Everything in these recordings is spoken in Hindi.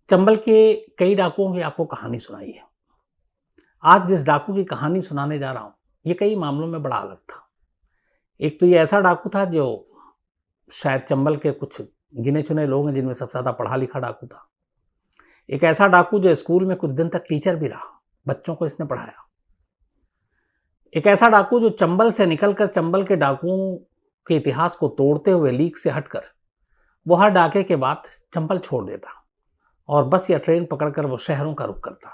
चंबल के कई डाकुओं की आपको कहानी सुनाई है। आज जिस डाकू की कहानी सुनाने जा रहा हूं, ये कई मामलों में बड़ा अलग था। एक तो ये ऐसा डाकू था जो शायद चंबल के कुछ गिने चुने लोग हैं जिनमें सबसे ज्यादा पढ़ा लिखा डाकू था। एक ऐसा डाकू जो स्कूल में कुछ दिन तक टीचर भी रहा, बच्चों को इसने पढ़ाया। एक ऐसा डाकू जो चंबल से निकलकर चंबल के डाकुओं के इतिहास को तोड़ते हुए लीक से हटकर वो हर डाके के बाद चंबल छोड़ देता और बस या ट्रेन पकड़कर वो शहरों का रुख करता।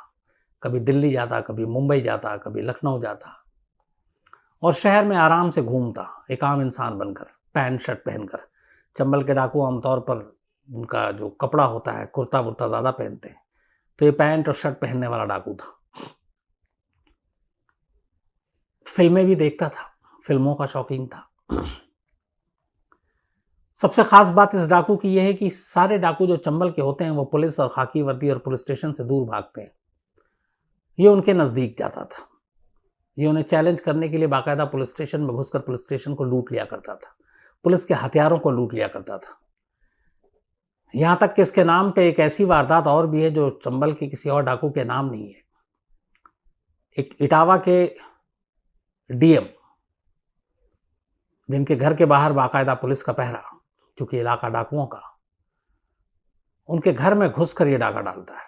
कभी दिल्ली जाता, कभी मुंबई जाता, कभी लखनऊ जाता और शहर में आराम से घूमता, एक आम इंसान बनकर, पैंट शर्ट पहनकर। चंबल के डाकू आमतौर पर उनका जो कपड़ा होता है, कुर्ता वुर्ता ज़्यादा पहनते हैं, तो ये पैंट और शर्ट पहनने वाला डाकू था। फिल्में भी देखता था, फिल्मों का शौकीन था। सबसे खास बात इस डाकू की यह है कि सारे डाकू जो चंबल के होते हैं वो पुलिस और खाकी वर्दी और पुलिस स्टेशन से दूर भागते हैं। ये उनके नज़दीक जाता था। ये उन्हें चैलेंज करने के लिए बाकायदा पुलिस स्टेशन में घुसकर पुलिस स्टेशन को लूट लिया करता था, पुलिस के हथियारों को लूट लिया करता था। यहां तक कि इसके नाम पे एक ऐसी वारदात और भी है जो चंबल के किसी और डाकू के नाम नहीं है। एक इटावा के डीएम, जिनके घर के बाहर बाकायदा पुलिस का पहरा, क्योंकि इलाका डाकुओं का, उनके घर में घुसकर ये डाका डालता है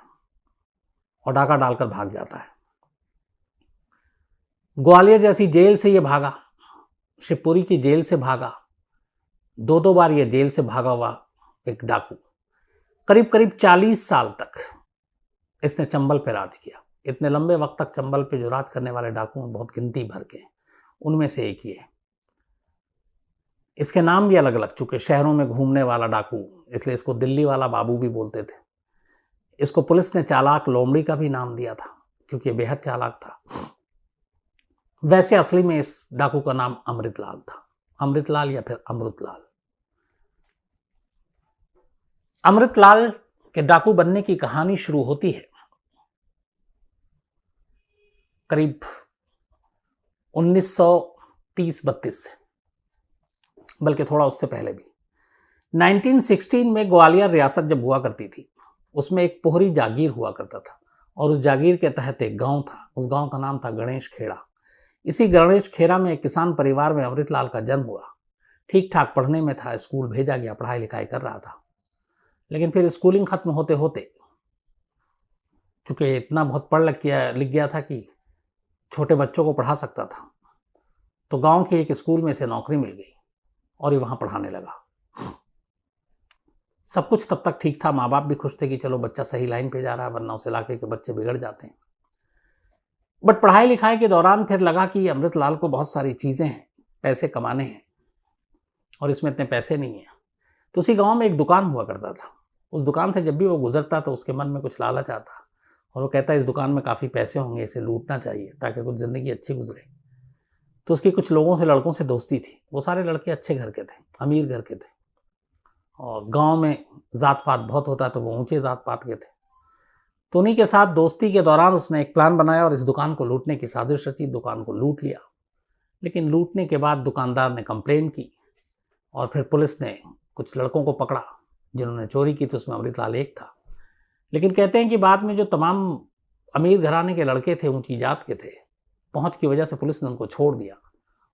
और डाका डालकर भाग जाता है। ग्वालियर जैसी जेल से ये भागा, शिवपुरी की जेल से भागा, दो बार ये जेल से भागा हुआ एक डाकू करीब करीब 40 साल तक इसने चंबल पे राज किया। इतने लंबे वक्त तक चंबल पे जो राज करने वाले डाकू हैं बहुत गिनती भर के, उनमें से एक ही है। इसके नाम भी अलग अलग चुके। शहरों में घूमने वाला डाकू, इसलिए इसको दिल्ली वाला बाबू भी बोलते थे। इसको पुलिस ने चालाक लोमड़ी का भी नाम दिया था, क्योंकि बेहद चालाक था। वैसे असली में इस डाकू का नाम अमृतलाल था, अमृतलाल या फिर अमृतलाल। अमृतलाल के डाकू बनने की कहानी शुरू होती है करीब 1930-32 से, बल्कि थोड़ा उससे पहले भी। 1916 में ग्वालियर रियासत जब हुआ करती थी, उसमें एक पोहरी जागीर हुआ करता था और उस जागीर के तहत एक गांव था। उस गांव का नाम था गणेश खेड़ा। इसी गणेश खेड़ा में एक किसान परिवार में अमृतलाल का जन्म हुआ। ठीक ठाक पढ़ने में था, स्कूल भेजा गया, पढ़ाई लिखाई कर रहा था। लेकिन फिर स्कूलिंग खत्म होते होते, चूंकि इतना बहुत पढ़ लिख गया था कि छोटे बच्चों को पढ़ा सकता था, तो गांव के एक स्कूल में से नौकरी मिल गई और ये वहां पढ़ाने लगा। सब कुछ तब तक ठीक था, माँ बाप भी खुश थे कि चलो बच्चा सही लाइन पे जा रहा है, वरना उस इलाके के बच्चे बिगड़ जाते हैं। बट पढ़ाई लिखाई के दौरान फिर लगा कि अमृतलाल को बहुत सारी चीजें हैं, पैसे कमाने हैं और इसमें इतने पैसे नहीं है। तो उसी गांव में एक दुकान हुआ करता था। उस दुकान से जब भी वो गुजरता तो उसके मन में कुछ लालच आता और वो कहता इस दुकान में काफ़ी पैसे होंगे, इसे लूटना चाहिए ताकि कुछ ज़िंदगी अच्छी गुजरे। तो उसकी कुछ लोगों से, लड़कों से दोस्ती थी। वो सारे लड़के अच्छे घर के थे, अमीर घर के थे और गांव में ज़ात पात बहुत होता है, तो वो ऊंचे ज़ात पात के थे। तो उन्हीं के साथ दोस्ती के दौरान उसने एक प्लान बनाया और इस दुकान को लूटने की साजिश रची। दुकान को लूट लिया। लेकिन लूटने के बाद दुकानदार ने कंप्लेन की और फिर पुलिस ने कुछ लड़कों को पकड़ा जिन्होंने चोरी की थी। उसमें अमृतलाल एक था। लेकिन कहते हैं कि बाद में जो तमाम अमीर घराने के लड़के थे, ऊंची जात के थे, पहुंच की वजह से पुलिस ने उनको छोड़ दिया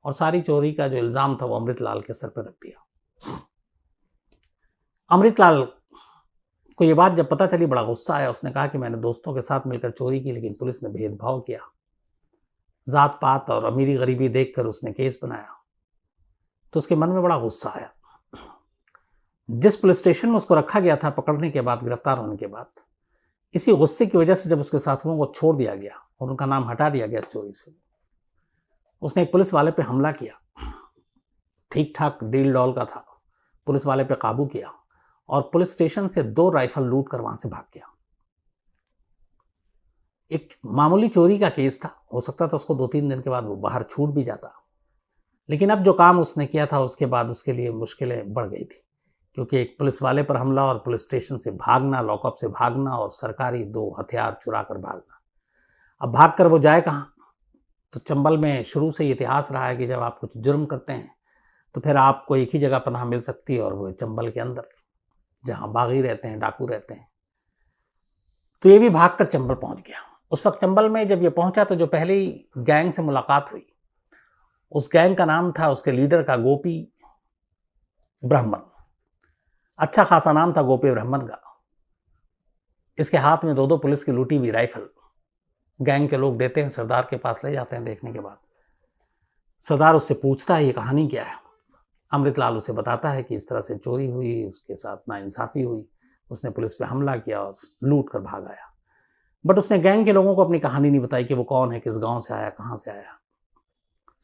और सारी चोरी का जो इल्ज़ाम था वो अमृतलाल के सर पर रख दिया। अमृतलाल को ये बात जब पता चली, बड़ा गुस्सा आया। उसने कहा कि मैंने दोस्तों के साथ मिलकर चोरी की, लेकिन पुलिस ने भेदभाव किया। जात पात और अमीरी गरीबी देखकर उसने केस बनाया। तो उसके मन में बड़ा गुस्सा आया। जिस पुलिस स्टेशन में उसको रखा गया था पकड़ने के बाद, गिरफ्तार होने के बाद, इसी गुस्से की वजह से जब उसके साथियों को छोड़ दिया गया और उनका नाम हटा दिया गया इस चोरी से, उसने एक पुलिस वाले पे हमला किया। ठीक ठाक डील डॉल का था। पुलिस वाले पे काबू किया और पुलिस स्टेशन से 2 राइफल लूट कर वहां से भाग गया। एक मामूली चोरी का केस था, हो सकता था उसको 2-3 दिन के बाद वो बाहर छूट भी जाता। लेकिन अब जो काम उसने किया था उसके बाद उसके लिए मुश्किलें बढ़ गई थी, क्योंकि एक पुलिस वाले पर हमला और पुलिस स्टेशन से भागना, लॉकअप से भागना और सरकारी 2 हथियार चुरा कर भागना। अब भाग कर वो जाए कहाँ? तो चंबल में शुरू से इतिहास रहा है कि जब आप कुछ जुर्म करते हैं तो फिर आपको एक ही जगह पनाह मिल सकती है और वो चंबल के अंदर, जहाँ बागी रहते हैं, डाकू रहते हैं। तो ये भी भागकर चंबल पहुंच गया। उस वक्त चंबल में जब ये पहुंचा तो जो पहली गैंग से मुलाकात हुई, उस गैंग का नाम था उसके लीडर का गोपी ब्राह्मण। अच्छा खासा नाम था गोपी ब्राह्मण का। इसके हाथ में 2-2 पुलिस की लूटी हुई राइफल गैंग के लोग देते हैं, सरदार के पास ले जाते हैं। देखने के बाद सरदार उससे पूछता है ये कहानी क्या है। अमृतलाल उसे बताता है कि इस तरह से चोरी हुई, उसके साथ नाइंसाफ़ी हुई, उसने पुलिस पे हमला किया और लूट कर भाग आया। बट उसने गैंग के लोगों को अपनी कहानी नहीं बताई कि वो कौन है, किस गांव से आया, कहाँ से आया।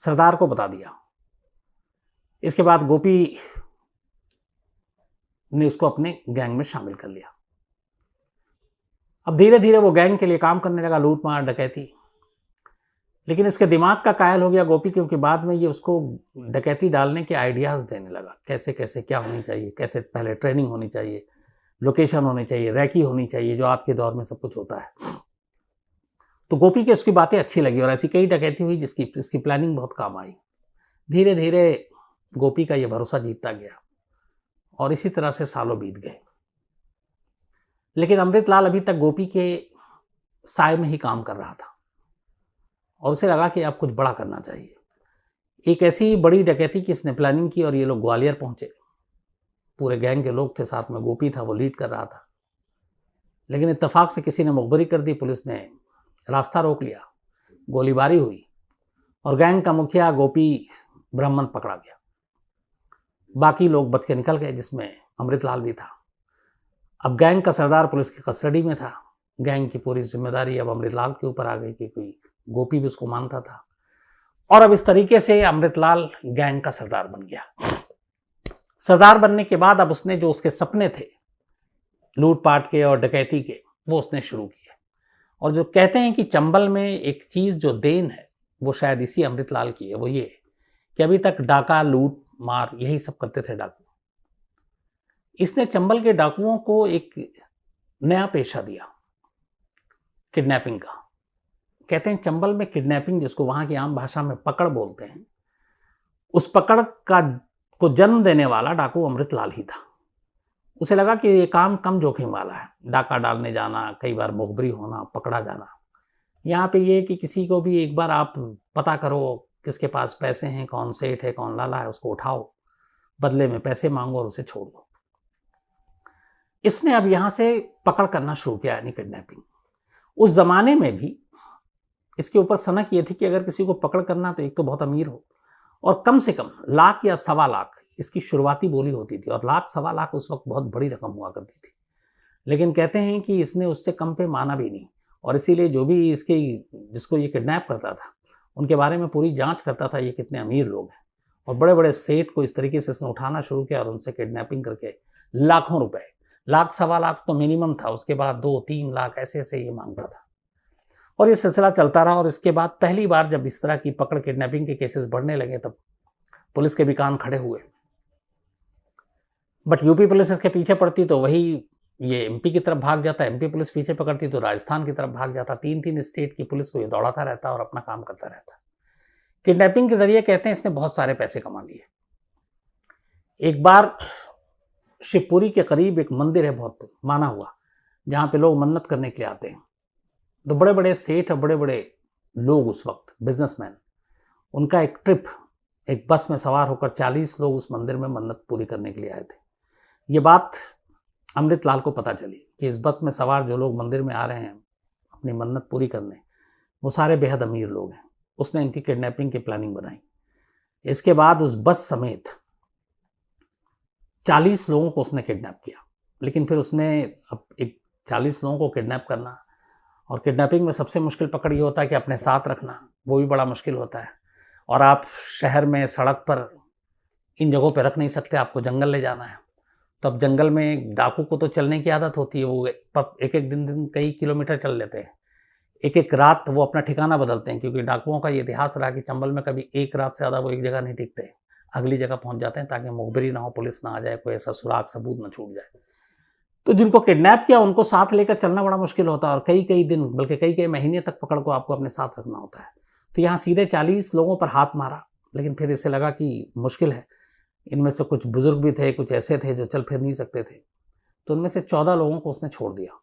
सरदार को बता दिया। इसके बाद गोपी ने उसको अपने गैंग में शामिल कर लिया। अब धीरे धीरे वो गैंग के लिए काम करने लगा, लूट मार डकैती। लेकिन इसके दिमाग का कायल हो गया गोपी, क्योंकि बाद में ये उसको डकैती डालने के आइडियाज़ देने लगा, कैसे कैसे क्या होनी चाहिए, कैसे पहले ट्रेनिंग होनी चाहिए, लोकेशन होनी चाहिए, रैकी होनी चाहिए, जो आज के दौर में सब कुछ होता है। तो गोपी की उसकी बातें अच्छी लगी और ऐसी कई डकैती हुई जिसकी प्लानिंग बहुत काम आई। धीरे धीरे गोपी का ये भरोसा जीतता गया और इसी तरह से सालों बीत गए। लेकिन अमृतलाल अभी तक गोपी के साय में ही काम कर रहा था और उसे लगा कि अब कुछ बड़ा करना चाहिए। एक ऐसी बड़ी डकैती की इसने प्लानिंग की और ये लोग ग्वालियर पहुंचे। पूरे गैंग के लोग थे, साथ में गोपी था, वो लीड कर रहा था। लेकिन इत्तेफाक से किसी ने मुखबरी कर दी, पुलिस ने रास्ता रोक लिया, गोलीबारी हुई और गैंग का मुखिया गोपी ब्राह्मण पकड़ा गया। बाकी लोग बच के निकल गए, जिसमें अमृतलाल भी था। अब गैंग का सरदार पुलिस की कस्टडी में था। गैंग की पूरी जिम्मेदारी अब अमृतलाल के ऊपर आ गई, क्योंकि गोपी भी उसको मानता था। और अब इस तरीके से अमृतलाल गैंग का सरदार बन गया। सरदार बनने के बाद अब उसने जो उसके सपने थे लूटपाट के और डकैती के, वो उसने शुरू किए। और जो कहते हैं कि चंबल में एक चीज़ जो देन है वो शायद इसी अमृतलाल की है, वो ये कि अभी तक डाका, लूट मार यही सब करते थे डाकू। इसने चंबल के डाकुओं को एक नया पेशा दिया, किडनैपिंग का। कहते हैं चंबल में किडनैपिंग, जिसको वहाँ की आम भाषा में पकड़ बोलते हैं, उस पकड़ को जन्म देने वाला डाकू अमृतलाल ही था। उसे लगा कि ये काम कम जोखिम वाला है, डाका डालने जाना, कई बार मुखबरी होना, पकड़ा जाना। यहाँ पे ये कि किसी को भी एक बार आप पता करो किसके पास पैसे हैं, कौन सेठ है, कौन लाला है, उसको उठाओ, बदले में पैसे मांगो और उसे छोड़ दो। इसने अब यहाँ से पकड़ करना शुरू किया, यानी किडनैपिंग। उस जमाने में भी इसके ऊपर सनक ये थी कि अगर किसी को पकड़ करना तो एक तो बहुत अमीर हो और कम से कम लाख या 1.25 लाख इसकी शुरुआती बोली होती थी। और लाख 1.25 लाख उस वक्त बहुत बड़ी रकम हुआ करती थी। लेकिन कहते हैं कि इसने उससे कम पे माना भी नहीं, और इसीलिए जो भी जिसको ये किडनैप करता था उनके बारे में पूरी जांच करता था, ये कितने अमीर लोग हैं। और बड़े बड़े सेठ को इस तरीके से इसने उठाना शुरू किया और उनसे किडनैपिंग करके लाखों रुपए, लाख 1.25 लाख तो मिनिमम था, उसके बाद 2-3 लाख ऐसे ऐसे ये मांगता था। और ये सिलसिला चलता रहा। और इसके बाद पहली बार जब इस तरह की पकड़, किडनैपिंग के केसेस बढ़ने लगे, तब पुलिस के भी कान खड़े हुए। बट यूपी पुलिस इसके पीछे पड़ती तो वही ये एमपी की तरफ भाग जाता, एमपी पुलिस पीछे पकड़ती तो राजस्थान की तरफ भाग जाता। 3-3 स्टेट की पुलिस को ये दौड़ाता रहता और अपना काम करता रहता। किडनैपिंग के जरिए कहते हैं इसने बहुत सारे पैसे कमा लिए। एक बार शिवपुरी के करीब एक मंदिर है बहुत माना हुआ, जहाँ पे लोग मन्नत करने के लिए आते हैं। तो बड़े बड़े सेठ और बड़े बड़े लोग उस वक्त, बिजनेसमैन, उनका एक ट्रिप, एक बस में सवार होकर 40 लोग उस मंदिर में मन्नत पूरी करने के लिए आए थे। ये बात अमृतलाल को पता चली कि इस बस में सवार जो लोग मंदिर में आ रहे हैं अपनी मन्नत पूरी करने, वो सारे बेहद अमीर लोग हैं। उसने इनकी किडनैपिंग की प्लानिंग बनाई। इसके बाद उस बस समेत 40 लोगों को उसने किडनैप किया। लेकिन फिर उसने अब एक 40 लोगों को किडनैप करना, और किडनैपिंग में सबसे मुश्किल पकड़ ये होता है कि अपने साथ रखना, वो भी बड़ा मुश्किल होता है। और आप शहर में सड़क पर इन जगहों पे रख नहीं सकते, आपको जंगल ले जाना है। तो अब जंगल में डाकू को तो चलने की आदत होती है, वो एक एक दिन कई किलोमीटर चल लेते हैं। एक एक रात वो अपना ठिकाना बदलते हैं, क्योंकि डाकुओं का ये इतिहास रहा कि चंबल में कभी एक रात से ज़्यादा वो एक जगह नहीं टिकते, अगली जगह पहुंच जाते हैं, ताकि मुखबिरी ना हो, पुलिस ना आ जाए, कोई ऐसा सुराग सबूत ना छूट जाए। तो जिनको किडनैप किया उनको साथ लेकर चलना बड़ा मुश्किल होता है, और कई कई दिन बल्कि कई कई महीने तक पकड़ को आपको अपने साथ रखना होता है। तो यहाँ सीधे 40 लोगों पर हाथ मारा। लेकिन फिर इसे लगा कि मुश्किल है, इनमें से कुछ बुजुर्ग भी थे, कुछ ऐसे थे जो चल फिर नहीं सकते थे। तो उनमें से 14 लोगों को उसने छोड़ दिया।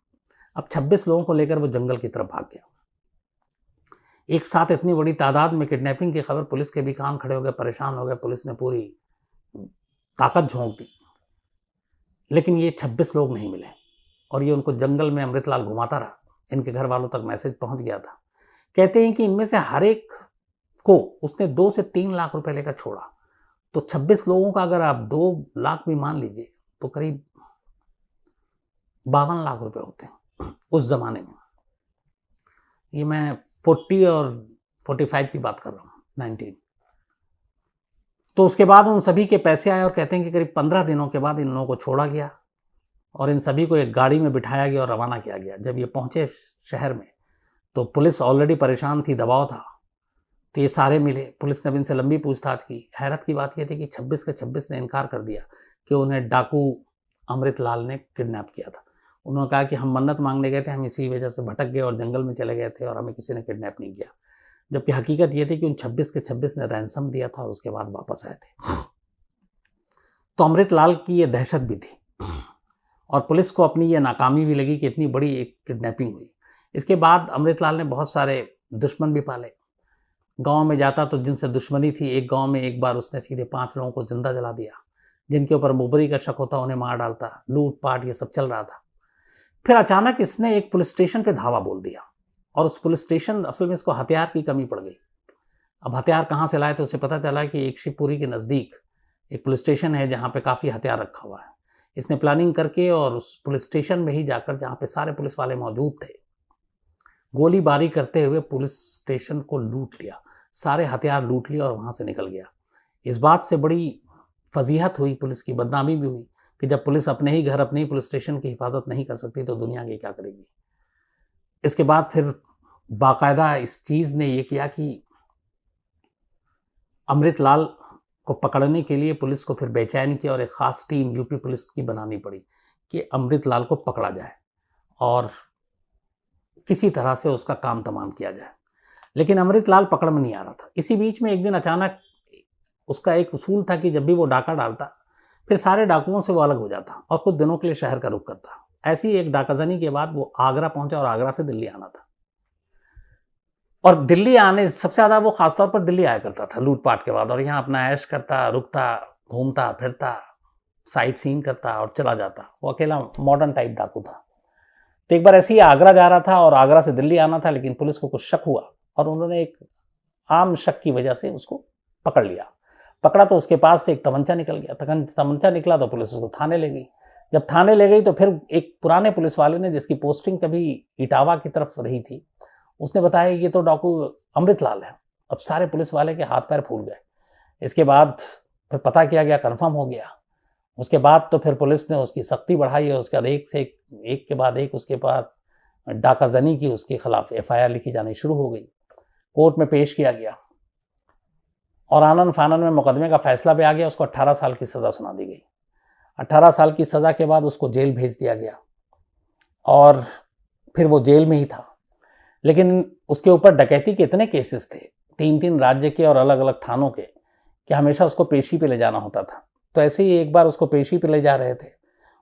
अब 26 लोगों को लेकर वो जंगल की तरफ भाग गया। एक साथ इतनी बड़ी तादाद में किडनैपिंग की खबर, पुलिस के भी कान खड़े हो गए, परेशान हो गए। पुलिस ने पूरी ताकत झोंक दी, लेकिन ये 26 लोग नहीं मिले और ये उनको जंगल में अमृतलाल घुमाता रहा। इनके घर वालों तक मैसेज पहुंच गया था। कहते हैं कि इनमें से हर एक को उसने 2 से 3 लाख रुपए लेकर छोड़ा। तो 26 लोगों का अगर आप 2 लाख भी मान लीजिए तो करीब 52 लाख रुपए होते हैं उस जमाने में। ये मैं 40 और 45 की बात कर रहा हूँ, 19। तो उसके बाद उन सभी के पैसे आए और कहते हैं कि करीब 15 दिनों के बाद इन लोगों को छोड़ा गया और इन सभी को एक गाड़ी में बिठाया गया और रवाना किया गया। जब ये पहुंचे शहर में तो पुलिस ऑलरेडी परेशान थी, दबाव था। तो ये सारे मिले, पुलिस ने अब इनसे लंबी पूछताछ की। हैरत की बात यह थी कि 26 के 26 ने इनकार कर दिया कि उन्हें डाकू अमृतलाल ने किडनैप किया था। उन्होंने कहा कि हम मन्नत मांगने गए थे, हम इसी वजह से भटक गए और जंगल में चले गए थे और हमें किसी ने किडनैप नहीं किया। जबकि हकीकत ये थी कि उन 26 के 26 ने रैंसम दिया था और उसके बाद वापस आए थे। तो अमृतलाल की ये दहशत भी थी और पुलिस को अपनी ये नाकामी भी लगी कि इतनी बड़ी एक किडनैपिंग हुई। इसके बाद अमृतलाल ने बहुत सारे दुश्मन भी पाले। गांव में जाता तो जिनसे दुश्मनी थी, एक गांव में एक बार उसने सीधे 5 लोगों को जिंदा जला दिया। जिनके ऊपर मुखबरी का शक होता उन्हें मार डालता। लूटपाट ये सब चल रहा था। फिर अचानक इसने एक पुलिस स्टेशन पे धावा बोल दिया और उस पुलिस स्टेशन, असल में इसको हथियार की कमी पड़ गई। अब हथियार कहाँ से लाए तो उसे पता चला कि एक शिवपुरी के नज़दीक एक पुलिस स्टेशन है जहाँ पे काफ़ी हथियार रखा हुआ है। इसने प्लानिंग करके और उस पुलिस स्टेशन में ही जाकर, जहाँ पे सारे पुलिस वाले मौजूद थे, गोलीबारी करते हुए पुलिस स्टेशन को लूट लिया। सारे हथियार लूट लिए और वहाँ से निकल गया। इस बात से बड़ी फजीहत हुई, पुलिस की बदनामी भी हुई कि जब पुलिस अपने ही घर, अपने ही पुलिस स्टेशन की हिफाजत नहीं कर सकती तो दुनिया की क्या करेगी। इसके बाद फिर बाकायदा इस चीज़ ने ये किया कि अमृतलाल को पकड़ने के लिए पुलिस को फिर बेचैन किया और एक ख़ास टीम यूपी पुलिस की बनानी पड़ी कि अमृतलाल को पकड़ा जाए और किसी तरह से उसका काम तमाम किया जाए। लेकिन अमृतलाल पकड़ में नहीं आ रहा था। इसी बीच में एक दिन अचानक उसका एक उसूल था कि जब भी वो डाका डालता फिर सारे डाकुओं से वो अलग हो जाता और कुछ दिनों के लिए शहर का रुख करता। ऐसी एक डाकाजनी के बाद वो आगरा पहुंचा और आगरा से दिल्ली आना था। और दिल्ली आने सबसे ज़्यादा वो खासतौर पर दिल्ली आया करता था लूटपाट के बाद, और यहाँ अपना ऐश करता, रुकता, घूमता फिरता, साइट सीन करता और चला जाता। वो अकेला मॉडर्न टाइप डाकू था। तो एक बार ऐसे ही आगरा जा रहा था और आगरा से दिल्ली आना था, लेकिन पुलिस को कुछ शक हुआ और उन्होंने एक आम शक की वजह से उसको पकड़ लिया। पकड़ा तो उसके पास से एक तमंचा निकल गया। तमंचा निकला तो पुलिस उसको थाने ले गई। जब थाने ले गई तो फिर एक पुराने पुलिस वाले ने, जिसकी पोस्टिंग कभी इटावा की तरफ रही थी, उसने बताया ये तो डाकू अमृतलाल है। अब सारे पुलिस वाले के हाथ पैर फूल गए। इसके बाद फिर पता किया गया, कंफर्म हो गया। उसके बाद तो फिर पुलिस ने उसकी सख्ती बढ़ाई है। उसके बाद एक के बाद एक उसके बाद डाकाजनी की उसके खिलाफ FIR लिखी जानी शुरू हो गई। कोर्ट में पेश किया गया और आनन फानन में मुकदमे का फैसला भी आ गया। उसको 18 साल की सज़ा सुना दी गई। 18 साल की सज़ा के बाद उसको जेल भेज दिया गया और फिर वो जेल में ही था। लेकिन उसके ऊपर डकैती के इतने केसेस थे, 3-3 राज्य के और अलग अलग थानों के, कि हमेशा उसको पेशी पे ले जाना होता था। तो ऐसे ही एक बार उसको पेशी पे ले जा रहे थे।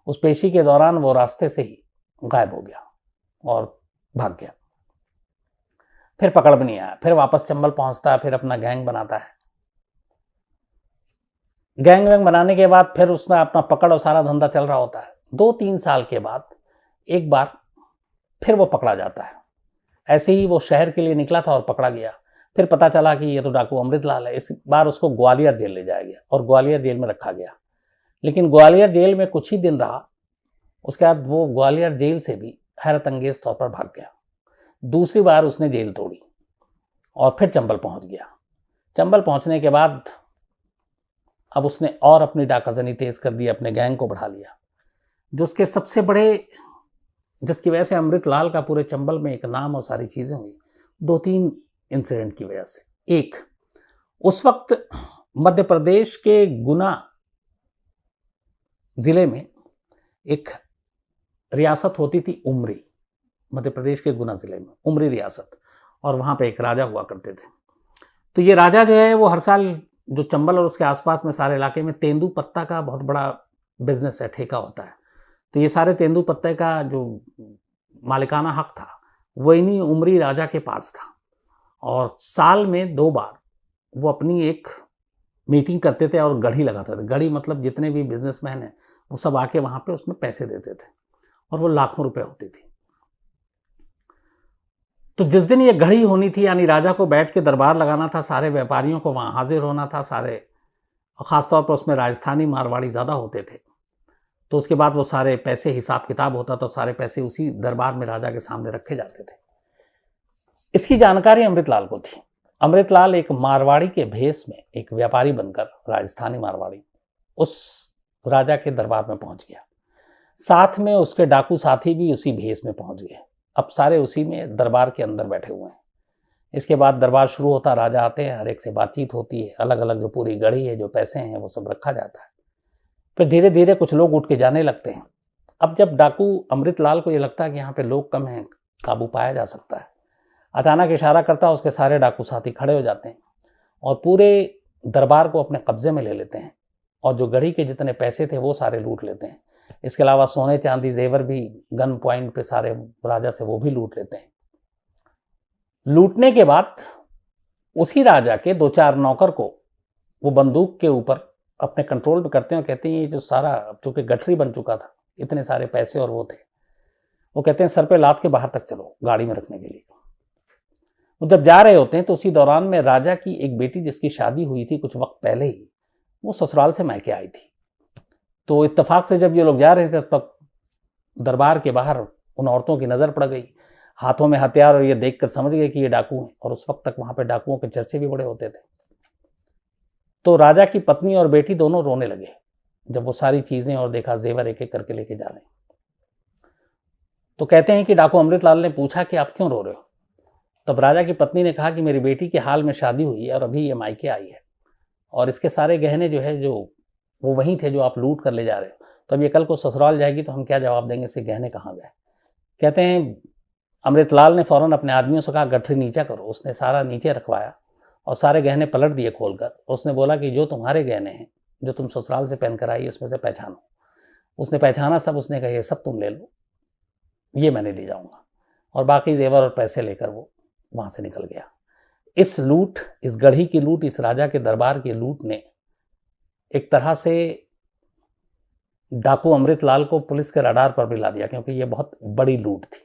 उस पेशी के दौरान वो रास्ते से ही गायब हो गया और भाग गया। फिर पकड़ में नहीं आया। फिर वापस चंबल पहुंचता है, फिर अपना गैंग बनाता है। गैंग बनाने के बाद फिर उसने अपना पकड़ और सारा धंधा चल रहा होता है। 2-3 साल के बाद एक बार फिर वो पकड़ा जाता है। ऐसे ही वो शहर के लिए निकला था और पकड़ा गया। फिर पता चला कि ये तो डाकू अमृतलाल है। इस बार उसको ग्वालियर जेल ले जाया गया और ग्वालियर जेल में रखा गया। लेकिन ग्वालियर जेल में कुछ ही दिन रहा। उसके बाद वो ग्वालियर जेल से भी हैरत अंगेज तौर पर भाग गया। दूसरी बार उसने जेल तोड़ी और फिर चंबल पहुंच गया। चंबल पहुंचने के बाद अब उसने और अपनी डाकाजनी तेज कर दी, अपने गैंग को बढ़ा लिया। जो उसके सबसे बड़े, जिसकी वजह से अमृतलाल का पूरे चंबल में एक नाम और सारी चीज़ें हुई, 2-3 इंसिडेंट की वजह से। एक, उस वक्त मध्य प्रदेश के गुना जिले में एक रियासत होती थी उमरी। मध्य प्रदेश के गुना जिले में उमरी रियासत, और वहाँ पे एक राजा हुआ करते थे। तो ये राजा जो है वो हर साल जो चंबल और उसके आसपास में सारे इलाके में तेंदू पत्ता का बहुत बड़ा बिजनेस है, ठेका होता है। तो ये सारे तेंदू पत्ते का जो मालिकाना हक था वो इन्हीं उमरी राजा के पास था, और साल में 2 बार वो अपनी एक मीटिंग करते थे और गढ़ी लगाते थे। गढ़ी मतलब जितने भी बिजनेसमैन हैं वो सब आके वहाँ पे उसमें पैसे देते थे, और वो लाखों रुपए होती थी। तो जिस दिन ये घड़ी होनी थी, यानी राजा को बैठ के दरबार लगाना था, सारे व्यापारियों को वहाँ हाजिर होना था, सारे, और ख़ासतौर पर उसमें राजस्थानी मारवाड़ी ज़्यादा होते थे। तो उसके बाद वो सारे पैसे, हिसाब किताब होता था, सारे पैसे उसी दरबार में राजा के सामने रखे जाते थे। इसकी जानकारी अमृतलाल को थी। अमृतलाल एक मारवाड़ी के भेष में एक व्यापारी बनकर, राजस्थानी मारवाड़ी, उस राजा के दरबार में पहुंच गया। साथ में उसके डाकू साथी भी उसी भेष में पहुंच गए। अब सारे उसी में दरबार के अंदर बैठे हुए हैं। इसके बाद दरबार शुरू होता, राजा आते हैं, हर एक से बातचीत होती है, अलग अलग जो पूरी गढ़ी है, जो पैसे हैं, वो सब रखा जाता है। फिर धीरे धीरे कुछ लोग उठ के जाने लगते हैं। अब जब डाकू अमृतलाल को ये लगता है कि यहाँ पे लोग कम हैं, काबू पाया जा सकता है, अचानक इशारा करता है, उसके सारे डाकू साथी खड़े हो जाते हैं और पूरे दरबार को अपने कब्जे में ले लेते हैं, और जो गढ़ी के जितने पैसे थे वो सारे लूट लेते हैं। इसके अलावा सोने चांदी जेवर भी गन पॉइंट पे सारे राजा से वो भी लूट लेते हैं। लूटने के बाद उसी राजा के 2-4 नौकर को वो बंदूक के ऊपर अपने कंट्रोल पे करते हैं और कहते हैं ये जो सारा, चूंकि गठरी बन चुका था, इतने सारे पैसे और वो थे, वो कहते हैं सर पे लाद के बाहर तक चलो गाड़ी में रखने के लिए। वो जब जा रहे होते हैं तो उसी दौरान में राजा की एक बेटी, जिसकी शादी हुई थी कुछ वक्त पहले ही, वो ससुराल से मायके आई थी। तो इत्तेफाक से जब ये लोग जा रहे थे तब दरबार के बाहर उन औरतों की नज़र पड़ गई, हाथों में हथियार, और ये देखकर समझ गए कि ये डाकू हैं। और उस वक्त तक वहाँ पे डाकुओं के चर्चे भी बड़े होते थे। तो राजा की पत्नी और बेटी दोनों रोने लगे जब वो सारी चीज़ें और देखा जेवर एक एक करके लेके जा रहे हैं। तो कहते हैं कि डाकू अमृतलाल ने पूछा कि आप क्यों रो रहे हो? तब राजा की पत्नी ने कहा कि मेरी बेटी के हाल में शादी हुई है और अभी ये मायके आई है, और इसके सारे गहने जो है, जो वो वहीं थे जो आप लूट कर ले जा रहे हो, तो अब ये कल को ससुराल जाएगी तो हम क्या जवाब देंगे, इसके गहने कहाँ गए? कहते हैं अमृतलाल ने फौरन अपने आदमियों से कहा गठरी नीचा करो। उसने सारा नीचे रखवाया और सारे गहने पलट दिए खोलकर। उसने बोला कि जो तुम्हारे गहने हैं, जो तुम ससुराल से पहन कर आई, उसमें से पहचानो। उसने पहचाना सब, उसने कहा ये सब तुम ले लो, ये मैंने ले जाऊंगा, और बाकी जेवर और पैसे लेकर वो वहां से निकल गया। इस लूट, इस गढ़ी की लूट, इस राजा के दरबार की लूट ने एक तरह से डाकू अमृतलाल को पुलिस के रडार पर भी ला दिया, क्योंकि ये बहुत बड़ी लूट थी।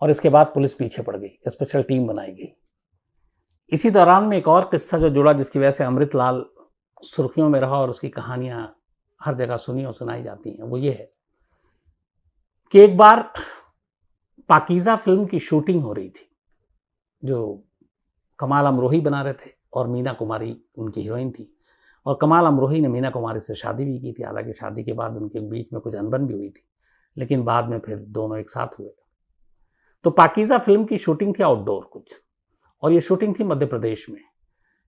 और इसके बाद पुलिस पीछे पड़ गई, स्पेशल टीम बनाई गई। इसी दौरान में एक और किस्सा जो जुड़ा, जिसकी वजह से अमृतलाल सुर्खियों में रहा और उसकी कहानियां हर जगह सुनी और सुनाई जाती हैं, वो ये है कि एक बार पाकीज़ा फिल्म की शूटिंग हो रही थी, जो कमाल अमरोही बना रहे थे और मीना कुमारी उनकी हीरोइन थी। और कमाल अमरोही ने मीना कुमारी से शादी भी की थी। हालांकि शादी के बाद उनके बीच में कुछ अनबन भी हुई थी, लेकिन बाद में फिर दोनों एक साथ हुए। तो पाकीज़ा फिल्म की शूटिंग थी आउटडोर कुछ, और ये शूटिंग थी मध्य प्रदेश में।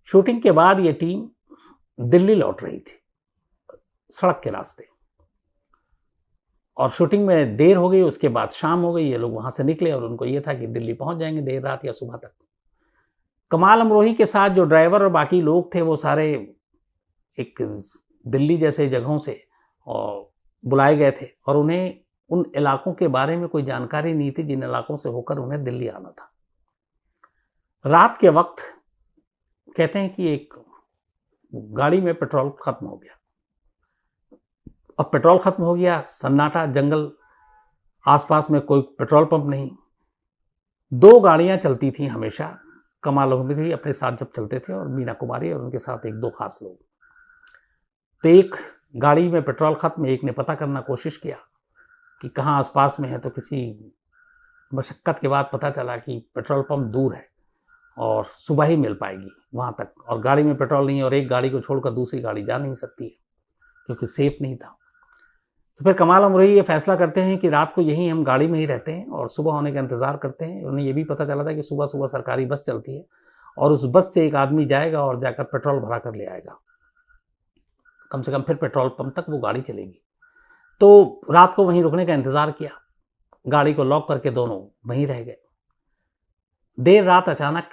शूटिंग के बाद ये टीम दिल्ली लौट रही थी सड़क के रास्ते, और शूटिंग में देर हो गई। उसके बाद शाम हो गई, ये लोग वहां से निकले और उनको ये था कि दिल्ली पहुंच जाएंगे देर रात या सुबह तक। कमाल अमरोही के साथ जो ड्राइवर और बाकी लोग थे, वो सारे एक दिल्ली जैसे जगहों से और बुलाए गए थे, और उन्हें उन इलाकों के बारे में कोई जानकारी नहीं थी जिन इलाकों से होकर उन्हें दिल्ली आना था। रात के वक्त कहते हैं कि एक गाड़ी में पेट्रोल खत्म हो गया। अब पेट्रोल खत्म हो गया, सन्नाटा, जंगल, आसपास में कोई पेट्रोल पंप नहीं। 2 गाड़ियां चलती थी हमेशा। कमाल अमरोही अपने साथ जब चलते थे, और मीना कुमारी और उनके साथ 1-2 खास लोग। तो एक गाड़ी में पेट्रोल खत्म, एक ने पता करना कोशिश किया कि कहाँ आसपास में है, तो किसी मशक्कत के बाद पता चला कि पेट्रोल पंप दूर है और सुबह ही मिल पाएगी वहाँ तक, और गाड़ी में पेट्रोल नहीं है, और एक गाड़ी को छोड़कर दूसरी गाड़ी जा नहीं सकती है क्योंकि सेफ नहीं था। तो फिर कमाल अमरोही ये फैसला करते हैं कि रात को यहीं हम गाड़ी में ही रहते हैं और सुबह होने का इंतज़ार करते हैं। उन्हें ये भी पता चला था कि सुबह सुबह सरकारी बस चलती है, और उस बस से एक आदमी जाएगा और जाकर पेट्रोल भरा कर ले आएगा। कम से कम फिर पेट्रोल पंप तक वो गाड़ी चलेगी। तो रात को वहीं रुकने का इंतज़ार किया, गाड़ी को लॉक करके दोनों वहीं रह गए। देर रात अचानक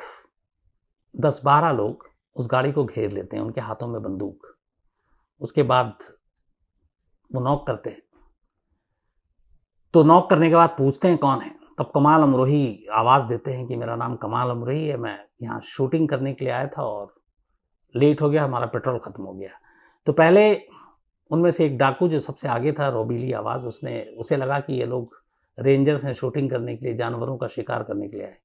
10-12 लोग उस गाड़ी को घेर लेते हैं, उनके हाथों में बंदूक। उसके बाद वो नॉक करते हैं, तो नॉक करने के बाद पूछते हैं कौन है। तब कमाल अमरोही आवाज़ देते हैं कि मेरा नाम कमाल अमरोही है, मैं यहाँ शूटिंग करने के लिए आया था और लेट हो गया, हमारा पेट्रोल ख़त्म हो गया। तो पहले उनमें से एक डाकू जो सबसे आगे था, रोबीली आवाज़, उसे लगा कि ये लोग रेंजर्स हैं, शूटिंग करने के लिए, जानवरों का शिकार करने के लिए आए।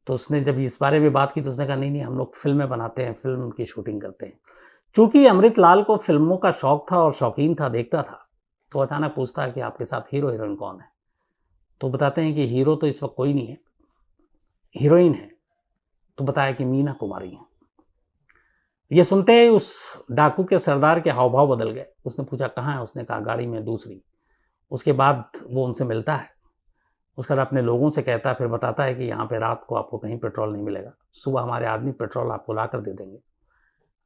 तो उसने जब इस बारे में बात की तो उसने कहा नहीं हम लोग फिल्में बनाते हैं, फिल्म की शूटिंग करते हैं। चूंकि अमृतलाल को फिल्मों का शौक था और शौकीन था, देखता था, तो अचानक पूछता है कि आपके साथ हीरो हीरोइन कौन है। तो बताते हैं कि हीरो तो इस वक्त कोई नहीं है, हीरोइन है। तो बताया कि मीना कुमारी है। ये सुनते ही उस डाकू के सरदार के हाव भाव बदल गए। उसने पूछा कहाँ है, उसने कहा गाड़ी में दूसरी। उसके बाद वो उनसे मिलता है, उसके बाद अपने लोगों से कहता है, फिर बताता है कि यहाँ पे रात को आपको कहीं पेट्रोल नहीं मिलेगा, सुबह हमारे आदमी पेट्रोल आपको ला कर दे देंगे,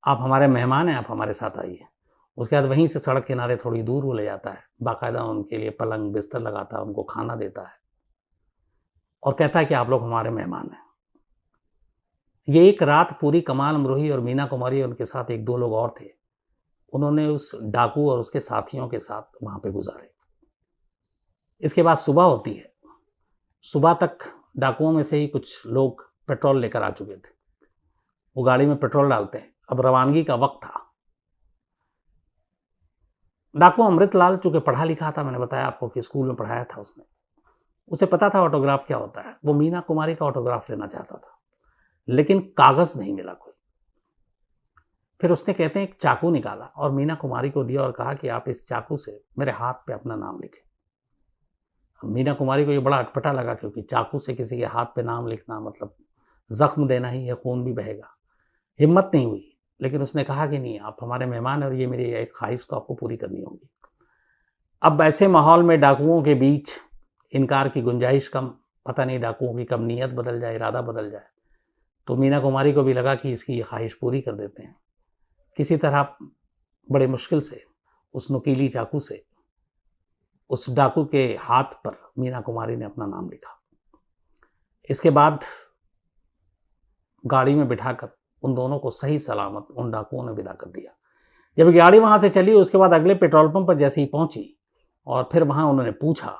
आप हमारे मेहमान हैं, आप हमारे साथ आइए। उसके बाद वहीं से सड़क किनारे थोड़ी दूर वो ले जाता है, बाकायदा उनके लिए पलंग बिस्तर लगाता है, उनको खाना देता है और कहता है कि आप लोग हमारे मेहमान हैं। ये एक रात पूरी कमाल अमरोही और मीना कुमारी और उनके साथ एक दो लोग और थे, उन्होंने उस डाकू और उसके साथियों के साथ वहाँ पे गुजारे। इसके बाद सुबह होती है। सुबह तक डाकुओं में से ही कुछ लोग पेट्रोल लेकर आ चुके थे, वो गाड़ी में पेट्रोल डालते हैं। अब रवानगी का वक्त था। डाकू अमृतलाल चूंकि पढ़ा लिखा था, मैंने बताया आपको कि स्कूल में पढ़ाया था उसने, उसे पता था ऑटोग्राफ क्या होता है। वो मीना कुमारी का ऑटोग्राफ लेना चाहता था, लेकिन कागज नहीं मिला कोई। फिर उसने कहते हैं एक चाकू निकाला और मीना कुमारी को दिया और कहा कि आप इस चाकू से मेरे हाथ पे अपना नाम लिखें। मीना कुमारी को ये बड़ा अटपटा लगा, क्योंकि चाकू से किसी के हाथ पे नाम लिखना मतलब जख्म देना ही है, खून भी बहेगा। हिम्मत नहीं हुई, लेकिन उसने कहा कि नहीं, आप हमारे मेहमान हैं और ये मेरी एक ख्वाहिश तो आपको पूरी करनी होगी। अब ऐसे माहौल में डाकुओं के बीच इनकार की गुंजाइश कम, पता नहीं डाकुओं की कब नीयत बदल जाए, इरादा बदल जाए। तो मीना कुमारी को भी लगा कि इसकी ये ख्वाहिश पूरी कर देते हैं। किसी तरह बड़े मुश्किल से उस नुकीली चाकू से उस डाकू के हाथ पर मीना कुमारी ने अपना नाम लिखा। इसके बाद गाड़ी में बिठाकर उन दोनों को सही सलामत उन डाकुओं ने विदा कर दिया। जब गाड़ी वहाँ से चली, उसके बाद अगले पेट्रोल पंप पर जैसे ही पहुंची और फिर वहाँ उन्होंने पूछा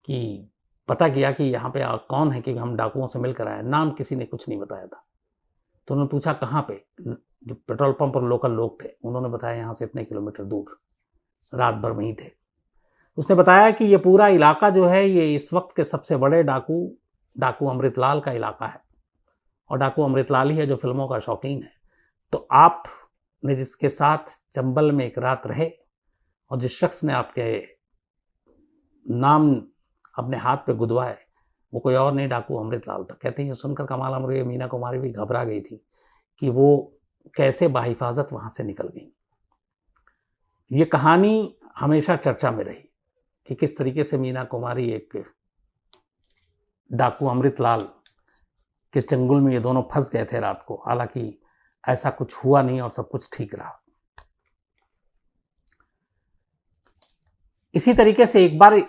कि पता किया कि यहाँ पे कौन है, कि हम डाकुओं से मिलकर आए। नाम किसी ने कुछ नहीं बताया था। तो उन्होंने पूछा कहाँ पे, जो पेट्रोल पंप पर लोकल लोग थे उन्होंने बताया यहाँ से इतने किलोमीटर दूर, रात भर वहीं थे। उसने बताया कि ये पूरा इलाका जो है, ये इस वक्त के सबसे बड़े डाकू अमृतलाल का इलाका है, और डाकू अमृतलाल ही है जो फिल्मों का शौकीन है। तो आपने जिसके साथ चंबल में एक रात रहे और जिस शख्स ने आपके नाम अपने हाथ पे गुदवाए, वो कोई और नहीं, डाकू अमृतलाल था। कहते हैं ये सुनकर कमाल अमरोही मीना कुमारी भी घबरा गई थी कि वो कैसे बाहिफाजत वहां से निकल गई। ये कहानी हमेशा चर्चा में रही कि किस तरीके से मीना कुमारी एक डाकू अमृतलाल के चंगुल में ये दोनों फंस गए थे रात को। हालांकि ऐसा कुछ हुआ नहीं और सब कुछ ठीक रहा। इसी तरीके से एक बार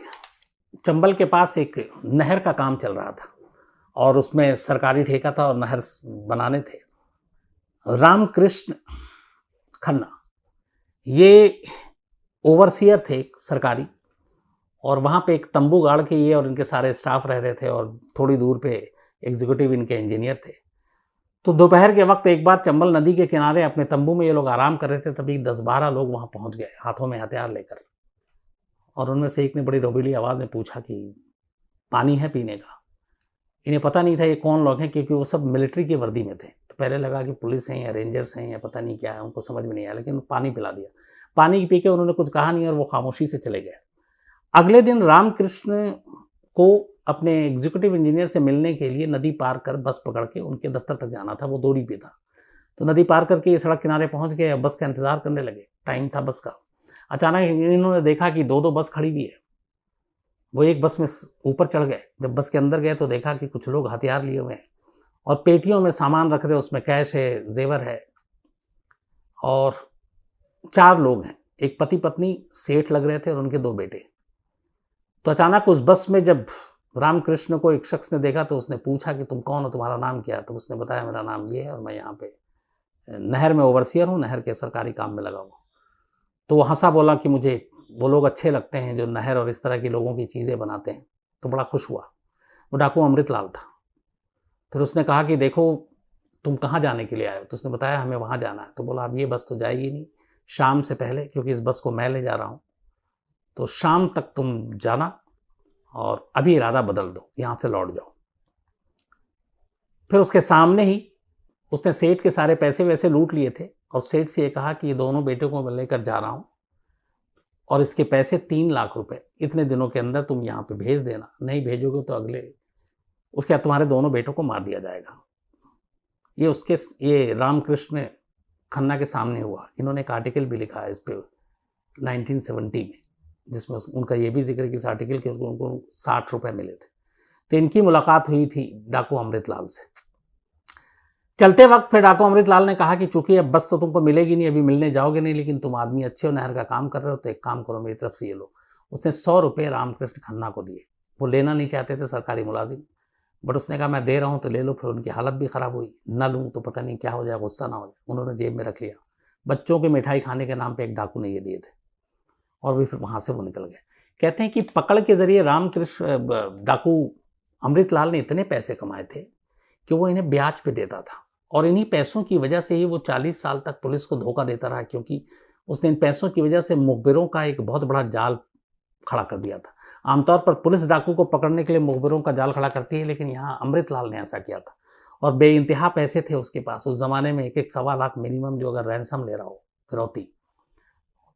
चंबल के पास एक नहर का काम चल रहा था और उसमें सरकारी ठेका था और नहर बनाने थे। रामकृष्ण खन्ना ये ओवरसियर थे सरकारी, और वहाँ पे एक तंबू गाड़ के ये और इनके सारे स्टाफ रह रहे थे, और थोड़ी दूर पे एग्जीक्यूटिव इनके इंजीनियर थे। तो दोपहर के वक्त एक बार चंबल नदी के किनारे अपने तंबू में ये लोग आराम कर रहे थे, तभी 10-12 लोग वहाँ पहुँच गए हाथों में हथियार लेकर। और उनमें से एक ने बड़ी रोबीली आवाज़ में पूछा कि पानी है पीने का। इन्हें पता नहीं था ये कौन लोग हैं, क्योंकि वो सब मिलिट्री की वर्दी में थे। तो पहले लगा कि पुलिस हैं या रेंजर्स हैं या पता नहीं क्या है, उनको समझ में नहीं आया, लेकिन पानी पिला दिया। पानी पी के उन्होंने कुछ कहा नहीं और वो खामोशी से चले गए। अगले दिन रामकृष्ण को अपने एग्जीक्यूटिव इंजीनियर से मिलने के लिए नदी पार कर बस पकड़ के उनके दफ्तर तक जाना था। वो दूरी पे था, तो नदी पार करके ये सड़क किनारे पहुंच गए, बस का इंतजार करने लगे। टाइम था बस का। अचानक इन्होंने देखा कि दो बस खड़ी हुई है। वो एक बस में ऊपर चढ़ गए। जब बस के अंदर गए तो देखा कि कुछ लोग हथियार लिए हुए हैं और पेटियों में सामान रख रहे, उसमें कैश है, जेवर है, और 4 लोग हैं। एक पति पत्नी सेठ लग रहे थे और उनके 2 बेटे। तो अचानक उस बस में जब रामकृष्ण को एक शख्स ने देखा तो उसने पूछा कि तुम कौन हो, तुम्हारा नाम क्या है? तो उसने बताया मेरा नाम ये है और मैं यहाँ पे नहर में ओवरसियर हूँ, नहर के सरकारी काम में लगा हुआ। तो वो हंसा, बोला कि मुझे वो लोग अच्छे लगते हैं जो नहर और इस तरह की लोगों की चीज़ें बनाते हैं, तो बड़ा खुश हुआ। वो डाकू अमृतलाल था। फिर उसने कहा कि देखो तुम कहाँ जाने के लिए आए हो? तो उसने बताया हमें वहाँ जाना है। तो बोला अब ये बस तो जाएगी नहीं शाम से पहले, क्योंकि इस बस को मैं ले जा रहा हूँ, तो शाम तक तुम जाना और अभी इरादा बदल दो, यहाँ से लौट जाओ। फिर उसके सामने ही उसने सेठ के सारे पैसे वैसे लूट लिए थे और सेठ से ये कहा कि ये दोनों बेटों को मैं लेकर जा रहा हूँ और इसके पैसे 3 लाख रुपए इतने दिनों के अंदर तुम यहाँ पे भेज देना, नहीं भेजोगे तो अगले उसके बाद तुम्हारे दोनों बेटों को मार दिया जाएगा। ये रामकृष्ण खन्ना के सामने हुआ। इन्होंने एक आर्टिकल भी लिखा है इस पे 1970 में, जिसमें उनका ये भी जिक्र कि इस आर्टिकल के उनको 60 रुपए मिले थे। तो इनकी मुलाकात हुई थी डाकू अमृतलाल से। चलते वक्त फिर डाकू अमृतलाल ने कहा कि चूंकि अब बस तो तुमको मिलेगी नहीं, अभी मिलने जाओगे नहीं, लेकिन तुम आदमी अच्छे हो, नहर का काम कर रहे हो, तो एक काम करो मेरी तरफ से ये लो। उसने 100 रुपये रामकृष्ण खन्ना को दिए। वो लेना नहीं चाहते थे, सरकारी मुलाजिम, बट उसने कहा मैं दे रहा हूँ तो ले लो। फिर उनकी हालत भी ख़राब हुई, ना लूँ तो पता नहीं क्या हो जाए, गुस्सा ना हो जाए। उन्होंने जेब में रख लिया। बच्चों के मिठाई खाने के नाम पर एक डाकू ने ये दिए थे और भी फिर वहाँ से वो निकल गए। कहते हैं कि पकड़ के जरिए रामकृष्ण डाकू अमृतलाल ने इतने पैसे कमाए थे कि वो इन्हें ब्याज पे देता था और इन्हीं पैसों की वजह से ही वो 40 साल तक पुलिस को धोखा देता रहा, क्योंकि उसने इन पैसों की वजह से मुखबिरों का एक बहुत बड़ा जाल खड़ा कर दिया था। आमतौर पर पुलिस डाकू को पकड़ने के लिए मुखबिरों का जाल खड़ा करती है, लेकिन यहाँ अमृतलाल ने ऐसा किया था और बेइंतहा पैसे थे उसके पास। उस ज़माने में 1-1 सवा लाख मिनिमम जो अगर रैंसम ले रहा हो फिरौती,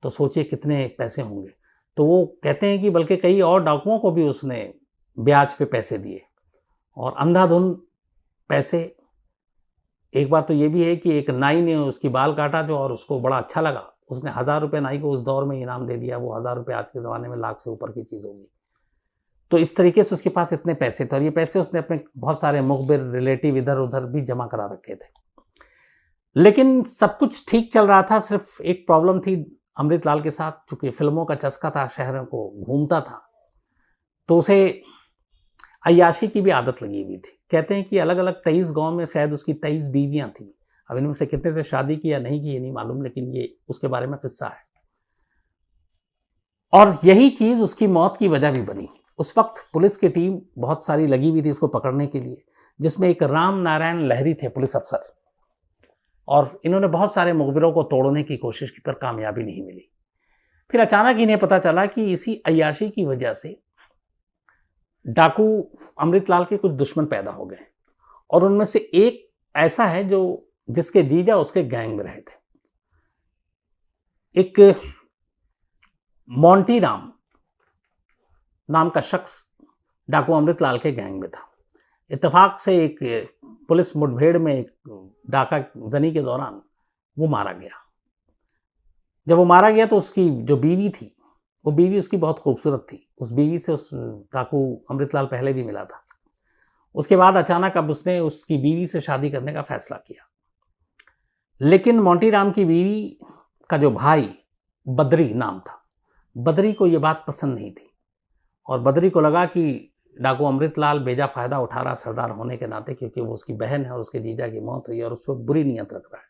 तो सोचिए कितने पैसे होंगे। तो वो कहते हैं कि बल्कि कई और डाकुओं को भी उसने ब्याज पे पैसे दिए और अंधाधुन पैसे। एक बार तो ये भी है कि एक नाई ने उसकी बाल काटा जो, और उसको बड़ा अच्छा लगा, उसने 1000 रुपये नाई को उस दौर में इनाम दे दिया। वो 1000 रुपये आज के ज़माने में लाख से ऊपर की चीज़ होगी। तो इस तरीके से उसके पास इतने पैसे थे और ये पैसे उसने अपने बहुत सारे मुखबिर रिलेटिव इधर उधर भी जमा करा रखे थे। लेकिन सब कुछ ठीक चल रहा था, सिर्फ एक प्रॉब्लम थी अमृतलाल के साथ। चूंकि फिल्मों का चस्का था, शहरों को घूमता था, तो उसे अय्याशी की भी आदत लगी हुई थी। कहते हैं कि अलग अलग 23 गांव में शायद उसकी 23 बीवियां थीं। अब इनमें से कितने से शादी की या नहीं की ये नहीं मालूम, लेकिन ये उसके बारे में किस्सा है। और यही चीज़ उसकी मौत की वजह भी बनी। उस वक्त पुलिस की टीम बहुत सारी लगी हुई थी इसको पकड़ने के लिए, जिसमें एक राम नारायण लहरी थे पुलिस अफसर, और इन्होंने बहुत सारे मुखबिरों को तोड़ने की कोशिश की पर कामयाबी नहीं मिली। फिर अचानक इन्हें पता चला कि इसी अय्याशी की वजह से डाकू अमृतलाल के कुछ दुश्मन पैदा हो गए और उनमें से एक ऐसा है जो जिसके जीजा उसके गैंग में रहे थे। एक मोंटी राम नाम का शख्स डाकू अमृतलाल के गैंग में था। इत्तेफाक से एक पुलिस मुठभेड़ में एक डाका जनी के दौरान वो मारा गया। जब वो मारा गया तो उसकी जो बीवी थी, वो बीवी उसकी बहुत खूबसूरत थी। उस बीवी से उस डाकू अमृतलाल पहले भी मिला था। उसके बाद अचानक अब उसने उसकी बीवी से शादी करने का फैसला किया, लेकिन मोंटी राम की बीवी का जो भाई बद्री नाम था, बद्री को ये बात पसंद नहीं थी और बद्री को लगा कि डाकू अमृतलाल बेजा फ़ायदा उठा रहा सरदार होने के नाते, क्योंकि वो उसकी बहन है और उसके जीजा की मौत हुई और उस पर बुरी नीयत रख रहा है।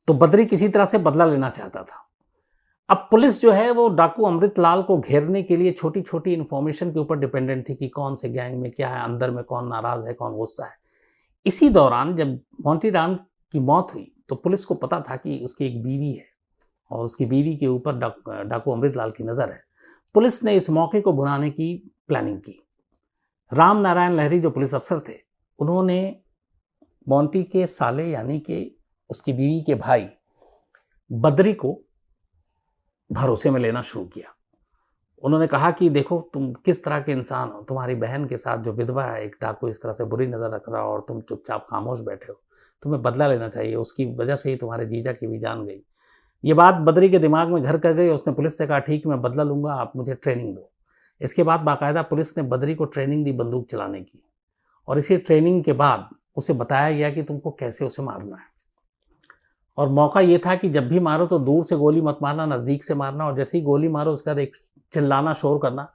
तो बद्री किसी तरह से बदला लेना चाहता था। अब पुलिस जो है वो डाकू अमृतलाल को घेरने के लिए छोटी छोटी इन्फॉर्मेशन के ऊपर डिपेंडेंट थी कि कौन से गैंग में क्या है, अंदर में कौन नाराज़ है, कौन गुस्सा है। इसी दौरान जब मोंटी राम की मौत हुई तो पुलिस को पता था कि उसकी एक बीवी है और उसकी बीवी के ऊपर डाकू अमृतलाल की नज़र है। पुलिस ने इस मौके को भुनाने की प्लानिंग की। राम नारायण लहरी जो पुलिस अफसर थे, उन्होंने मोंटी के साले यानी कि उसकी बीवी के भाई बद्री को भरोसे में लेना शुरू किया। उन्होंने कहा कि देखो तुम किस तरह के इंसान हो, तुम्हारी बहन के साथ जो विधवा है एक डाकू इस तरह से बुरी नज़र रख रहा हो और तुम चुपचाप खामोश बैठे हो, तुम्हें बदला लेना चाहिए। उसकी वजह से ही तुम्हारे जीजा की भी जान गई। ये बात बद्री के दिमाग में घर कर गई। उसने पुलिस से कहा ठीक मैं बदला लूँगा, आप मुझे ट्रेनिंग दो। इसके बाद बाकायदा पुलिस ने बद्री को ट्रेनिंग दी बंदूक चलाने की, और इसी ट्रेनिंग के बाद उसे बताया गया कि तुमको कैसे उसे मारना है। और मौका ये था कि जब भी मारो तो दूर से गोली मत मारना, नज़दीक से मारना, और जैसे ही गोली मारो उसका एक चिल्लाना शोर करना,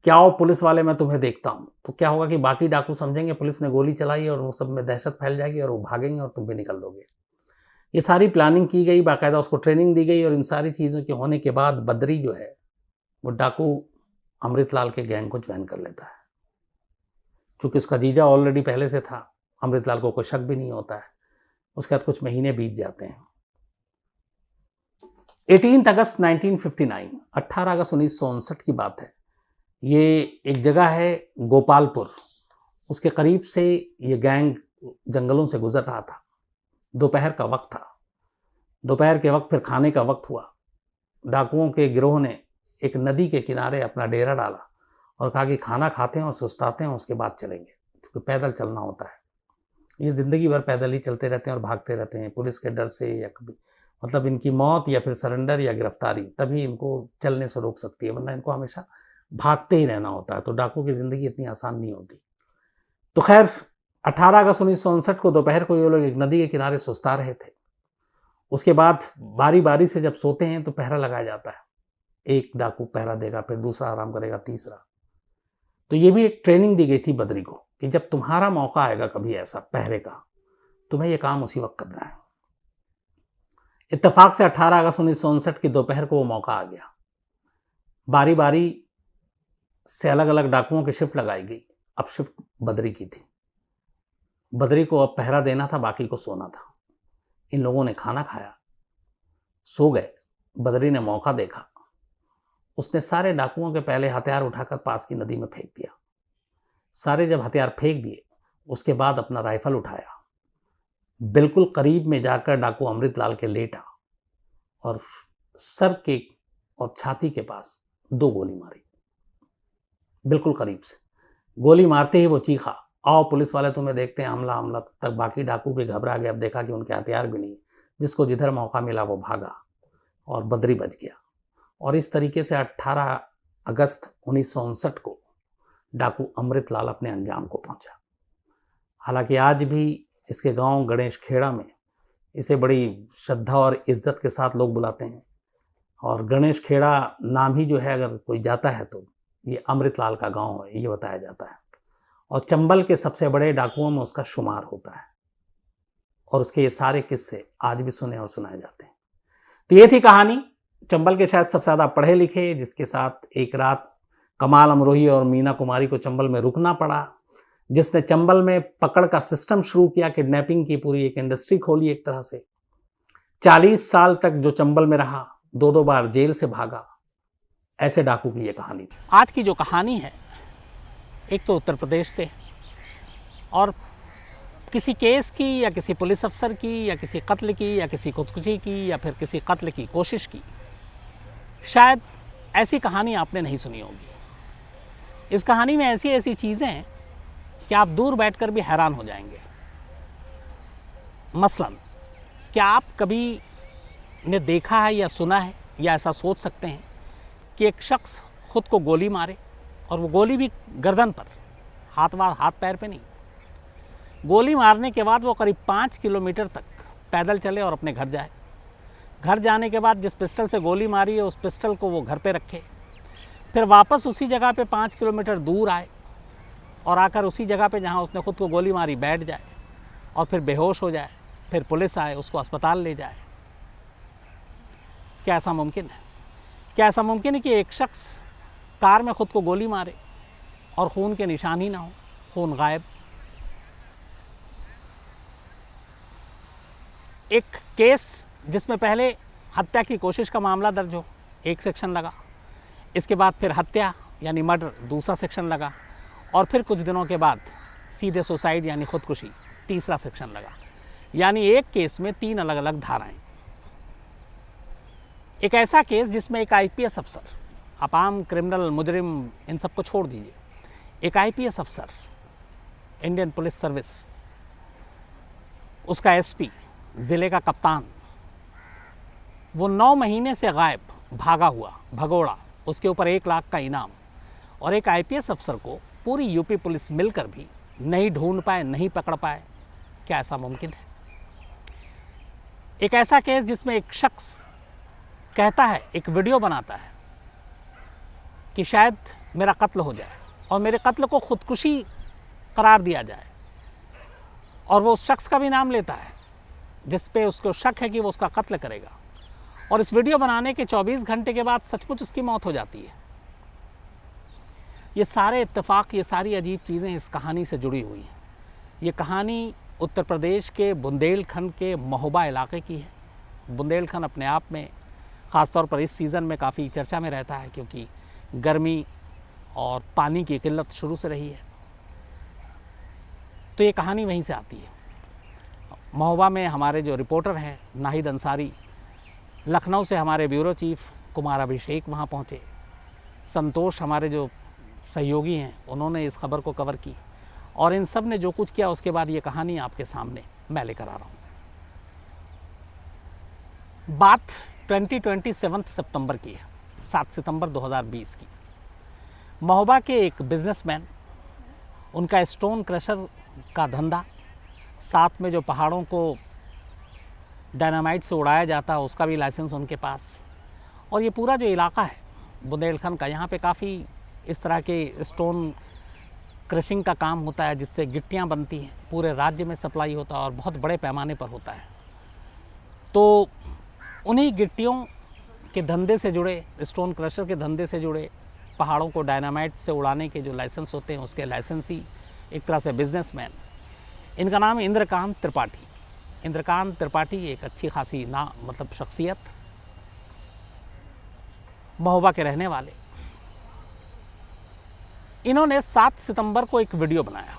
क्या हो पुलिस वाले मैं तुम्हें देखता हूँ। तो क्या होगा कि बाकी डाकू समझेंगे पुलिस ने गोली चलाई और वो सब में दहशत फैल जाएगी और वो भागेंगे और तुम भी निकल दोगे। ये सारी प्लानिंग की गई, बाकायदा उसको ट्रेनिंग दी गई, और इन सारी चीज़ों के होने के बाद बद्री जो है वो डाकू अमृतलाल के गैंग को ज्वाइन कर लेता है। चूँकि उसका जीजा ऑलरेडी पहले से था, अमृतलाल को कोई शक भी नहीं होता है। उसके बाद कुछ महीने बीत जाते हैं। 18 अगस्त 1959, 18 अगस्त 1959 की बात है। ये एक जगह है गोपालपुर, उसके करीब से ये गैंग जंगलों से गुजर रहा था। दोपहर का वक्त था। दोपहर के वक्त फिर खाने का वक्त हुआ। डाकुओं के गिरोह ने एक नदी के किनारे अपना डेरा डाला और कहा कि खाना खाते हैं और सुस्ताते हैं, उसके बाद चलेंगे, क्योंकि पैदल चलना होता है। ये ज़िंदगी भर पैदल ही चलते रहते हैं और भागते रहते हैं, पुलिस के डर से या कभी मतलब इनकी मौत या फिर सरेंडर या गिरफ्तारी तभी इनको चलने से रोक सकती है, वरना इनको हमेशा भागते ही रहना होता है। तो डाकू की ज़िंदगी इतनी आसान नहीं होती। तो खैर 18 अगस्त 1959 को दोपहर को ये लोग एक नदी के किनारे सुस्ता रहे थे। उसके बाद बारी बारी से जब सोते हैं तो पहरा लगाया जाता है। एक डाकू पहरा देगा, फिर दूसरा आराम करेगा, तीसरा। तो ये भी एक ट्रेनिंग दी गई थी बद्री को कि जब तुम्हारा मौका आएगा कभी ऐसा पहरे का, तुम्हें यह काम उसी वक्त करना है। इत्तेफाक से 18 अगस्त 1959 की दोपहर को वो मौका आ गया। बारी बारी से अलग अलग डाकुओं की शिफ्ट लगाई गई। अब शिफ्ट बद्री की थी। बद्री को अब पहरा देना था, बाकी को सोना था। इन लोगों ने खाना खाया, सो गए। बद्री ने मौका देखा, उसने सारे डाकुओं के पहले हथियार उठाकर पास की नदी में फेंक दिया। सारे जब हथियार फेंक दिए, उसके बाद अपना राइफल उठाया, बिल्कुल करीब में जाकर डाकू अमृतलाल के लेटा और सर के और छाती के पास 2 गोली मारी, बिल्कुल करीब से। गोली मारते ही वो चीखा, आओ पुलिस वाले तुम्हें देखते हैं, हमला हमला। तक बाकी डाकू भी घबरा गए। अब देखा कि उनके हथियार भी नहीं। जिसको जिधर मौका मिला वो भागा और बद्री बच गया। और इस तरीके से 18 अगस्त 1959 को डाकू अमृतलाल अपने अंजाम को पहुंचा। हालांकि आज भी इसके गांव गणेश खेड़ा में इसे बड़ी श्रद्धा और इज्जत के साथ लोग बुलाते हैं। और गणेश खेड़ा नाम ही जो है, अगर कोई जाता है तो ये अमृतलाल का गांव है, ये बताया जाता है। और चंबल के सबसे बड़े डाकुओं में उसका शुमार होता है। और उसके ये सारे किस्से आज भी सुने और सुनाए जाते हैं। तो ये थी कहानी चंबल के शायद सबसे ज़्यादा पढ़े लिखे, जिसके साथ एक रात कमाल अमरोही और मीना कुमारी को चंबल में रुकना पड़ा, जिसने चंबल में पकड़ का सिस्टम शुरू किया, किडनैपिंग की पूरी एक इंडस्ट्री खोली एक तरह से। 40 साल तक जो चंबल में रहा, 2-2 बार जेल से भागा, ऐसे डाकू की ये कहानी थी। आज की जो कहानी है, एक तो उत्तर प्रदेश से, और किसी केस की या किसी पुलिस अफसर की या किसी कत्ल की या किसी खुदकुशी की या फिर किसी कत्ल की कोशिश की, शायद ऐसी कहानी आपने नहीं सुनी होगी। इस कहानी में ऐसी ऐसी चीज़ें हैं कि आप दूर बैठकर भी हैरान हो जाएंगे। मसलन, क्या आप कभी ने देखा है या सुना है या ऐसा सोच सकते हैं कि एक शख्स खुद को गोली मारे, और वो गोली भी गर्दन पर, हाथ पैर पे नहीं। गोली मारने के बाद वो करीब 5 किलोमीटर तक पैदल चले और अपने घर जाए। घर जाने के बाद जिस पिस्टल से गोली मारी है, उस पिस्टल को वो घर पे रखे, फिर वापस उसी जगह पे 5 किलोमीटर दूर आए और आकर उसी जगह पे जहाँ उसने खुद को गोली मारी बैठ जाए और फिर बेहोश हो जाए। फिर पुलिस आए, उसको अस्पताल ले जाए। क्या ऐसा मुमकिन है? क्या ऐसा मुमकिन है कि एक शख्स कार में खुद को गोली मारे और खून के निशान ही ना हो, खून गायब? एक केस जिसमें पहले हत्या की कोशिश का मामला दर्ज हो, एक सेक्शन लगा। इसके बाद फिर हत्या यानी मर्डर, दूसरा सेक्शन लगा। और फिर कुछ दिनों के बाद सीधे सुसाइड यानी खुदकुशी, तीसरा सेक्शन लगा। यानी एक केस में 3 अलग अलग धाराएं। एक ऐसा केस जिसमें एक आईपीएस अफसर, आप आम क्रिमिनल मुजरिम इन सबको छोड़ दीजिए, एक आईपीएस अफसर, इंडियन पुलिस सर्विस, उसका एसपी, ज़िले का कप्तान, वो 9 महीने से गायब, भागा हुआ, भगोड़ा, उसके ऊपर 1 लाख का इनाम। और एक आईपीएस अफसर को पूरी यूपी पुलिस मिलकर भी नहीं ढूंढ पाए, नहीं पकड़ पाए। क्या ऐसा मुमकिन है? एक ऐसा केस जिसमें एक शख्स कहता है, एक वीडियो बनाता है कि शायद मेरा कत्ल हो जाए और मेरे कत्ल को खुदकुशी करार दिया जाए, और वो उस शख्स का भी नाम लेता है जिस पे उसको शक है कि वो उसका कत्ल करेगा, और इस वीडियो बनाने के 24 घंटे के बाद सचमुच उसकी मौत हो जाती है। ये सारे इत्तेफाक, ये सारी अजीब चीज़ें इस कहानी से जुड़ी हुई हैं। ये कहानी उत्तर प्रदेश के बुंदेलखंड के महोबा इलाके की है। बुंदेलखंड अपने आप में ख़ासतौर पर इस सीज़न में काफ़ी चर्चा में रहता है, क्योंकि गर्मी और पानी की किल्लत शुरू से रही है। तो ये कहानी वहीं से आती है। महोबा में हमारे जो रिपोर्टर हैं नाहिद अंसारी, लखनऊ से हमारे ब्यूरो चीफ कुमार अभिषेक वहाँ पहुँचे, संतोष हमारे जो सहयोगी हैं उन्होंने इस खबर को कवर की, और इन सब ने जो कुछ किया उसके बाद ये कहानी आपके सामने मैं लेकर आ रहा हूँ। बात 27 सितंबर की है, 7 सितंबर 2020 की। महोबा के एक बिजनेसमैन, उनका स्टोन क्रशर का धंधा, साथ में जो पहाड़ों को डायनामाइट से उड़ाया जाता है उसका भी लाइसेंस उनके पास, और ये पूरा जो इलाका है बुंदेलखंड का, यहाँ पे काफ़ी इस तरह के स्टोन क्रशिंग का काम होता है, जिससे गिट्टियाँ बनती हैं, पूरे राज्य में सप्लाई होता है और बहुत बड़े पैमाने पर होता है। तो उन्हीं गिट्टियों के धंधे से जुड़े, स्टोन क्रशर के धंधे से जुड़े, पहाड़ों को डायनामाइट से उड़ाने के जो लाइसेंस होते हैं उसके लाइसेंसी, एक तरह से बिजनेसमैन, इनका नाम है इंद्रकांत त्रिपाठी। इंद्रकांत त्रिपाठी एक अच्छी खासी मतलब शख्सियत, महोबा के रहने वाले। इन्होंने 7 सितंबर को एक वीडियो बनाया।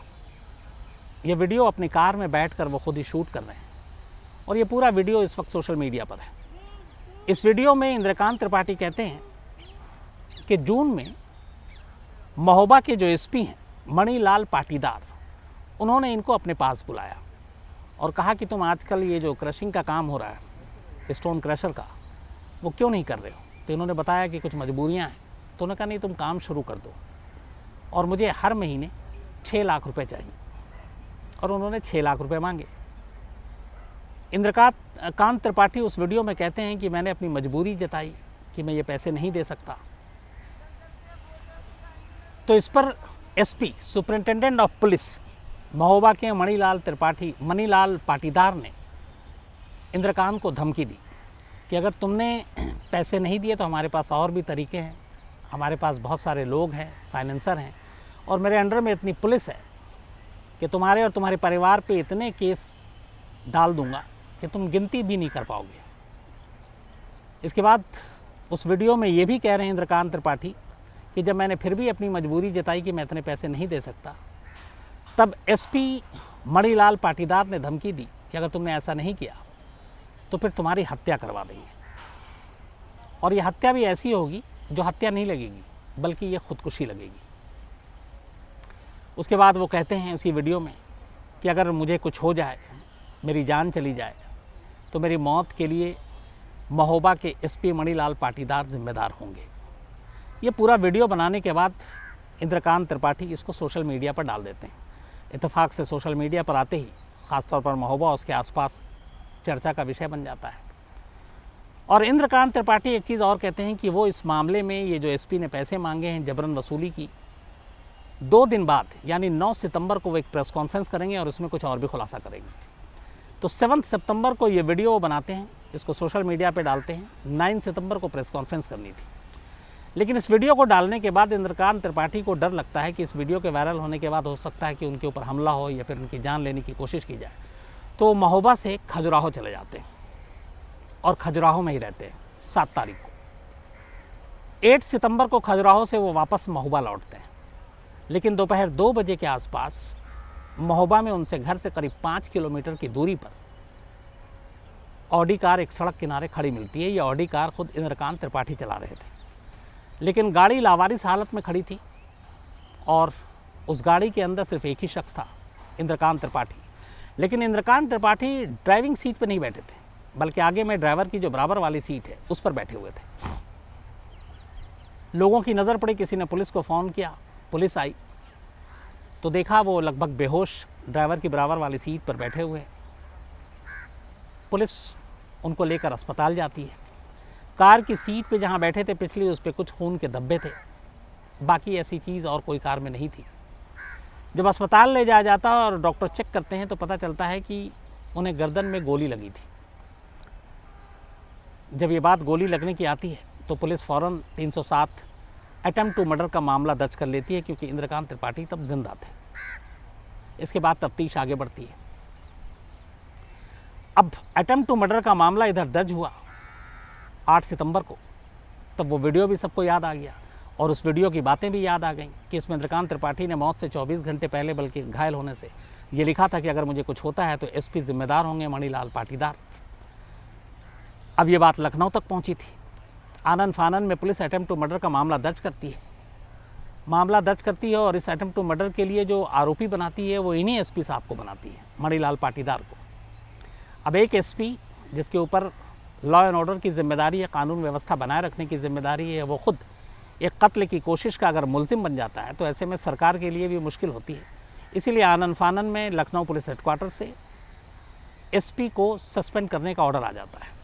ये वीडियो अपनी कार में बैठकर वो खुद ही शूट कर रहे हैं, और ये पूरा वीडियो इस वक्त सोशल मीडिया पर है। इस वीडियो में इंद्रकांत त्रिपाठी कहते हैं कि जून में महोबा के जो एसपी हैं मणिलाल पाटीदार, उन्होंने इनको अपने पास बुलाया और कहा कि तुम आजकल ये जो क्रशिंग का काम हो रहा है स्टोन क्रशर का, वो क्यों नहीं कर रहे हो। तो इन्होंने बताया कि कुछ मजबूरियां हैं। तो उन्होंने कहा नहीं, तुम काम शुरू कर दो और मुझे हर महीने 6 लाख रुपए चाहिए, और उन्होंने 6 लाख रुपए मांगे। इंद्रकांत त्रिपाठी उस वीडियो में कहते हैं कि मैंने अपनी मजबूरी जताई कि मैं ये पैसे नहीं दे सकता। तो इस पर SP, superintendent of police Mahoba के मणिलाल पाटीदार ने इंद्रकांत को धमकी दी कि अगर तुमने पैसे नहीं दिए तो हमारे पास और भी तरीके हैं, हमारे पास बहुत सारे लोग हैं, फाइनेंसर हैं, और मेरे अंडर में इतनी पुलिस है कि तुम्हारे और तुम्हारे परिवार पे इतने केस डाल दूंगा कि तुम गिनती भी नहीं कर पाओगे। इसके बाद उस वीडियो में ये भी कह रहे हैं इंद्रकांत त्रिपाठी कि जब मैंने फिर भी अपनी मजबूरी जताई कि मैं इतने पैसे नहीं दे सकता, तब एसपी मणिलाल पाटीदार ने धमकी दी कि अगर तुमने ऐसा नहीं किया तो फिर तुम्हारी हत्या करवा देंगे, और ये हत्या भी ऐसी होगी जो हत्या नहीं लगेगी बल्कि ये खुदकुशी लगेगी। उसके बाद वो कहते हैं उसी वीडियो में कि अगर मुझे कुछ हो जाए, मेरी जान चली जाए, तो मेरी मौत के लिए महोबा के एसपी मणिलाल पाटीदार जिम्मेदार होंगे। ये पूरा वीडियो बनाने के बाद इंद्रकांत त्रिपाठी इसको सोशल मीडिया पर डाल देते हैं। इत्तेफाक से सोशल मीडिया पर आते ही ख़ासतौर पर महोबा उसके आसपास चर्चा का विषय बन जाता है। और इंद्रकांत त्रिपाठी एक चीज़ और कहते हैं कि वो इस मामले में ये जो एसपी ने पैसे मांगे हैं जबरन वसूली की, 2 दिन बाद यानी 9 सितंबर को वो एक प्रेस कॉन्फ्रेंस करेंगे और उसमें कुछ और भी खुलासा करेंगे। तो 7 सितंबर को ये वीडियो वो बनाते हैं, इसको सोशल मीडिया पे डालते हैं। 9 सितंबर को प्रेस कॉन्फ्रेंस करनी थी, लेकिन इस वीडियो को डालने के बाद इंद्रकांत त्रिपाठी को डर लगता है कि इस वीडियो के वायरल होने के बाद हो सकता है कि उनके ऊपर हमला हो या फिर उनकी जान लेने की कोशिश की जाए। तो महोबा से खजुराहो चले जाते हैं और खजुराहो में ही रहते हैं 7 तारीख को। 8 सितंबर को खजुराहो से वो वापस महोबा लौटते हैं, लेकिन दोपहर 2 बजे के आसपास महोबा में उनसे घर से करीब 5 किलोमीटर की दूरी पर ऑडी कार एक सड़क किनारे खड़ी मिलती है। ये ऑडी कार खुद इंद्रकांत त्रिपाठी चला रहे थे, लेकिन गाड़ी लावारिस हालत में खड़ी थी और उस गाड़ी के अंदर सिर्फ एक ही शख्स था, इंद्रकांत त्रिपाठी। लेकिन इंद्रकांत त्रिपाठी ड्राइविंग सीट पर नहीं बैठे थे, बल्कि आगे में ड्राइवर की जो बराबर वाली सीट है उस पर बैठे हुए थे। लोगों की नज़र पड़ी, किसी ने पुलिस को फ़ोन किया, पुलिस आई तो देखा वो लगभग बेहोश ड्राइवर की बराबर वाली सीट पर बैठे हुए। पुलिस उनको लेकर अस्पताल जाती है। कार की सीट पे जहाँ बैठे थे पिछली, उस पर कुछ खून के धब्बे थे, बाकी ऐसी चीज़ और कोई कार में नहीं थी। जब अस्पताल ले जाया जाता और डॉक्टर चेक करते हैं तो पता चलता है कि उन्हें गर्दन में गोली लगी थी। जब ये बात गोली लगने की आती है तो पुलिस फ़ौरन 307 अटेम्प्ट टू मर्डर का मामला दर्ज कर लेती है, क्योंकि इंद्रकांत त्रिपाठी तब जिंदा थे। इसके बाद तफ्तीश आगे बढ़ती है। अब अटेम्प्ट टू मर्डर का मामला इधर दर्ज हुआ 8 सितंबर को, तब वो वीडियो भी सबको याद आ गया और उस वीडियो की बातें भी याद आ गईं कि इसमें इंद्रकांत त्रिपाठी ने मौत से 24 घंटे पहले, बल्कि घायल होने से, ये लिखा था कि अगर मुझे कुछ होता है तो एसपी जिम्मेदार होंगे, मणिलाल पाटीदार। अब ये बात लखनऊ तक पहुंची थी। आनन फानन में पुलिस अटेम्प्ट टू मर्डर का मामला दर्ज करती है और इस अटेम्प्ट टू मर्डर के लिए जो आरोपी बनाती है वो इन्हीं एसपी साहब को बनाती है, मणिलाल पाटीदार को। अब एक एसपी जिसके ऊपर लॉ एंड ऑर्डर की जिम्मेदारी है, कानून व्यवस्था बनाए रखने की जिम्मेदारी है, वो खुद एक कत्ल की कोशिश का अगर मुलजिम बन जाता है तो ऐसे में सरकार के लिए भी मुश्किल होती है। इसीलिए आनन फानन में लखनऊ पुलिस हेडक्वार्टर से एसपी को सस्पेंड करने का ऑर्डर आ जाता है।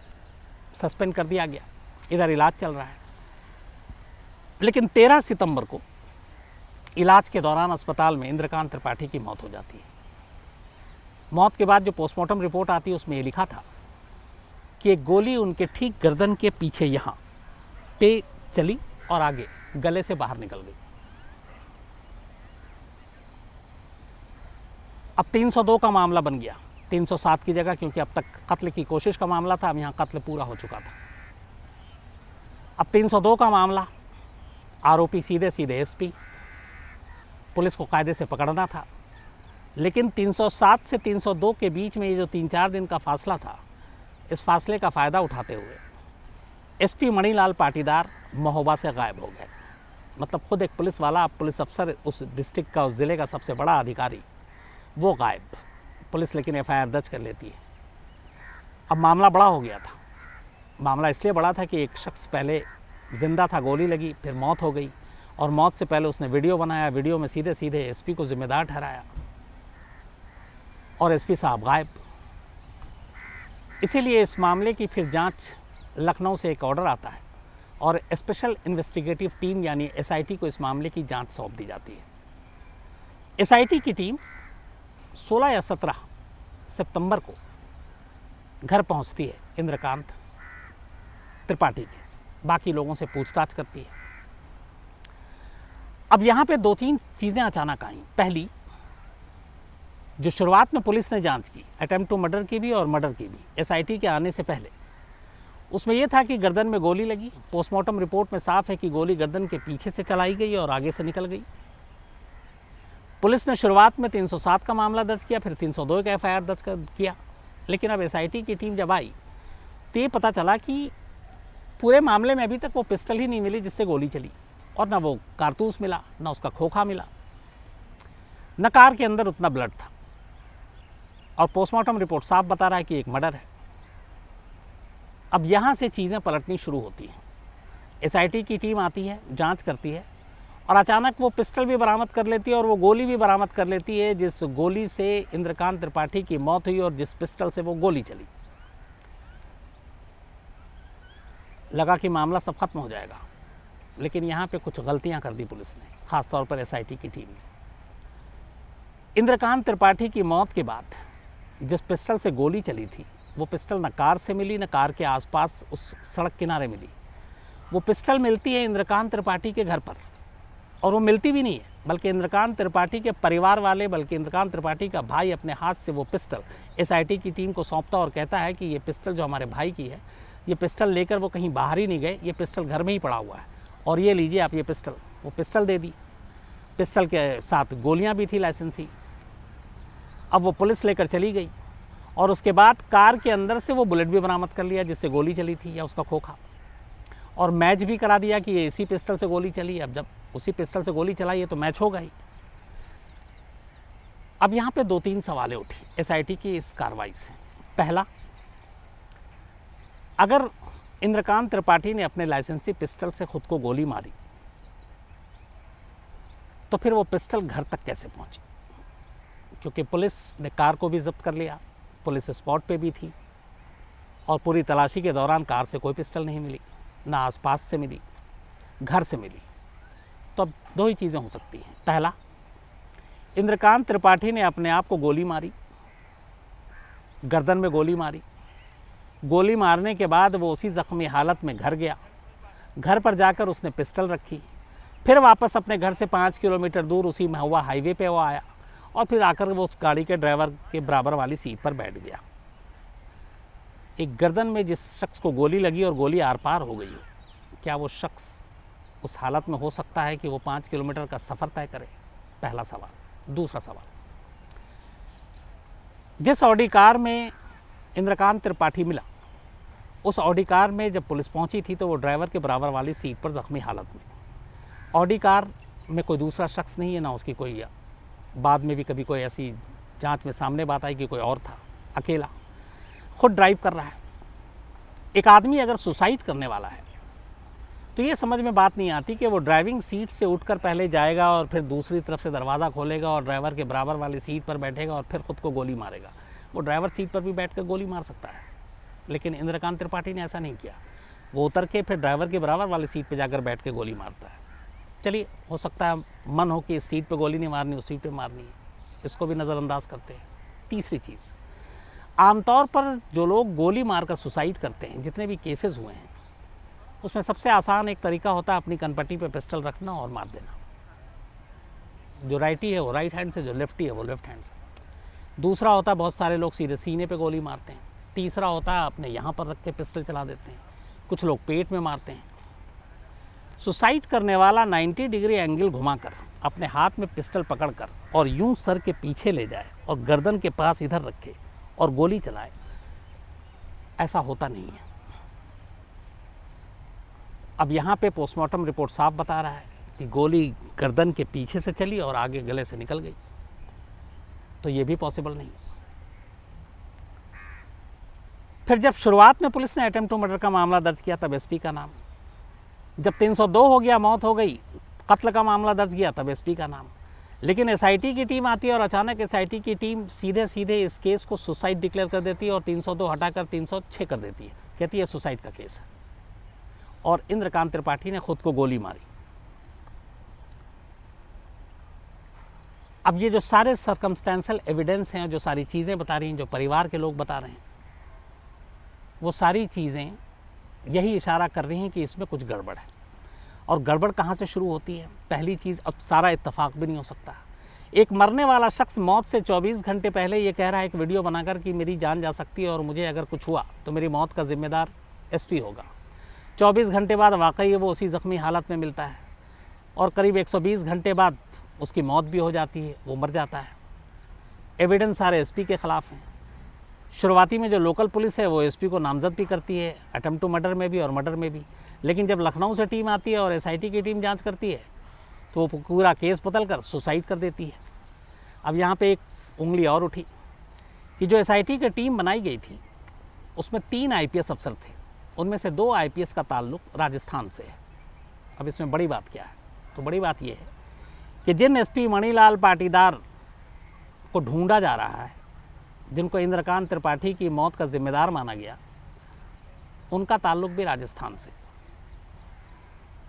सस्पेंड कर दिया गया, इधर इलाज चल रहा है। लेकिन 13 सितंबर को इलाज के दौरान अस्पताल में इंद्रकांत त्रिपाठी की मौत हो जाती है। मौत के बाद जो पोस्टमार्टम रिपोर्ट आती है उसमें ये लिखा था कि एक गोली उनके ठीक गर्दन के पीछे यहाँ पे चली और आगे गले से बाहर निकल गई। अब 302 का मामला बन गया 307 की जगह, क्योंकि अब तक कत्ल की कोशिश का मामला था, अब यहाँ कत्ल पूरा हो चुका था। अब 302 का मामला, आरोपी सीधे सीधे एसपी, पुलिस को कायदे से पकड़ना था। लेकिन 307 से 302 के बीच में ये जो 3-4 दिन का फासला था, इस फासले का फ़ायदा उठाते हुए एसपी मणिलाल पाटीदार महोबा से गायब हो गए। मतलब खुद एक पुलिस वाला, अब पुलिस अफसर, उस डिस्ट्रिक्ट का, उस ज़िले का सबसे बड़ा अधिकारी, वो गायब। पुलिस लेकिन एफआईआर दर्ज कर लेती है। अब मामला बड़ा हो गया था। मामला इसलिए बड़ा था कि एक शख्स पहले जिंदा था, गोली लगी, फिर मौत हो गई, और मौत से पहले उसने वीडियो बनाया, वीडियो में सीधे सीधे एसपी को जिम्मेदार ठहराया और एसपी साहब गायब। इसीलिए इस मामले की फिर जांच लखनऊ से एक ऑर्डर आता है और स्पेशल इन्वेस्टिगेटिव टीम यानी एसआईटी को इस मामले की जांच सौंप दी जाती है। एसआईटी की टीम 16 या 17 सितंबर को घर पहुंचती है इंद्रकांत त्रिपाठी के, बाकी लोगों से पूछताछ करती है। अब यहाँ पे 2-3 चीज़ें अचानक आई। पहली, जो शुरुआत में पुलिस ने जांच की अटेम्प्ट टू मर्डर की भी और मर्डर की भी, एसआईटी के आने से पहले, उसमें यह था कि गर्दन में गोली लगी। पोस्टमार्टम रिपोर्ट में साफ है कि गोली गर्दन के पीछे से चलाई गई और आगे से निकल गई। पुलिस ने शुरुआत में 307 का मामला दर्ज किया, फिर 302 का एफआईआर दर्ज किया। लेकिन अब एसआईटी की टीम जब आई तो ये पता चला कि पूरे मामले में अभी तक वो पिस्टल ही नहीं मिली जिससे गोली चली, और ना वो कारतूस मिला, ना उसका खोखा मिला, न कार के अंदर उतना ब्लड था। और पोस्टमार्टम रिपोर्ट साफ बता रहा है कि एक मर्डर है। अब यहाँ से चीज़ें पलटनी शुरू होती हैं। एसआईटी की टीम आती है, जांच करती है, और अचानक वो पिस्टल भी बरामद कर लेती है और वो गोली भी बरामद कर लेती है जिस गोली से इंद्रकांत त्रिपाठी की मौत हुई और जिस पिस्टल से वो गोली चली। लगा कि मामला सब खत्म हो जाएगा, लेकिन यहाँ पे कुछ गलतियाँ कर दी पुलिस ने, खासतौर पर एसआईटी की टीम ने। इंद्रकांत त्रिपाठी की मौत के बाद जिस पिस्टल से गोली चली थी, वो पिस्टल न कार से मिली, न कार के आसपास उस सड़क किनारे मिली। वो पिस्टल मिलती है इंद्रकांत त्रिपाठी के घर पर, और वो मिलती भी नहीं है, बल्कि इंद्रकांत त्रिपाठी के परिवार वाले, बल्कि इंद्रकांत त्रिपाठी का भाई अपने हाथ से वो पिस्टल एसआईटी की टीम को सौंपता और कहता है कि ये पिस्टल जो हमारे भाई की है, ये पिस्टल लेकर वो कहीं बाहर ही नहीं गए, ये पिस्टल घर में ही पड़ा हुआ है, और ये लीजिए आप ये पिस्टल। वो पिस्टल दे दी। पिस्टल के साथ गोलियां भी थी लाइसेंसी। अब वो पुलिस लेकर चली गई, और उसके बाद कार के अंदर से वो बुलेट भी बरामद कर लिया जिससे गोली चली थी, या उसका खोखा, और मैच भी करा दिया कि ये इसी पिस्टल से गोली चली। अब जब उसी पिस्टल से गोली चलाई है तो मैच होगा ही। अब यहाँ पे 2-3 सवालें उठी एसआईटी की इस कार्रवाई से। पहला, अगर इंद्रकांत त्रिपाठी ने अपने लाइसेंसी पिस्टल से खुद को गोली मारी तो फिर वो पिस्टल घर तक कैसे पहुंची? क्योंकि पुलिस ने कार को भी जब्त कर लिया, पुलिस स्पॉट पे भी थी, और पूरी तलाशी के दौरान कार से कोई पिस्टल नहीं मिली, ना आसपास से मिली, घर से मिली। तो अब 2 ही चीज़ें हो सकती हैं। पहला, इंद्रकांत त्रिपाठी ने अपने आप को गोली मारी गर्दन में गोली मारी। गोली मारने के बाद वो उसी ज़ख्मी हालत में घर गया। घर पर जाकर उसने पिस्टल रखी, फिर वापस अपने घर से 5 किलोमीटर दूर उसी महुआ हाईवे पे वो आया और फिर आकर वो उस गाड़ी के ड्राइवर के बराबर वाली सीट पर बैठ गया। एक गर्दन में जिस शख्स को गोली लगी और गोली आर पार हो गई हो, क्या वो शख्स उस हालत में हो सकता है कि वो 5 किलोमीटर का सफ़र तय करे? पहला सवाल। दूसरा सवाल, जिस ऑडी कार में इंद्रकांत त्रिपाठी मिला, उस ऑडी कार में जब पुलिस पहुंची थी तो वो ड्राइवर के बराबर वाली सीट पर जख्मी हालत में। ऑडी कार में कोई दूसरा शख्स नहीं है, ना उसकी कोई, बाद में भी कभी कोई ऐसी जांच में सामने बात आई कि कोई और था, अकेला खुद ड्राइव कर रहा है। एक आदमी अगर सुसाइड करने वाला है तो ये समझ में बात नहीं आती कि वो ड्राइविंग सीट से उठकर पहले जाएगा और फिर दूसरी तरफ से दरवाज़ा खोलेगा और ड्राइवर के बराबर वाली सीट पर बैठेगा और फिर खुद को गोली मारेगा। वो ड्राइवर सीट पर भी बैठ कर गोली मार सकता है, लेकिन इंद्रकांत त्रिपाठी ने ऐसा नहीं किया। वो उतर के फिर ड्राइवर के बराबर वाली सीट पर जाकर बैठ के गोली मारता है। चलिए, हो सकता है मन हो कि इस सीट पर गोली नहीं मारनी, उस सीट पर मारनी है, इसको भी नज़रअंदाज करते हैं। तीसरी चीज़, आमतौर पर जो लोग गोली मारकर सुसाइड करते हैं, जितने भी केसेस हुए हैं, उसमें सबसे आसान एक तरीका होता है अपनी कनपट्टी पे पिस्टल रखना और मार देना। जो राइटी है वो राइट हैंड से, जो लेफ्टी है वो लेफ्ट हैंड से। दूसरा होता है बहुत सारे लोग सीधे सीने पे गोली मारते हैं। तीसरा होता है अपने यहाँ पर रख के पिस्टल चला देते हैं। कुछ लोग पेट में मारते हैं। सुसाइड करने वाला 90 डिग्री एंगल घुमाकर अपने हाथ में पिस्टल पकड़कर और यूं सर के पीछे ले जाए और गर्दन के पास इधर रखे और गोली चलाए, ऐसा होता नहीं है। अब यहाँ पे पोस्टमार्टम रिपोर्ट साफ बता रहा है कि गोली गर्दन के पीछे से चली और आगे गले से निकल गई, तो ये भी पॉसिबल नहीं। फिर जब शुरुआत में पुलिस ने अटेम्प्ट टू मर्डर का मामला दर्ज किया तब एसपी का नाम, जब 302 हो गया, मौत हो गई, कत्ल का मामला दर्ज किया तब एसपी का नाम। लेकिन एसआईटी की टीम आती है और अचानक एसआईटी की टीम सीधे सीधे इस केस को सुसाइड डिक्लेयर कर देती है और 302 हटाकर 306 कर देती है, कहती है सुसाइड का केस है और इंद्रकांत त्रिपाठी ने खुद को गोली मारी। अब ये जो सारे सर्कमस्टेंशियल एविडेंस हैं, जो सारी चीज़ें बता रही हैं, जो परिवार के लोग बता रहे हैं, वो सारी चीज़ें यही इशारा कर रही हैं कि इसमें कुछ गड़बड़ है। और गड़बड़ कहाँ से शुरू होती है? पहली चीज़, अब सारा इत्तेफाक भी नहीं हो सकता। एक मरने वाला शख्स मौत से 24 घंटे पहले ये कह रहा है एक वीडियो बनाकर कि मेरी जान जा सकती है और मुझे अगर कुछ हुआ तो मेरी मौत का जिम्मेदार एसपी होगा। 24 घंटे बाद वाकई वो उसी ज़ख्मी हालत में मिलता है और करीब 120 घंटे बाद उसकी मौत भी हो जाती है, वो मर जाता है। एविडेंस सारे एसपी के ख़िलाफ़ हैं। शुरुआती में जो लोकल पुलिस है वो एसपी को नामजद भी करती है, अटेम्प्ट टू मर्डर में भी और मर्डर में भी। लेकिन जब लखनऊ से टीम आती है और एसआईटी की टीम जांच करती है तो वो पूरा केस बदल कर सुसाइड कर देती है। अब यहाँ पे एक उंगली और उठी कि जो एसआईटी की टीम बनाई गई थी उसमें 3 आईपीएस अफसर थे, उनमें से 2 आईपीएस का ताल्लुक राजस्थान से है। अब इसमें बड़ी बात क्या है? तो बड़ी बात यह है कि जिन एसपी मणिलाल पाटीदार को ढूंढा जा रहा है, जिनको इंद्रकांत त्रिपाठी की मौत का जिम्मेदार माना गया, उनका ताल्लुक भी राजस्थान से।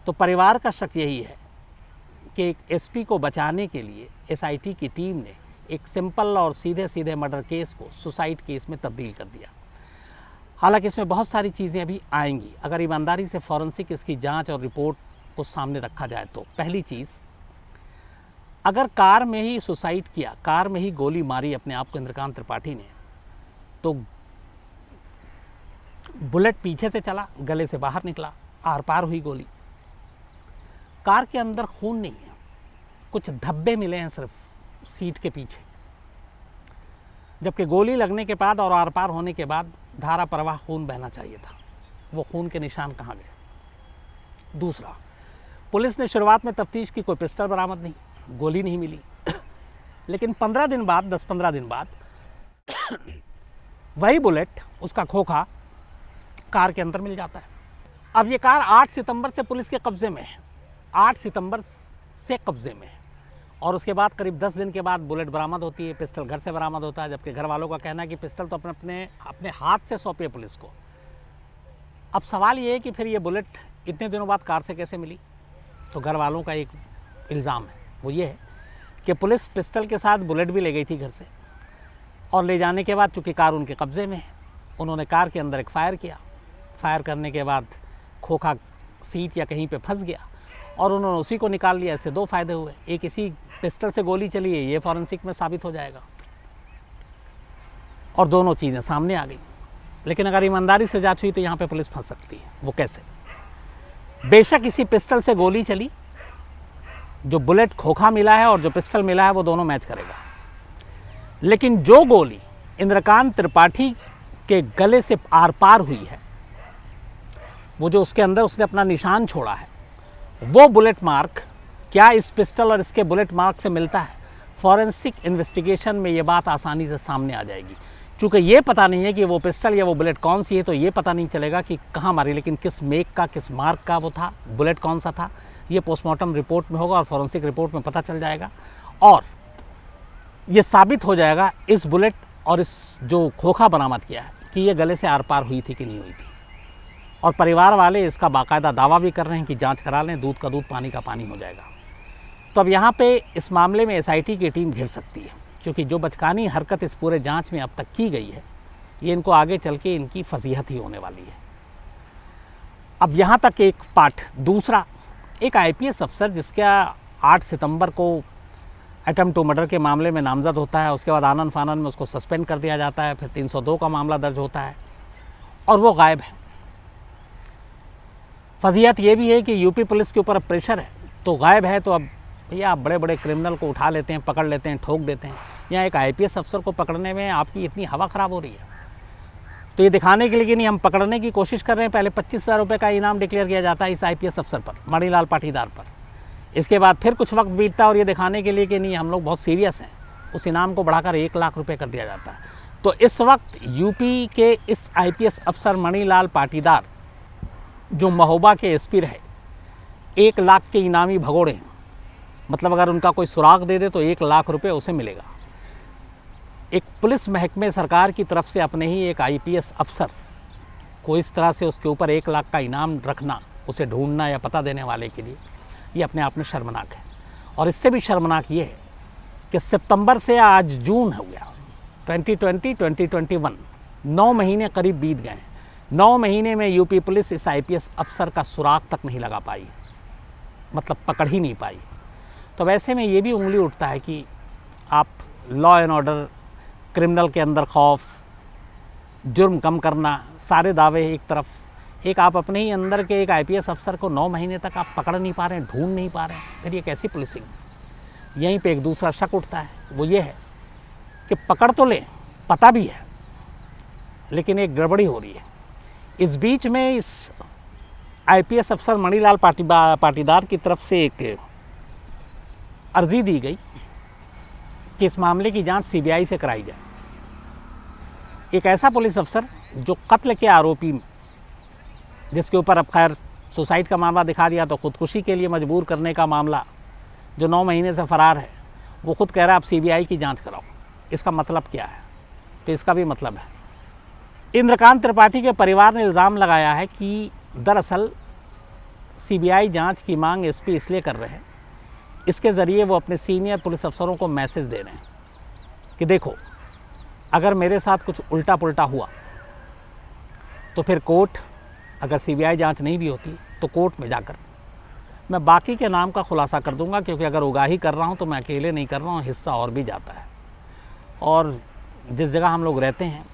तो परिवार का शक यही है कि एक एसपी को बचाने के लिए एसआईटी की टीम ने एक सिंपल और सीधे सीधे मर्डर केस को सुसाइड केस में तब्दील कर दिया। हालांकि इसमें बहुत सारी चीज़ें अभी आएंगी अगर ईमानदारी से फॉरेंसिक इसकी जांच और रिपोर्ट को सामने रखा जाए तो। पहली चीज़, अगर कार में ही सुसाइड किया, कार में ही गोली मारी अपने आप को इंद्रकांत त्रिपाठी ने, तो बुलेट पीछे से चला, गले से बाहर निकला, आर पार हुई गोली। कार के अंदर खून नहीं है, कुछ धब्बे मिले हैं सिर्फ सीट के पीछे, जबकि गोली लगने के बाद और आर पार होने के बाद धारा प्रवाह खून बहना चाहिए था। वो खून के निशान कहाँ गए? दूसरा, पुलिस ने शुरुआत में तफ्तीश की, कोई पिस्टल बरामद नहीं, गोली नहीं मिली। लेकिन 15 दिन बाद, 10-15 दिन बाद वही बुलेट, उसका खोखा कार के अंदर मिल जाता है। अब ये कार 8 सितंबर से पुलिस के कब्जे में है, 8 सितंबर से कब्जे में है। और उसके बाद करीब 10 दिन के बाद बुलेट बरामद होती है, पिस्टल घर से बरामद होता है, जबकि घर वालों का कहना है कि पिस्टल तो अपने हाथ से सौंपे पुलिस को। अब सवाल ये है कि फिर ये बुलेट इतने दिनों बाद कार से कैसे मिली? तो घर वालों का एक इल्ज़ाम है, वो ये है कि पुलिस पिस्टल के साथ बुलेट भी ले गई थी घर से, और ले जाने के बाद चूँकि कार उनके कब्ज़े में है, उन्होंने कार के अंदर एक फायर किया। फायर करने के बाद खोखा सीट या कहीं पे फंस गया और उन्होंने उसी को निकाल लिया। इससे 2 फ़ायदे हुए, एक इसी पिस्टल से गोली चली है, ये फॉरेंसिक में साबित हो जाएगा, और दोनों चीज़ें सामने आ गई। लेकिन अगर ईमानदारी से जांच हुई तो यहाँ पे पुलिस फंस सकती है। वो कैसे? बेशक इसी पिस्टल से गोली चली, जो बुलेट खोखा मिला है और जो पिस्टल मिला है वो दोनों मैच करेगा, लेकिन जो गोली इंद्रकांत त्रिपाठी के गले से आर पार हुई है, वो जो उसके अंदर उसने अपना निशान छोड़ा है, वो बुलेट मार्क क्या इस पिस्टल और इसके बुलेट मार्क से मिलता है? फॉरेंसिक इन्वेस्टिगेशन में ये बात आसानी से सामने आ जाएगी। चूँकि ये पता नहीं है कि वो पिस्टल या वो बुलेट कौन सी है, तो ये पता नहीं चलेगा कि कहाँ मारी, लेकिन किस मेक का, किस मार्क का वो था, बुलेट कौन सा था, ये पोस्टमार्टम रिपोर्ट में होगा और फॉरेंसिक रिपोर्ट में पता चल जाएगा। और ये साबित हो जाएगा इस बुलेट और इस जो खोखा बरामद किया है कि ये गले से आर पार हुई थी कि नहीं हुई थी। और परिवार वाले इसका बाकायदा दावा भी कर रहे हैं कि जांच करा लें, दूध का दूध पानी का पानी हो जाएगा। तो अब यहाँ पे इस मामले में SIT की टीम घिर सकती है, क्योंकि जो बचकानी हरकत इस पूरे जांच में अब तक की गई है, ये इनको आगे चल के इनकी फजीहत ही होने वाली है। अब यहाँ तक एक पार्ट। दूसरा, एक IPS अफसर जिसका 8 सितंबर को अटेम्प्ट टू मर्डर के मामले में नामजद होता है, उसके बाद आनन फानन में उसको सस्पेंड कर दिया जाता है, फिर 302 का मामला दर्ज होता है और वो गायब है। फजीहत ये भी है कि यूपी पुलिस के ऊपर प्रेशर है, तो गायब है तो अब भैया आप बड़े बड़े क्रिमिनल को उठा लेते हैं, पकड़ लेते हैं, ठोक देते हैं। यहाँ एक IPS अफसर को पकड़ने में आपकी इतनी हवा ख़राब हो रही है, तो ये दिखाने के लिए कि नहीं हम पकड़ने की कोशिश कर रहे हैं, पहले 25,000 रुपये का इनाम डिक्लेयर किया जाता है इस IPS अफसर पर, मणिलाल पाटीदार पर। इसके बाद फिर कुछ वक्त बीतता है और ये दिखाने के लिए कि नहीं हम लोग बहुत सीरियस हैं, उस इनाम को बढ़ाकर 1 लाख रुपये कर दिया जाता है। तो इस वक्त यूपी के इस IPS अफसर मणिलाल पाटीदार, जो महोबा के SP रहे, 1 लाख के इनामी भगोड़े हैं। मतलब अगर उनका कोई सुराग दे दे तो 1 लाख रुपये उसे मिलेगा। एक पुलिस महकमे सरकार की तरफ से अपने ही एक IPS अफसर को इस तरह से उसके ऊपर 1 लाख का इनाम रखना, उसे ढूंढना या पता देने वाले के लिए, ये अपने आप में शर्मनाक है। और इससे भी शर्मनाक ये है कि सितंबर से आज जून हो गया, 2020-2021, 9 महीने करीब बीत गए। 9 महीने में यूपी पुलिस इस IPS अफसर का सुराग तक नहीं लगा पाई, मतलब पकड़ ही नहीं पाई। तो वैसे में ये भी उंगली उठता है कि आप लॉ एंड ऑर्डर, क्रिमिनल के अंदर खौफ, जुर्म कम करना, सारे दावे एक तरफ, एक आप अपने ही अंदर के एक IPS अफसर को 9 महीने तक आप पकड़ नहीं पा रहे हैं, ढूंढ नहीं पा रहे हैं, फिर ये कैसी पुलिसिंग? यहीं पे एक दूसरा शक उठता है, वो ये है कि पकड़ तो लें, पता भी है, लेकिन एक गड़बड़ी हो रही है। इस बीच में इस IPS अफसर मणिलाल पाटीदार की तरफ से एक अर्जी दी गई कि इस मामले की जांच CBI से कराई जाए। एक ऐसा पुलिस अफसर जो कत्ल के आरोपी, जिसके ऊपर अब खैर सुसाइड का मामला दिखा दिया तो खुदकुशी के लिए मजबूर करने का मामला, जो 9 महीने से फरार है, वो खुद कह रहा है आप CBI की जांच कराओ। इसका मतलब क्या है? तो इसका भी मतलब है, इंद्रकांत त्रिपाठी के परिवार ने इल्ज़ाम लगाया है कि दरअसल CBI जांच की मांग SP इसलिए कर रहे हैं, इसके ज़रिए वो अपने सीनियर पुलिस अफसरों को मैसेज दे रहे हैं कि देखो, अगर मेरे साथ कुछ उल्टा पुल्टा हुआ तो फिर कोर्ट, अगर CBI जांच नहीं भी होती तो कोर्ट में जाकर मैं बाकी के नाम का खुलासा कर दूंगा, क्योंकि अगर उगाही कर रहा हूं तो मैं अकेले नहीं कर रहा हूं, हिस्सा और भी जाता है। और जिस जगह हम लोग रहते हैं,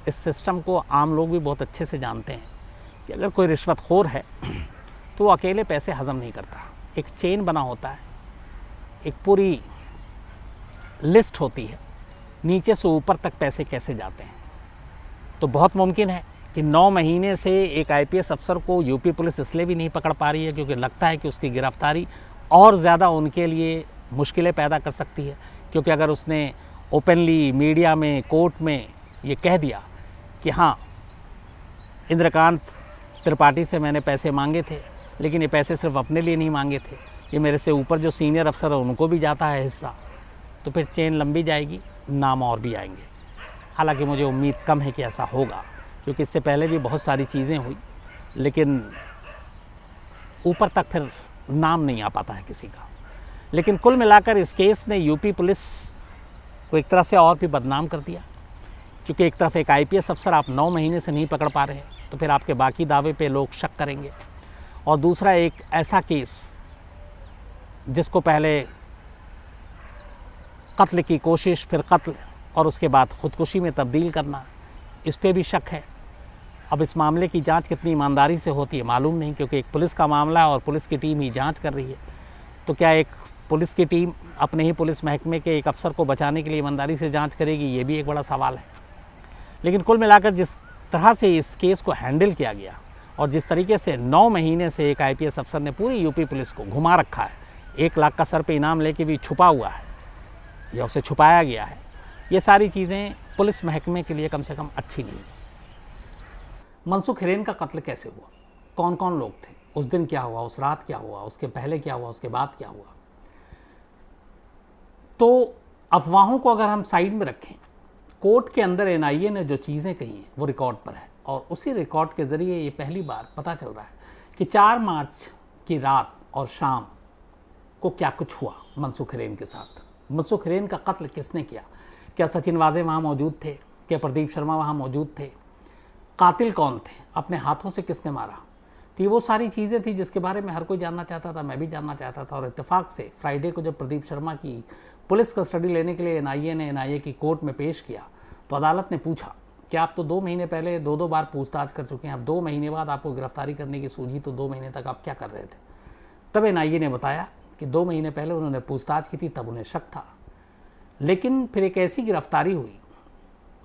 इस सिस्टम को आम लोग भी बहुत अच्छे से जानते हैं कि अगर कोई रिश्वतखोर है तो वो अकेले पैसे हज़म नहीं करता, एक चेन बना होता है, एक पूरी लिस्ट होती है, नीचे से ऊपर तक पैसे कैसे जाते हैं। तो बहुत मुमकिन है कि 9 महीने से एक IPS अफसर को यूपी पुलिस इसलिए भी नहीं पकड़ पा रही है क्योंकि लगता है कि उसकी गिरफ्तारी और ज़्यादा उनके लिए मुश्किलें पैदा कर सकती है। क्योंकि अगर उसने ओपनली मीडिया में, कोर्ट में ये कह दिया कि हाँ, इंद्रकांत त्रिपाठी से मैंने पैसे मांगे थे, लेकिन ये पैसे सिर्फ अपने लिए नहीं मांगे थे, ये मेरे से ऊपर जो सीनियर अफसर है उनको भी जाता है हिस्सा, तो फिर चेन लंबी जाएगी, नाम और भी आएंगे। हालांकि मुझे उम्मीद कम है कि ऐसा होगा, क्योंकि इससे पहले भी बहुत सारी चीज़ें हुई, लेकिन ऊपर तक फिर नाम नहीं आ पाता है किसी का। लेकिन कुल मिलाकर इस केस ने यूपी पुलिस को एक तरह से और भी बदनाम कर दिया, क्योंकि एक तरफ एक आईपीएस अफसर आप 9 महीने से नहीं पकड़ पा रहे हैं, तो फिर आपके बाकी दावे पे लोग शक करेंगे। और दूसरा एक ऐसा केस जिसको पहले कत्ल की कोशिश, फिर कत्ल और उसके बाद ख़ुदकुशी में तब्दील करना, इस पे भी शक है। अब इस मामले की जांच कितनी ईमानदारी से होती है मालूम नहीं, क्योंकि एक पुलिस का मामला है और पुलिस की टीम ही जांच कर रही है। तो क्या एक पुलिस की टीम अपने ही पुलिस महकमे के एक अफसर को बचाने के लिए ईमानदारी से जांच करेगी, ये भी एक बड़ा सवाल है। लेकिन कुल मिलाकर जिस तरह से इस केस को हैंडल किया गया और जिस तरीके से 9 महीने से एक आईपीएस अफसर ने पूरी यूपी पुलिस को घुमा रखा है, 1 लाख का सर पे इनाम लेके भी छुपा हुआ है या उसे छुपाया गया है, ये सारी चीज़ें पुलिस महकमे के लिए कम से कम अच्छी नहीं है। मनसुख हिरेन का कत्ल कैसे हुआ, कौन कौन लोग थे, उस दिन क्या हुआ, उस रात क्या हुआ, उसके पहले क्या हुआ, उसके बाद क्या हुआ। तो अफवाहों को अगर हम साइड में रखें, कोर्ट के अंदर एनआईए ने जो चीज़ें कही हैं वो रिकॉर्ड पर है, और उसी रिकॉर्ड के ज़रिए ये पहली बार पता चल रहा है कि 4 मार्च की रात और शाम को क्या कुछ हुआ मनसुख हिरेन के साथ। मनसुख हिरेन का कत्ल किसने किया, क्या सचिन वाजे वहाँ मौजूद थे, क्या प्रदीप शर्मा वहाँ मौजूद थे, कातिल कौन थे, अपने हाथों से किसने मारा। तो ये वो सारी चीज़ें थी जिसके बारे में हर कोई जानना चाहता था, मैं भी जानना चाहता था। और इत्तेफाक से फ्राइडे को जब प्रदीप शर्मा की पुलिस कस्टडी लेने के लिए एनआईए ने एनआईए की कोर्ट में पेश किया, तो अदालत ने पूछा कि आप तो 2 महीने पहले 2 बार पूछताछ कर चुके हैं, अब 2 महीने बाद आपको गिरफ्तारी करने की सूझी, तो 2 महीने तक आप क्या कर रहे थे। तब एनआईए ने बताया कि 2 महीने पहले उन्होंने पूछताछ की थी, तब उन्हें शक था, लेकिन फिर एक ऐसी गिरफ्तारी हुई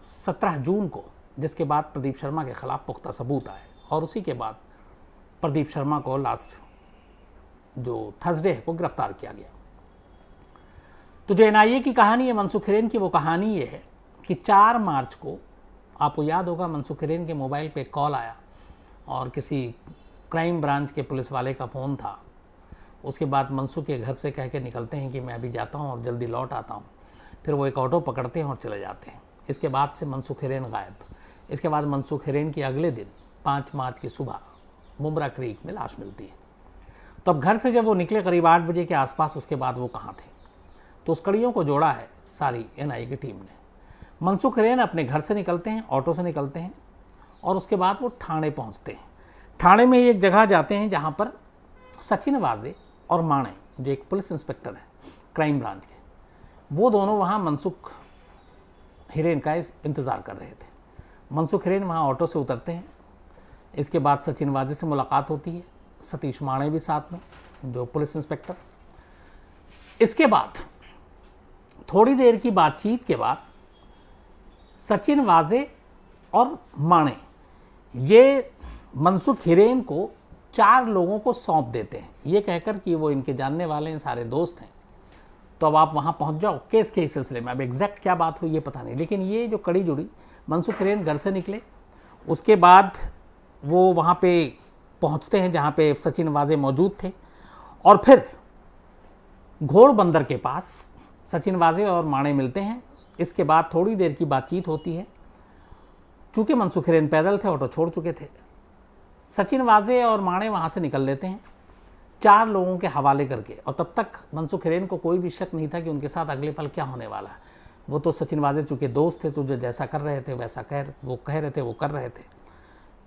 17 जून को जिसके बाद प्रदीप शर्मा के खिलाफ पुख्ता सबूत आए, और उसी के बाद प्रदीप शर्मा को लास्ट जो थर्सडे है को गिरफ्तार किया गया। तो जो एनआईए की कहानी है मनसुख हिरेन की, वो कहानी ये है कि 4 मार्च को आपको याद होगा मनसुख हिरेन के मोबाइल पे कॉल आया और किसी क्राइम ब्रांच के पुलिस वाले का फ़ोन था। उसके बाद मनसुख के घर से कह के निकलते हैं कि मैं अभी जाता हूँ और जल्दी लौट आता हूँ। फिर वो एक ऑटो पकड़ते हैं और चले जाते हैं। इसके बाद से मनसुख हिरेन गायब। इसके बाद मनसुख हिरेन की अगले दिन 5 मार्च की सुबह मुमरा क्रीक में लाश मिलती है। तो अब घर से जब वो निकले करीब 8 बजे के आसपास, उसके बाद वो कहाँ थे, तो उस कड़ियों को जोड़ा है सारी एनआईए की टीम ने। मनसुख हिरेन अपने घर से निकलते हैं, ऑटो से निकलते हैं, और उसके बाद वो ठाणे पहुँचते हैं। ठाणे में एक जगह जाते हैं जहाँ पर सचिन वाजे और माणे, जो एक पुलिस इंस्पेक्टर है क्राइम ब्रांच के, वो दोनों वहाँ मनसुख हिरेन का इंतज़ार कर रहे थे। मनसुख हिरेन वहाँ ऑटो से उतरते हैं। इसके बाद सचिन वाजे से मुलाकात होती है, सतीश माणे भी साथ में, जो पुलिस इंस्पेक्टर। इसके बाद थोड़ी देर की बातचीत के बाद सचिन वाजे और माणे ये मनसुख हिरेन को 4 लोगों को सौंप देते हैं, ये कहकर कि वो इनके जानने वाले हैं, सारे दोस्त हैं, तो अब आप वहाँ पहुँच जाओ केस के इस सिलसिले में। अब एग्जैक्ट क्या बात हुई ये पता नहीं, लेकिन ये जो कड़ी जुड़ी, मनसुख हिरेन घर से निकले, उसके बाद वो वहाँ पे पहुँचते हैं जहाँ पे सचिन वाजे मौजूद थे, और फिर घोड़बंदर के पास सचिन वाजे और माणे मिलते हैं। इसके बाद थोड़ी देर की बातचीत होती है। चूँकि मनसुख हिरेन पैदल थे, ऑटो छोड़ चुके थे, सचिन वाजे और माणे वहाँ से निकल लेते हैं 4 लोगों के हवाले करके। और तब तक मनसुख हिरेन को कोई भी शक नहीं था कि उनके साथ अगले पल क्या होने वाला है। वो तो सचिन वाजे चूँकि दोस्त थे, तो जो जैसा कर रहे थे वैसा वो कह रहे थे, वो कर रहे थे।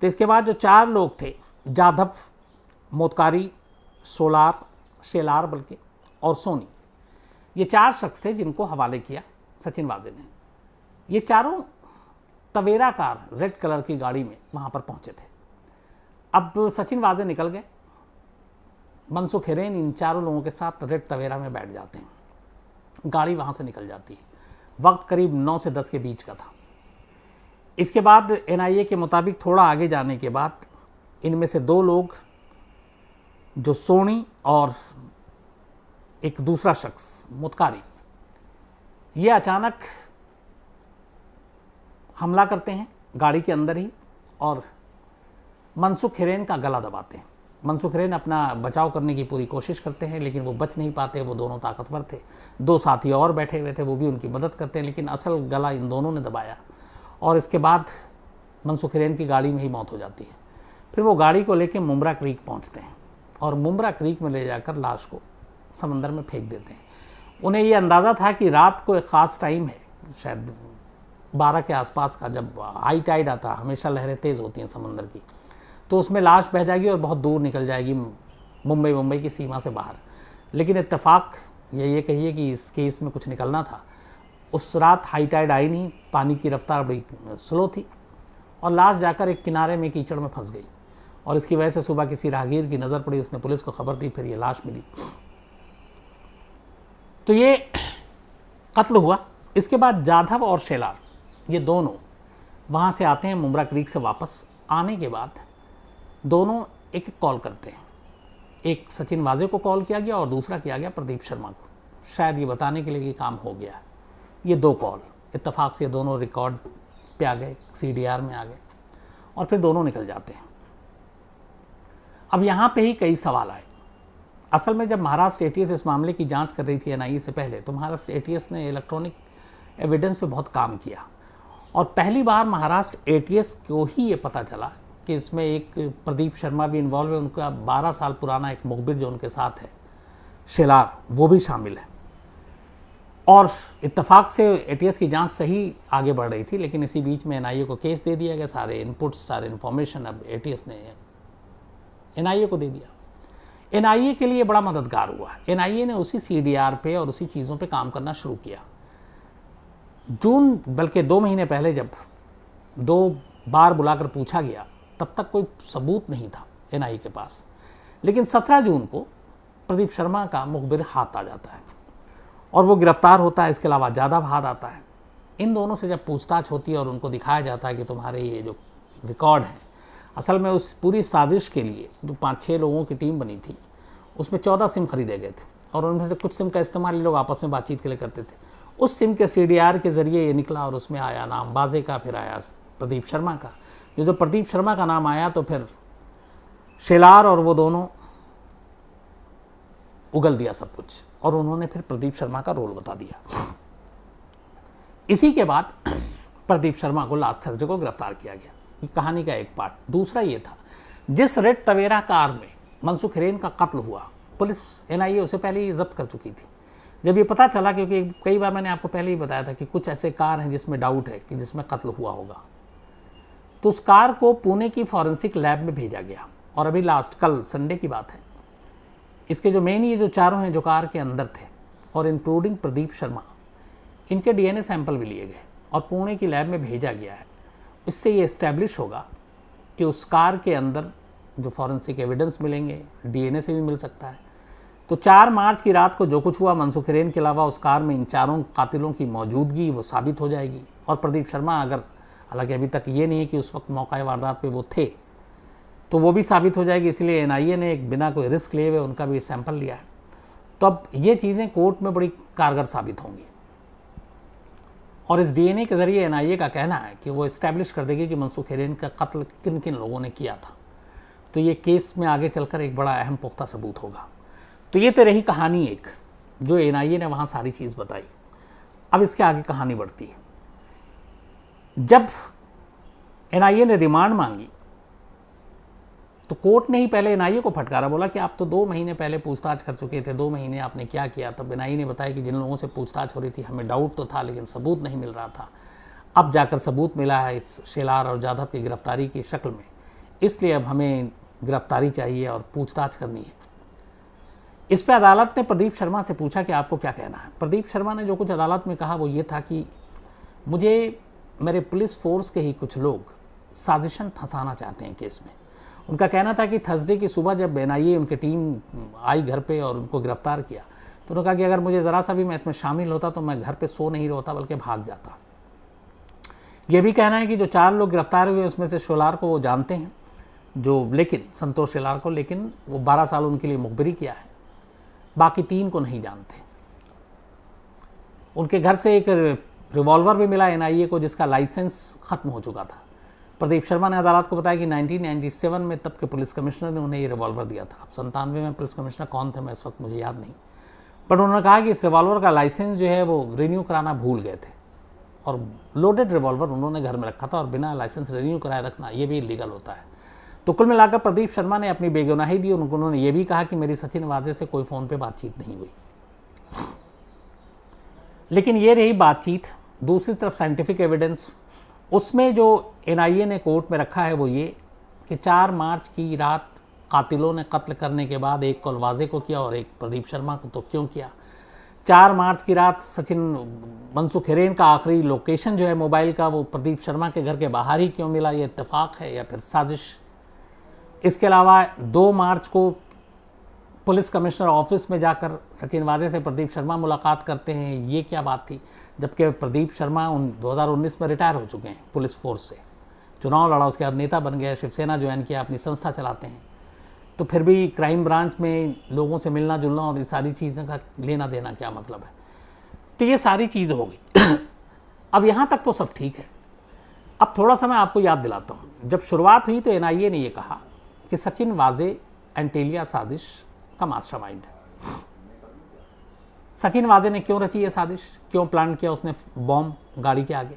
तो इसके बाद जो 4 लोग थे, जाधव, मोतकारी, शेलार बल्कि, और सोनी, ये 4 शख्स थे जिनको हवाले किया सचिन वाजे ने। ये चारों तवेरा कार रेड कलर की गाड़ी में वहाँ पर पहुँचे थे। अब सचिन वाजे निकल गए, मनसुख हिरेन इन 4 लोगों के साथ रेड तवेरा में बैठ जाते हैं। गाड़ी वहाँ से निकल जाती है। वक्त करीब 9 से 10 के बीच का था। इसके बाद एनआईए के मुताबिक थोड़ा आगे जाने के बाद इनमें से 2 लोग, जो सोनी और एक दूसरा शख्स मुतकारी, ये अचानक हमला करते हैं गाड़ी के अंदर ही और मनसुख हिरेन का गला दबाते हैं। मनसुख हिरेन अपना बचाव करने की पूरी कोशिश करते हैं, लेकिन वो बच नहीं पाते। वो दोनों ताकतवर थे। 2 साथी और बैठे हुए थे, वो भी उनकी मदद करते हैं, लेकिन असल गला इन दोनों ने दबाया, और इसके बाद मनसुख हिरेन की गाड़ी में ही मौत हो जाती है। फिर वो गाड़ी को लेकर मुमरा क्रीक पहुंचते हैं और मुमरा क्रीक में ले जाकर लाश को समंदर में फेंक देते हैं। उन्हें ये अंदाज़ा था कि रात को एक ख़ास टाइम है शायद 12 के आसपास का, जब हाई टाइड आता, हमेशा लहरें तेज़ होती हैं समंदर की, तो उसमें लाश बह जाएगी और बहुत दूर निकल जाएगी, मुंबई की सीमा से बाहर। लेकिन इत्तेफाक ये कहिए कि इस केस में कुछ निकलना था, उस रात हाई टाइड आई नहीं, पानी की रफ्तार बड़ी स्लो थी और लाश जाकर एक किनारे में कीचड़ में फंस गई और इसकी वजह से सुबह किसी राहगीर की नज़र पड़ी, उसने पुलिस को खबर दी, फिर ये लाश मिली। तो ये कत्ल हुआ। इसके बाद जाधव और शेलार ये दोनों वहाँ से आते हैं मुमरा क्रीक से वापस। आने के बाद दोनों एक कॉल करते हैं, एक सचिन वाजे को कॉल किया गया और दूसरा किया गया प्रदीप शर्मा को, शायद ये बताने के लिए कि काम हो गया। ये 2 कॉल इत्तेफाक से दोनों रिकॉर्ड पे आ गए, CDR में आ गए और फिर दोनों निकल जाते हैं। अब यहाँ पे ही कई सवाल आए। असल में जब महाराष्ट्र ATS इस मामले की जांच कर रही थी NIA से पहले, तो महाराष्ट्र ATS ने इलेक्ट्रॉनिक एविडेंस पे बहुत काम किया और पहली बार महाराष्ट्र ATS को ही ये पता चला कि इसमें एक प्रदीप शर्मा भी इन्वॉल्व है, उनका 12 साल पुराना एक मुखबिर जो उनके साथ है शेलार, वो भी शामिल है। और इत्तेफाक से ATS की जांच सही आगे बढ़ रही थी, लेकिन इसी बीच में NIA को केस दे दिया गया, सारे इनपुट्स, सारे इन्फॉर्मेशन अब ATS ने NIA को दे दिया। NIA के लिए बड़ा मददगार हुआ। NIA ने उसी CDR पे और उसी चीज़ों पे काम करना शुरू किया। जून, बल्कि 2 महीने पहले जब 2 बार बुलाकर पूछा गया, तब तक कोई सबूत नहीं था NIA के पास। लेकिन 17 जून को प्रदीप शर्मा का मुखबिर हाथ आ जाता है और वो गिरफ्तार होता है। इसके अलावा जाधव हाथ आता है। इन दोनों से जब पूछताछ होती है और उनको दिखाया जाता है कि तुम्हारे ये जो रिकॉर्ड हैं, असल में उस पूरी साजिश के लिए जो 5-6 लोगों की टीम बनी थी, उसमें 14 सिम खरीदे गए थे और उनमें से कुछ सिम का इस्तेमाल ये लोग आपस में बातचीत के लिए करते थे। उस सिम के CDR के ज़रिए ये निकला और उसमें आया नाम बाजे का, फिर आया प्रदीप शर्मा का। जो प्रदीप शर्मा का नाम आया तो फिर शेलार और वो दोनों उगल दिया सब कुछ और उन्होंने फिर प्रदीप शर्मा का रोल बता दिया। इसी के बाद प्रदीप शर्मा को लास्ट थर्सडे को गिरफ्तार किया गया। ये कहानी का एक पार्ट। दूसरा ये था, जिस रेड टवेरा कार में मनसुख हिरेन का कत्ल हुआ, पुलिस NIA उसे पहले ही जब्त कर चुकी थी। जब ये पता चला, क्योंकि कई बार मैंने आपको पहले ही बताया था कि कुछ ऐसे कार हैं जिसमें डाउट है कि जिसमें कत्ल हुआ होगा, तो उस कार को पुणे की फॉरेंसिक लैब में भेजा गया। और अभी लास्ट कल संडे की बात है, इसके जो मेन ये जो चारों हैं जो कार के अंदर थे और इंक्लूडिंग प्रदीप शर्मा, इनके DNA सैंपल भी लिए गए और पुणे की लैब में भेजा गया है। इससे ये इस्टेब्लिश होगा कि उस कार के अंदर जो फॉरेंसिक एविडेंस मिलेंगे DNA से भी मिल सकता है। तो 4 मार्च की रात को जो कुछ हुआ, मनसुख हिरेन के अलावा उस कार में इन चारों कातिलों की मौजूदगी वो साबित हो जाएगी। और प्रदीप शर्मा, अगर, हालांकि अभी तक ये नहीं है कि उस वक्त मौका वारदात पे वो थे, तो वो भी साबित हो जाएगी। इसलिए NIA ने एक बिना कोई रिस्क लिए हुए उनका भी सैंपल लिया है। तो अब ये चीज़ें कोर्ट में बड़ी कारगर साबित होंगी और इस DNA के ज़रिए NIA का कहना है कि वो इस्टेब्लिश कर देगी कि मनसुख हिरेन का कत्ल किन किन लोगों ने किया था। तो ये केस में आगे चलकर एक बड़ा अहम पुख्ता सबूत होगा। तो ये तो रही कहानी एक, जो NIA ने वहाँ सारी चीज़ बताई। अब इसके आगे कहानी बढ़ती है। जब NIA ने रिमांड मांगी तो कोर्ट ने ही पहले NIA को फटकारा, बोला कि आप तो 2 महीने पहले पूछताछ कर चुके थे, 2 महीने आपने क्या किया। तब NIA ने बताया कि जिन लोगों से पूछताछ हो रही थी हमें डाउट तो था, लेकिन सबूत नहीं मिल रहा था। अब जाकर सबूत मिला है इस शेलार और जाधव की गिरफ्तारी की शक्ल में, इसलिए अब हमें गिरफ्तारी चाहिए और पूछताछ करनी है। इस पर अदालत ने प्रदीप शर्मा से पूछा कि आपको क्या कहना है। प्रदीप शर्मा ने जो कुछ अदालत में कहा वो ये था कि मुझे मेरे पुलिस फोर्स के ही कुछ लोग साजिशन फंसाना चाहते हैं केस में। उनका कहना था कि थर्सडे की सुबह जब NIA उनकी टीम आई घर पे और उनको गिरफ्तार किया, तो उन्होंने कहा कि अगर मुझे ज़रा सा भी मैं इसमें शामिल होता तो मैं घर पे सो नहीं होता बल्कि भाग जाता। ये भी कहना है कि जो 4 लोग गिरफ्तार हुए उसमें से शेलार को वो जानते हैं, जो लेकिन संतोष शेलार को, लेकिन वो 12 साल उनके लिए मुखबिरी किया है। बाकी 3 को नहीं जानते। उनके घर से एक रिवॉल्वर भी मिला NIA को जिसका लाइसेंस ख़त्म हो चुका था। प्रदीप शर्मा ने अदालत को बताया कि 1997 में तब के पुलिस कमिश्नर ने उन्हें ये रिवॉल्वर दिया था। अब 97 में पुलिस कमिश्नर कौन थे मैं इस वक्त मुझे याद नहीं, पर उन्होंने कहा कि इस रिवॉल्वर का लाइसेंस जो है वो रिन्यू कराना भूल गए थे और लोडेड रिवॉल्वर उन्होंने घर में रखा था और बिना लाइसेंस रिन्यू कराए रखना ये भी इलीगल होता है। तो कुल मिलाकर प्रदीप शर्मा ने अपनी बेगुनाही दी। उन्होंने ये भी कहा कि मेरी सचिन वाजे से कोई फ़ोन पे बातचीत नहीं हुई। लेकिन ये रही बातचीत दूसरी तरफ साइंटिफिक एविडेंस, उसमें जो एनआईए ने कोर्ट में रखा है वो ये कि 4 मार्च की रात कातिलों ने कत्ल करने के बाद एक कॉल वाजे को किया और एक प्रदीप शर्मा को तो क्यों किया। 4 मार्च की रात सचिन मनसुख हिरेन का आखिरी लोकेशन जो है मोबाइल का वो प्रदीप शर्मा के घर के बाहर ही क्यों मिला, ये इत्तेफाक है या फिर साजिश। इसके अलावा 2 मार्च को पुलिस कमिश्नर ऑफिस में जाकर सचिन वाजे से प्रदीप शर्मा मुलाकात करते हैं, ये क्या बात थी, जबकि प्रदीप शर्मा 2019 में रिटायर हो चुके हैं पुलिस फोर्स से, चुनाव लड़ा, उसके बाद नेता बन गया, शिवसेना ज्वाइन किया, अपनी संस्था चलाते हैं। तो फिर भी क्राइम ब्रांच में लोगों से मिलना जुलना और ये सारी चीज़ों का लेना देना क्या मतलब है। तो ये सारी चीज़ हो गई। अब यहाँ तक तो सब ठीक है। अब थोड़ा सा मैं आपको याद दिलाता हूँ, जब शुरुआत हुई तो एनआईए ने ये कहा कि सचिन वाजे एंटीलिया साजिश का मास्टरमाइंड है। सचिन वाजे ने क्यों रची ये साजिश, क्यों प्लान किया उसने बॉम्ब गाड़ी के आगे।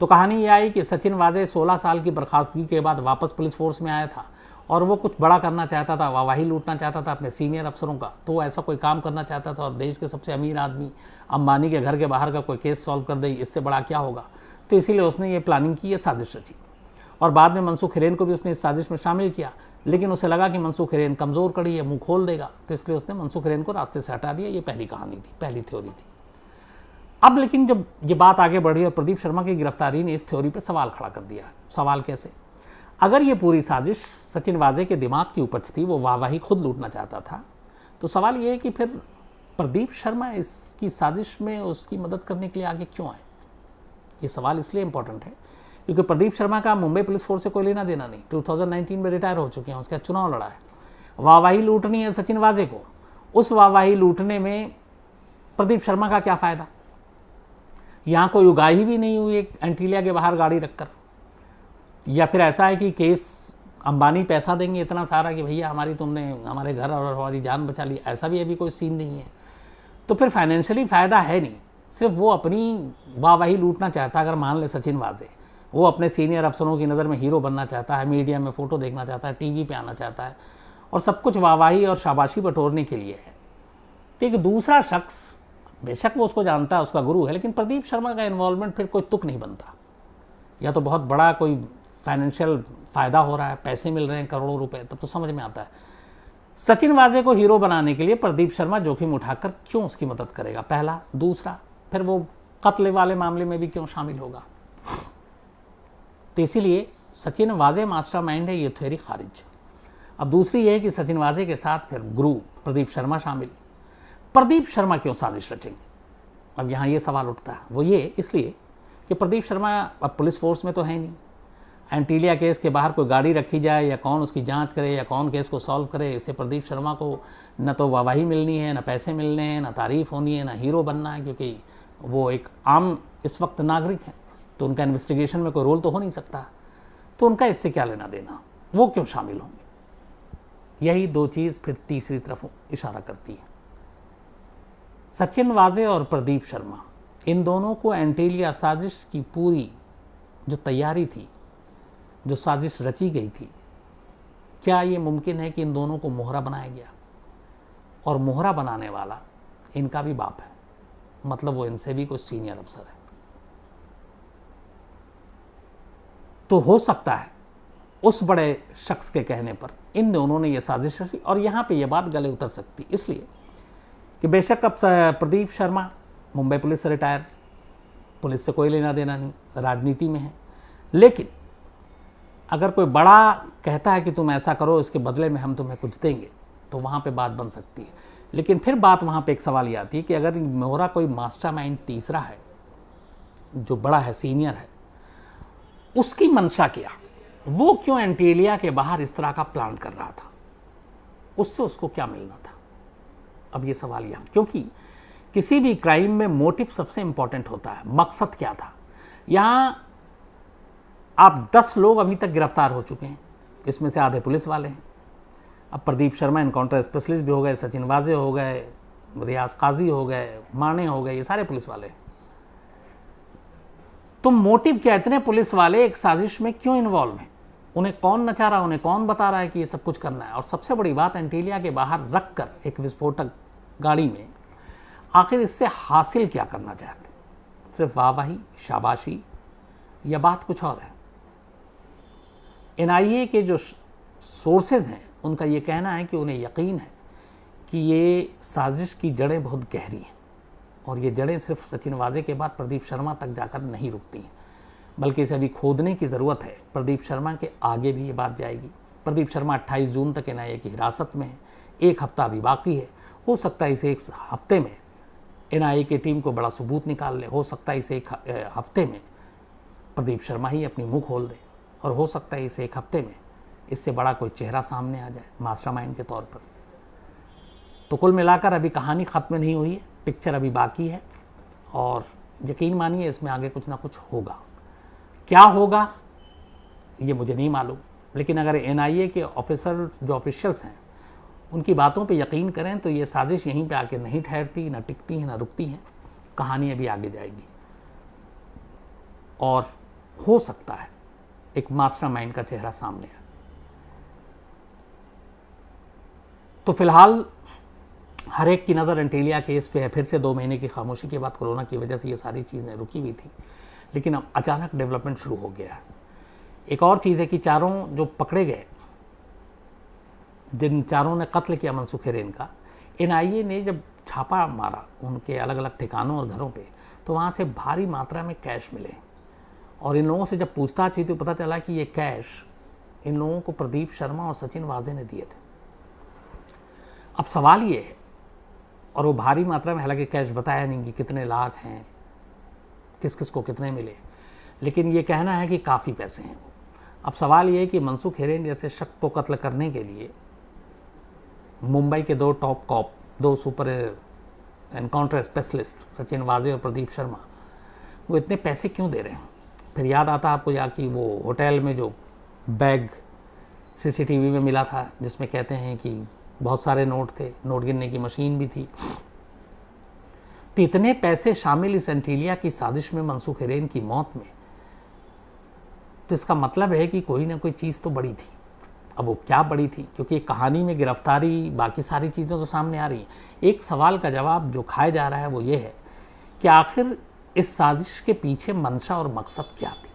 तो कहानी ये आई कि सचिन वाजे 16 साल की बर्खास्तगी के बाद वापस पुलिस फोर्स में आया था और वो कुछ बड़ा करना चाहता था, वाहवाही लूटना चाहता था अपने सीनियर अफसरों का, तो ऐसा कोई काम करना चाहता था और देश के सबसे अमीर आदमी अंबानी के घर के बाहर का कोई केस सॉल्व कर दे, इससे बड़ा क्या होगा। तो इसीलिए उसने ये प्लानिंग की, ये साजिश रची और बाद में मनसुख हिरेन को भी उसने इस साजिश में शामिल किया। लेकिन उसे लगा कि मनसुख हिरेन कमज़ोर कड़ी है, मुंह खोल देगा, तो इसलिए उसने मनसुख हिरेन को रास्ते से हटा दिया। ये पहली कहानी थी, पहली थ्योरी थी। अब लेकिन जब ये बात आगे बढ़ी और प्रदीप शर्मा की गिरफ्तारी ने इस थ्योरी पर सवाल खड़ा कर दिया। सवाल कैसे, अगर ये पूरी साजिश सचिन वाजे के दिमाग की उपज थी, वो वाहवाही खुद लूटना चाहता था, तो सवाल ये है कि फिर प्रदीप शर्मा इसकी साजिश में उसकी मदद करने के लिए आगे क्यों आए। ये सवाल इसलिए इंपॉर्टेंट है क्योंकि प्रदीप शर्मा का मुंबई पुलिस फोर्स से कोई लेना देना नहीं, 2019 में रिटायर हो चुके हैं, उसका चुनाव लड़ा है। वाहवाही लूटनी है सचिन वाजे को, उस वाहवाही लूटने में प्रदीप शर्मा का क्या फ़ायदा। यहाँ कोई उगाही भी नहीं हुई एक एंटीलिया के बाहर गाड़ी रखकर, या फिर ऐसा है कि केस अंबानी पैसा देंगे इतना सारा कि भैया तुमने हमारे घर और हमारी जान बचा ली, ऐसा भी अभी कोई सीन नहीं है। तो फिर फाइनेंशियली फ़ायदा है नहीं, सिर्फ वो अपनी वाहवाही लूटना चाहता है। अगर मान ले सचिन वाजे वो अपने सीनियर अफसरों की नज़र में हीरो बनना चाहता है, मीडिया में फ़ोटो देखना चाहता है, टीवी पे आना चाहता है और सब कुछ वाहवाही और शाबाशी बटोरने के लिए है। तो एक दूसरा शख्स, बेशक वो उसको जानता है, उसका गुरु है, लेकिन प्रदीप शर्मा का इन्वॉल्वमेंट फिर कोई तुक नहीं बनता। या तो बहुत बड़ा कोई फाइनेंशियल फ़ायदा हो रहा है, पैसे मिल रहे हैं करोड़ों रुपए, तब तो समझ में आता है। सचिन वाजे को हीरो बनाने के लिए प्रदीप शर्मा जोखिम उठाकर क्यों उसकी मदद करेगा, पहला। दूसरा, फिर वो कत्ल वाले मामले में भी क्यों शामिल होगा। तो इसीलिए सचिन वाजे मास्टरमाइंड है, ये थ्योरी खारिज। अब दूसरी ये है कि सचिन वाजे के साथ फिर गुरु प्रदीप शर्मा शामिल। प्रदीप शर्मा क्यों साजिश रचेंगे, अब यहाँ ये सवाल उठता है। वो ये इसलिए कि प्रदीप शर्मा अब पुलिस फोर्स में तो है नहीं। एंटीलिया केस के बाहर कोई गाड़ी रखी जाए या कौन उसकी जांच करे या कौन केस को सॉल्व करे, इससे प्रदीप शर्मा को न तो वाहवाही मिलनी है, न पैसे मिलने हैं, न तारीफ होनी है, न हीरो बनना है, क्योंकि वो एक आम इस वक्त नागरिक हैं, तो उनका इन्वेस्टिगेशन में कोई रोल तो हो नहीं सकता। तो उनका इससे क्या लेना देना, वो क्यों शामिल होंगे। यही दो चीज़ फिर तीसरी तरफ इशारा करती है। सचिन वाजे और प्रदीप शर्मा, इन दोनों को एंटीलिया साजिश की पूरी जो तैयारी थी, जो साजिश रची गई थी, क्या ये मुमकिन है कि इन दोनों को मोहरा बनाया गया और मोहरा बनाने वाला इनका भी बाप है, मतलब वो इनसे भी कोई सीनियर अफसर है। तो हो सकता है उस बड़े शख्स के कहने पर इन दोनों ने ये साजिश रची और यहाँ पे ये बात गले उतर सकती, इसलिए कि बेशक अब प्रदीप शर्मा मुंबई पुलिस से रिटायर, पुलिस से कोई लेना देना नहीं, राजनीति में है, लेकिन अगर कोई बड़ा कहता है कि तुम ऐसा करो, इसके बदले में हम तुम्हें कुछ देंगे, तो वहाँ पे बात बन सकती है। लेकिन फिर बात वहाँ पे एक सवाल ये आती है कि अगर मोहरा कोई मास्टरमाइंड तीसरा है, जो बड़ा है, सीनियर है, उसकी मंशा क्या, वो क्यों एंटीलिया के बाहर इस तरह का प्लान कर रहा था, उससे उसको क्या मिलना था। अब ये सवाल यहाँ, क्योंकि किसी भी क्राइम में मोटिव सबसे इंपॉर्टेंट होता है, मकसद क्या था। यहाँ आप 10 लोग अभी तक गिरफ्तार हो चुके हैं, इसमें से आधे पुलिस वाले हैं। अब प्रदीप शर्मा इनकाउंटर स्पेशलिस्ट भी हो गए, सचिन वाजे हो गए, रियाज काजी हो गए, माने हो गए, ये सारे पुलिस वाले हैं। तो मोटिव क्या, इतने पुलिस वाले एक साजिश में क्यों इन्वॉल्व हैं, उन्हें कौन नचा रहा है, उन्हें कौन बता रहा है कि ये सब कुछ करना है। और सबसे बड़ी बात, एंटीलिया के बाहर रखकर एक विस्फोटक गाड़ी में आखिर इससे हासिल क्या करना चाहते। सिर्फ वाहवाही, शाबाशी, या बात कुछ और है? एनआईए के जो सोर्सेज हैं उनका ये कहना है कि उन्हें यकीन है कि ये साजिश की जड़ें बहुत गहरी हैं और ये जड़ें सिर्फ सचिन वाजे के बाद प्रदीप शर्मा तक जाकर नहीं रुकती हैं, बल्कि इसे अभी खोदने की ज़रूरत है। प्रदीप शर्मा के आगे भी ये बात जाएगी। प्रदीप शर्मा 28 जून तक एनआईए की हिरासत में है, एक हफ्ता अभी बाकी है। हो सकता है इसे एक हफ्ते में एनआईए की टीम को बड़ा सबूत निकाल ले, हो सकता है इसे एक हफ्ते में प्रदीप शर्मा ही अपनी मुंह खोल दे, और हो सकता है इसे एक हफ्ते में इससे बड़ा कोई चेहरा सामने आ जाए मास्टरमाइंड के तौर पर। तो कुल मिलाकर अभी कहानी ख़त्म नहीं हुई है, पिक्चर अभी बाकी है और यकीन मानिए इसमें आगे कुछ ना कुछ होगा। क्या होगा ये मुझे नहीं मालूम, लेकिन अगर एनआईए के ऑफिसर जो ऑफिशियल्स हैं उनकी बातों पे यकीन करें तो ये साजिश यहीं पे आके नहीं ठहरती, ना टिकती है, ना रुकती है। कहानी अभी आगे जाएगी और हो सकता है एक मास्टरमाइंड का चेहरा सामने आए। तो फिलहाल हर एक की नज़र एंटीलिया केस पे है। फिर से 2 महीने की खामोशी के बाद कोरोना की वजह से ये सारी चीज़ें रुकी हुई थी, लेकिन अब अचानक डेवलपमेंट शुरू हो गया है। एक और चीज़ है कि चारों जो पकड़े गए, जिन चारों ने कत्ल किया मनसूख हिरेन का, एनआईए ने जब छापा मारा उनके अलग अलग ठिकानों और घरों पे, तो वहाँ से भारी मात्रा में कैश मिले और इन लोगों से जब पूछताछ हुई तो पता चला कि ये कैश इन लोगों को प्रदीप शर्मा और सचिन वाजे ने दिए थे। अब सवाल ये है, और वो भारी मात्रा में, हालांकि कैश बताया नहीं कि कितने लाख हैं, किस किस को कितने मिले, लेकिन ये कहना है कि काफ़ी पैसे हैं। अब सवाल ये है कि मनसूख हिरेन जैसे शख्स को कत्ल करने के लिए मुंबई के 2 top cop, 2 super encounter specialist Sachin Waze और प्रदीप शर्मा, वो इतने पैसे क्यों दे रहे हैं? फिर याद आता आपको या कि वो होटल में जो बैग सीसीटीवी में मिला था जिसमें कहते हैं कि बहुत सारे नोट थे, नोट गिनने की मशीन भी थी। तो इतने पैसे शामिल इस एंटीलिया की साजिश में मनसूख हिरेन की मौत में, तो इसका मतलब है कि कोई ना कोई चीज़ तो बड़ी थी। अब वो क्या बड़ी थी, क्योंकि कहानी में गिरफ्तारी, बाकी सारी चीज़ें तो सामने आ रही हैं। एक सवाल का जवाब जो खाया जा रहा है वो ये है कि आखिर इस साजिश के पीछे मंशा और मकसद क्या थी,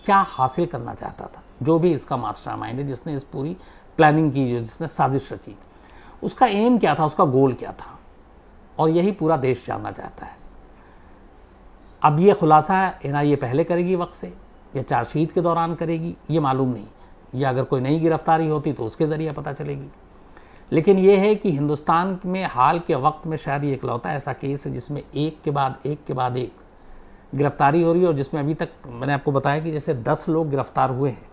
क्या हासिल करना चाहता था जो भी इसका मास्टरमाइंड है, जिसने इस पूरी प्लानिंग की, जिसने साजिश रची, उसका एम क्या था, उसका गोल क्या था, और यही पूरा देश जानना चाहता है। अब ये खुलासा एनआईए पहले करेगी वक्त से या चार्जशीट के दौरान करेगी, ये मालूम नहीं, या अगर कोई नई गिरफ्तारी होती तो उसके ज़रिए पता चलेगी। लेकिन ये है कि हिंदुस्तान में हाल के वक्त में शायद ये इकलौता ऐसा केस है जिसमें एक के बाद एक गिरफ्तारी हो रही है, और जिसमें अभी तक मैंने आपको बताया कि जैसे 10 लोग गिरफ्तार हुए हैं,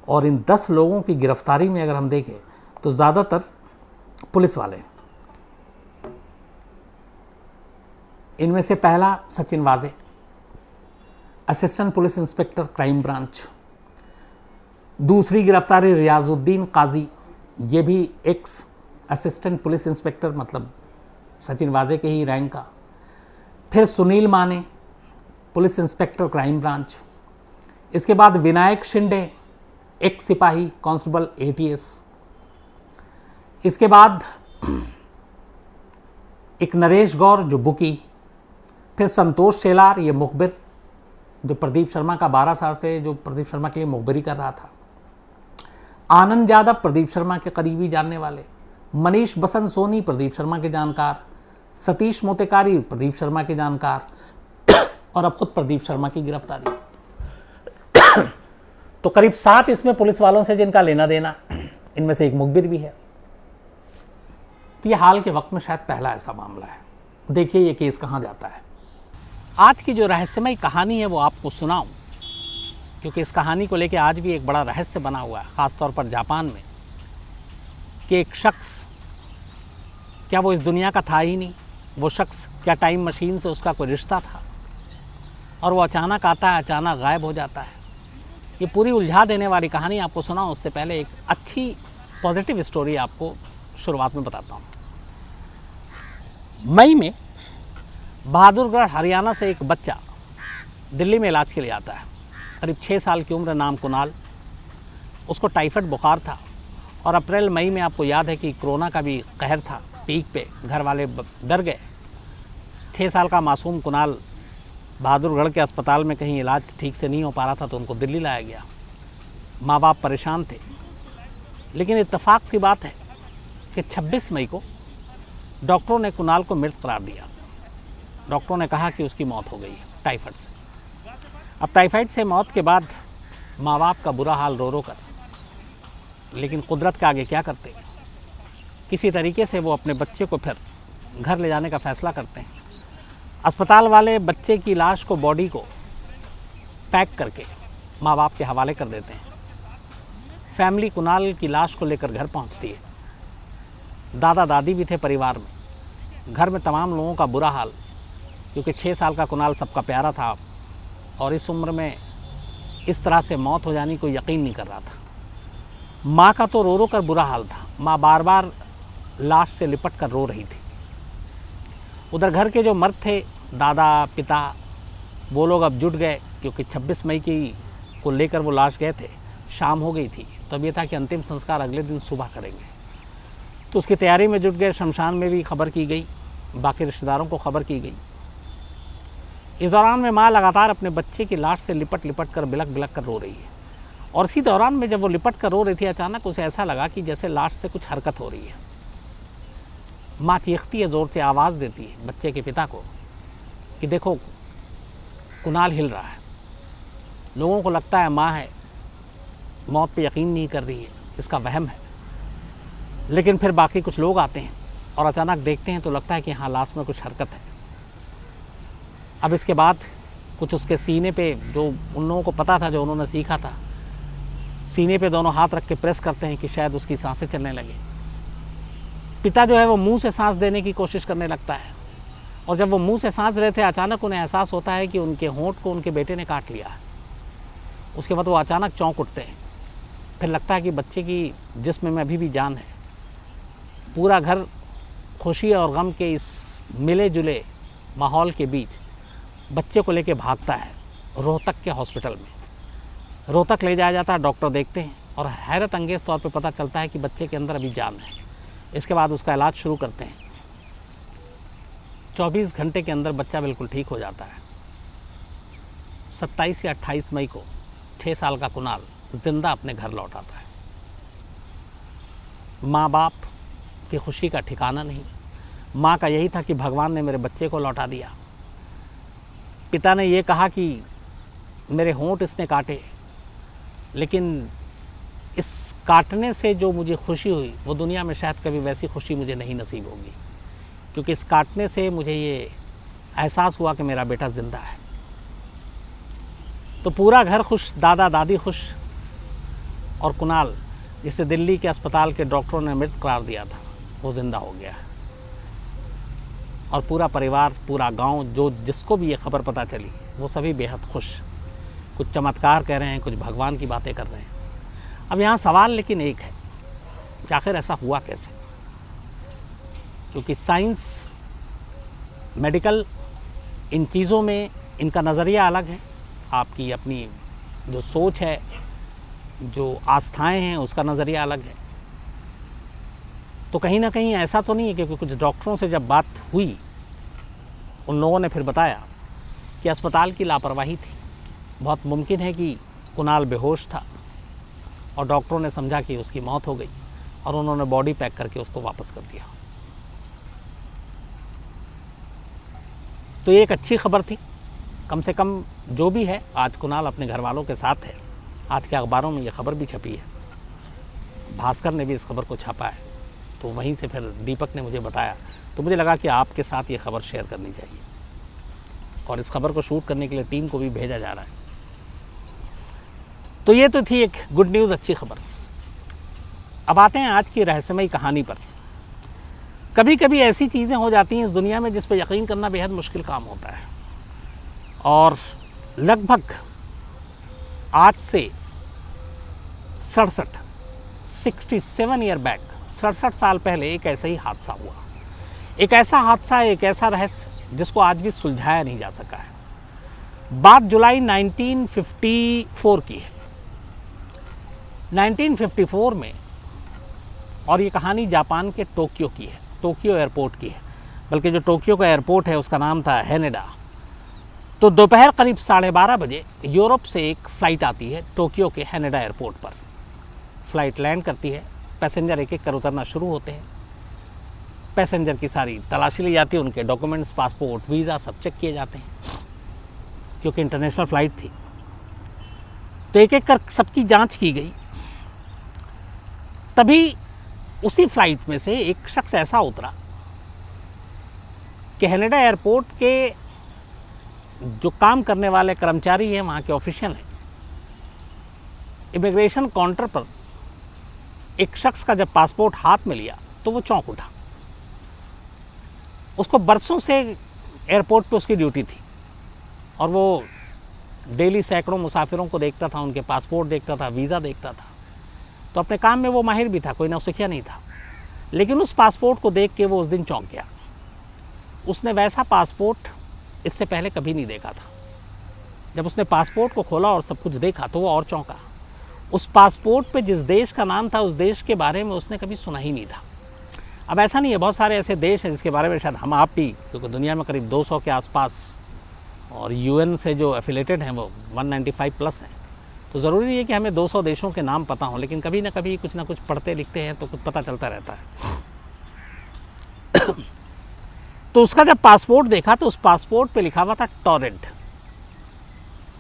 और इन 10 लोगों की गिरफ्तारी में अगर हम देखें तो ज़्यादातर पुलिस वाले हैं। इनमें से पहला सचिन वाजे, assistant police inspector crime branch. दूसरी गिरफ्तारी रियाजुद्दीन काजी, ये भी एक्स असिस्टेंट पुलिस इंस्पेक्टर, मतलब सचिन वाजे के ही रैंक का। फिर सुनील माने, पुलिस इंस्पेक्टर क्राइम ब्रांच। इसके बाद विनायक शिंदे, एक्स सिपाही कांस्टेबल एटीएस। इसके बाद एक नरेश गौर जो बुकी। फिर संतोष शेलार, ये मुखबिर, जो प्रदीप शर्मा का 12 साल से जो प्रदीप शर्मा के लिए मुखबिरी कर रहा था। आनंद यादव, प्रदीप शर्मा के करीबी जानने वाले। मनीष बसंत सोनी, प्रदीप शर्मा के जानकार। सतीश मोतेकारी, प्रदीप शर्मा के जानकार, और अब खुद प्रदीप शर्मा की गिरफ्तारी। तो करीब 7 इसमें पुलिस वालों से जिनका लेना देना, इनमें से एक मुखबिर भी है। तो ये हाल के वक्त में शायद पहला ऐसा मामला है। देखिए ये केस कहाँ जाता है। आज की जो रहस्यमय कहानी है वो आपको सुनाऊं, क्योंकि इस कहानी को लेकर आज भी एक बड़ा रहस्य बना हुआ है, ख़ासतौर पर जापान में, कि एक शख्स, क्या वो इस दुनिया का था ही नहीं? वो शख्स क्या टाइम मशीन से उसका कोई रिश्ता था, और वो अचानक आता है, अचानक गायब हो जाता है। ये पूरी उलझा देने वाली कहानी आपको सुनाऊं उससे पहले एक अच्छी पॉजिटिव स्टोरी आपको शुरुआत में बताता हूँ। मई में बहादुरगढ़ हरियाणा से एक बच्चा दिल्ली में इलाज के लिए आता है। करीब 6 साल की उम्र, नाम कुणाल। उसको टाइफाइड बुखार था, और अप्रैल मई में आपको याद है कि कोरोना का भी कहर था पीक पे, घर वाले डर गए। 6 साल का मासूम कुणाल बहादुरगढ़ के अस्पताल में कहीं इलाज ठीक से नहीं हो पा रहा था तो उनको दिल्ली लाया गया। माँ बाप परेशान थे, लेकिन इत्तेफाक की बात है कि 26 मई को डॉक्टरों ने कुणाल को मृत करार दिया। डॉक्टरों ने कहा कि उसकी मौत हो गई है टाइफाइड से। अब टाइफाइड से मौत के बाद माँ बाप का बुरा हाल रो रो कर, लेकिन कुदरत के आगे क्या करते, किसी तरीके से वो अपने बच्चे को फिर घर ले जाने का फैसला करते हैं। अस्पताल वाले बच्चे की लाश को, बॉडी को पैक करके माँ बाप के हवाले कर देते हैं। फैमिली कुणाल की लाश को लेकर घर पहुंचती है। दादा दादी भी थे परिवार में। घर में तमाम लोगों का बुरा हाल, क्योंकि 6 साल का कुणाल सबका प्यारा था और इस उम्र में इस तरह से मौत हो जानी कोई यकीन नहीं कर रहा था। माँ का तो रो रो कर बुरा हाल था। माँ बार बार लाश से लिपट कर रो रही थी। उधर घर के जो मर्द थे, दादा पिता, वो लोग अब जुट गए, क्योंकि 26 मई की को लेकर वो लाश गए थे। शाम हो गई थी, तो अब ये था कि अंतिम संस्कार अगले दिन सुबह करेंगे, तो उसकी तैयारी में जुट गए। शमशान में भी खबर की गई, बाकी रिश्तेदारों को खबर की गई। इस दौरान में माँ लगातार अपने बच्चे की लाश से लिपट लिपट कर, बिलक बिलक कर रो रही है। और इसी दौरान में जब वो लिपट कर रो रही थी, अचानक उसे ऐसा लगा कि जैसे लाश से कुछ हरकत हो रही है। माँ चीखती है, ज़ोर से आवाज़ देती है बच्चे के पिता को कि देखो कुणाल हिल रहा है। लोगों को लगता है माँ है, मौत पे यकीन नहीं कर रही है, इसका वहम है। लेकिन फिर बाकी कुछ लोग आते हैं और अचानक देखते हैं तो लगता है कि हाँ, लाश में कुछ हरकत है। अब इसके बाद कुछ उसके सीने पे, जो उन लोगों को पता था, जो उन्होंने सीखा था, सीने पे दोनों हाथ रख के प्रेस करते हैं कि शायद उसकी सांसें चलने लगे। पिता जो है वो मुंह से सांस देने की कोशिश करने लगता है, और जब वो मुंह से सांस रहे थे, अचानक उन्हें एहसास होता है कि उनके होंठ को उनके बेटे ने काट लिया है। उसके बाद वो अचानक चौंक उठते हैं। फिर लगता है कि बच्चे की जिस्म में अभी भी जान है। पूरा घर खुशी और गम के इस मिले जुले माहौल के बीच बच्चे को लेके भागता है रोहतक के हॉस्पिटल में। रोहतक ले जाया जाता है, डॉक्टर देखते हैं और हैरत अंगेज तौर पे पता चलता है कि बच्चे के अंदर अभी जान है। इसके बाद उसका इलाज शुरू करते हैं। 24 घंटे के अंदर बच्चा बिल्कुल ठीक हो जाता है। 27 या 28 मई को 6 साल का कुणाल जिंदा अपने घर लौट आता है। माँ बाप की खुशी का ठिकाना नहीं। माँ का यही था कि भगवान ने मेरे बच्चे को लौटा दिया। पिता ने ये कहा कि मेरे होंठ इसने काटे, लेकिन इस काटने से जो मुझे खुशी हुई, वो दुनिया में शायद कभी वैसी खुशी मुझे नहीं नसीब होगी, क्योंकि इस काटने से मुझे ये एहसास हुआ कि मेरा बेटा ज़िंदा है। तो पूरा घर खुश, दादा दादी खुश, और कुणाल, जिसे दिल्ली के अस्पताल के डॉक्टरों ने मृत करार दिया था, वो ज़िंदा हो गया है। और पूरा परिवार, पूरा गांव, जो जिसको भी ये खबर पता चली, वो सभी बेहद खुश। कुछ चमत्कार कह रहे हैं, कुछ भगवान की बातें कर रहे हैं। अब यहाँ सवाल लेकिन एक है कि आखिर ऐसा हुआ कैसे? क्योंकि साइंस, मेडिकल, इन चीज़ों में इनका नज़रिया अलग है। आपकी अपनी जो सोच है, जो आस्थाएं हैं, उसका नज़रिया अलग है। तो कहीं ना कहीं ऐसा तो नहीं है, क्योंकि कुछ डॉक्टरों से जब बात हुई, उन लोगों ने फिर बताया कि अस्पताल की लापरवाही थी। बहुत मुमकिन है कि कुणाल बेहोश था और डॉक्टरों ने समझा कि उसकी मौत हो गई और उन्होंने बॉडी पैक करके उसको वापस कर दिया। तो ये एक अच्छी खबर थी। कम से कम जो भी है, आज कुणाल अपने घर वालों के साथ है। आज के अखबारों में ये खबर भी छपी है, भास्कर ने भी इस खबर को छापा है। तो वहीं से फिर दीपक ने मुझे बताया, तो मुझे लगा कि आपके साथ ये खबर शेयर करनी चाहिए, और इस खबर को शूट करने के लिए टीम को भी भेजा जा रहा है। तो ये तो थी एक गुड न्यूज़, अच्छी खबर। अब आते हैं आज की रहस्यमयी कहानी पर। कभी कभी ऐसी चीज़ें हो जाती हैं इस दुनिया में जिस पर यकीन करना बेहद मुश्किल काम होता है। और लगभग आज से 67 ईयर बैक, 67 साल पहले एक ऐसा ही हादसा हुआ। एक ऐसा हादसा, एक ऐसा रहस्य जिसको आज भी सुलझाया नहीं जा सका है। बात जुलाई 1954 की है। 1954 में, और ये कहानी जापान के टोक्यो की है, टोक्यो एयरपोर्ट की है। बल्कि जो टोक्यो का एयरपोर्ट है उसका नाम था हैनेडा। तो दोपहर करीब 12:30 बजे यूरोप से एक फ़्लाइट आती है टोक्यो के हैनेडा एयरपोर्ट पर। फ़्लाइट लैंड करती है, पैसेंजर एक एक कर उतरना शुरू होते हैं। पैसेंजर की सारी तलाशी ली जाती है, उनके डॉक्यूमेंट्स, पासपोर्ट, वीज़ा सब चेक किए जाते हैं क्योंकि इंटरनेशनल फ़्लाइट थी। तो एक एक कर सबकी जांच की गई। तभी उसी फ्लाइट में से एक शख्स ऐसा उतरा कि हैनेडा एयरपोर्ट के जो काम करने वाले कर्मचारी हैं, वहाँ के ऑफिशियल हैं, इमिग्रेशन काउंटर पर एक शख्स का जब पासपोर्ट हाथ में लिया तो वो चौंक उठा। उसको बरसों से एयरपोर्ट पे उसकी ड्यूटी थी और वो डेली सैकड़ों मुसाफिरों को देखता था, उनके पासपोर्ट देखता था, वीज़ा देखता था। तो अपने काम में वो माहिर भी था, कोई नौसिखिया नहीं था। लेकिन उस पासपोर्ट को देख के वो उस दिन चौंक गया। उसने वैसा पासपोर्ट इससे पहले कभी नहीं देखा था। जब उसने पासपोर्ट को खोला और सब कुछ देखा तो वो और चौंका। उस पासपोर्ट पे जिस देश का नाम था, उस देश के बारे में उसने कभी सुना ही नहीं था। अब ऐसा नहीं है, बहुत सारे ऐसे देश हैं जिसके बारे में शायद हम आप भी, क्योंकि दुनिया में करीब 200 के आसपास और यूएन से जो एफिलेटेड हैं वो 195 प्लस हैं। तो ज़रूरी नहीं है कि हमें 200 देशों के नाम पता हों, लेकिन कभी ना कभी कुछ ना कुछ पढ़ते लिखते हैं तो कुछ पता चलता रहता है। तो उसका जब पासपोर्ट देखा तो उस पासपोर्ट पे लिखा हुआ था टॉरेड,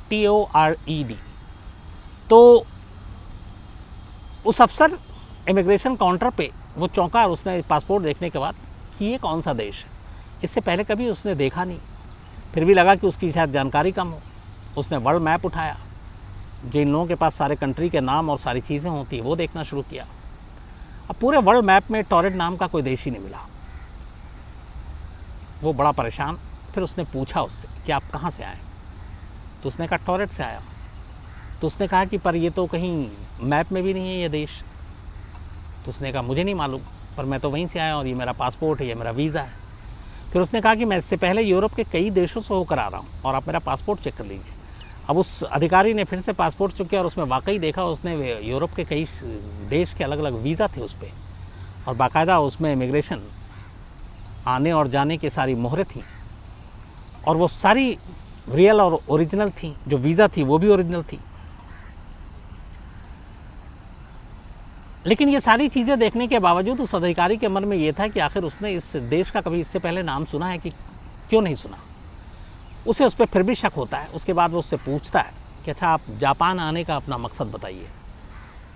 TORED। तो उस अफसर इमिग्रेशन काउंटर पे वो चौंका और उसने पासपोर्ट देखने के बाद कि ये कौन सा देश है, इससे पहले कभी उसने देखा नहीं। फिर भी लगा कि उसकी शायद जानकारी कम हो। उसने वर्ल्ड मैप उठाया, जिन लोगों के पास सारे कंट्री के नाम और सारी चीज़ें होती हैं वो देखना शुरू किया। अब पूरे वर्ल्ड मैप में टॉरेड नाम का कोई देश ही नहीं मिला। वो बड़ा परेशान। फिर उसने पूछा उससे कि आप कहाँ से आए? तो उसने कहा टॉरेड से आया। तो उसने कहा कि पर ये तो कहीं मैप में भी नहीं है ये देश। तो उसने कहा मुझे नहीं मालूम, पर मैं तो वहीं से आया और ये मेरा पासपोर्ट है, ये मेरा वीज़ा है। फिर उसने कहा कि मैं इससे पहले यूरोप के कई देशों से होकर आ रहा हूँ और आप मेरा पासपोर्ट चेक कर लीजिए। अब उस अधिकारी ने फिर से पासपोर्ट चेक किया और उसमें वाकई देखा, उसने यूरोप के कई देश के अलग अलग वीज़ा थे उस पर, और बाकायदा उसमें इमिग्रेशन आने और जाने की सारी मोहरें थीं, और वो सारी रियल और ओरिजिनल थी। जो वीज़ा थी वो भी ओरिजिनल थी। लेकिन ये सारी चीज़ें देखने के बावजूद उस अधिकारी के मन में ये था कि आखिर उसने इस देश का कभी इससे पहले नाम सुना है कि क्यों नहीं सुना। उसे उस पर फिर भी शक होता है। उसके बाद वो उससे पूछता है कि अच्छा आप जापान आने का अपना मकसद बताइए।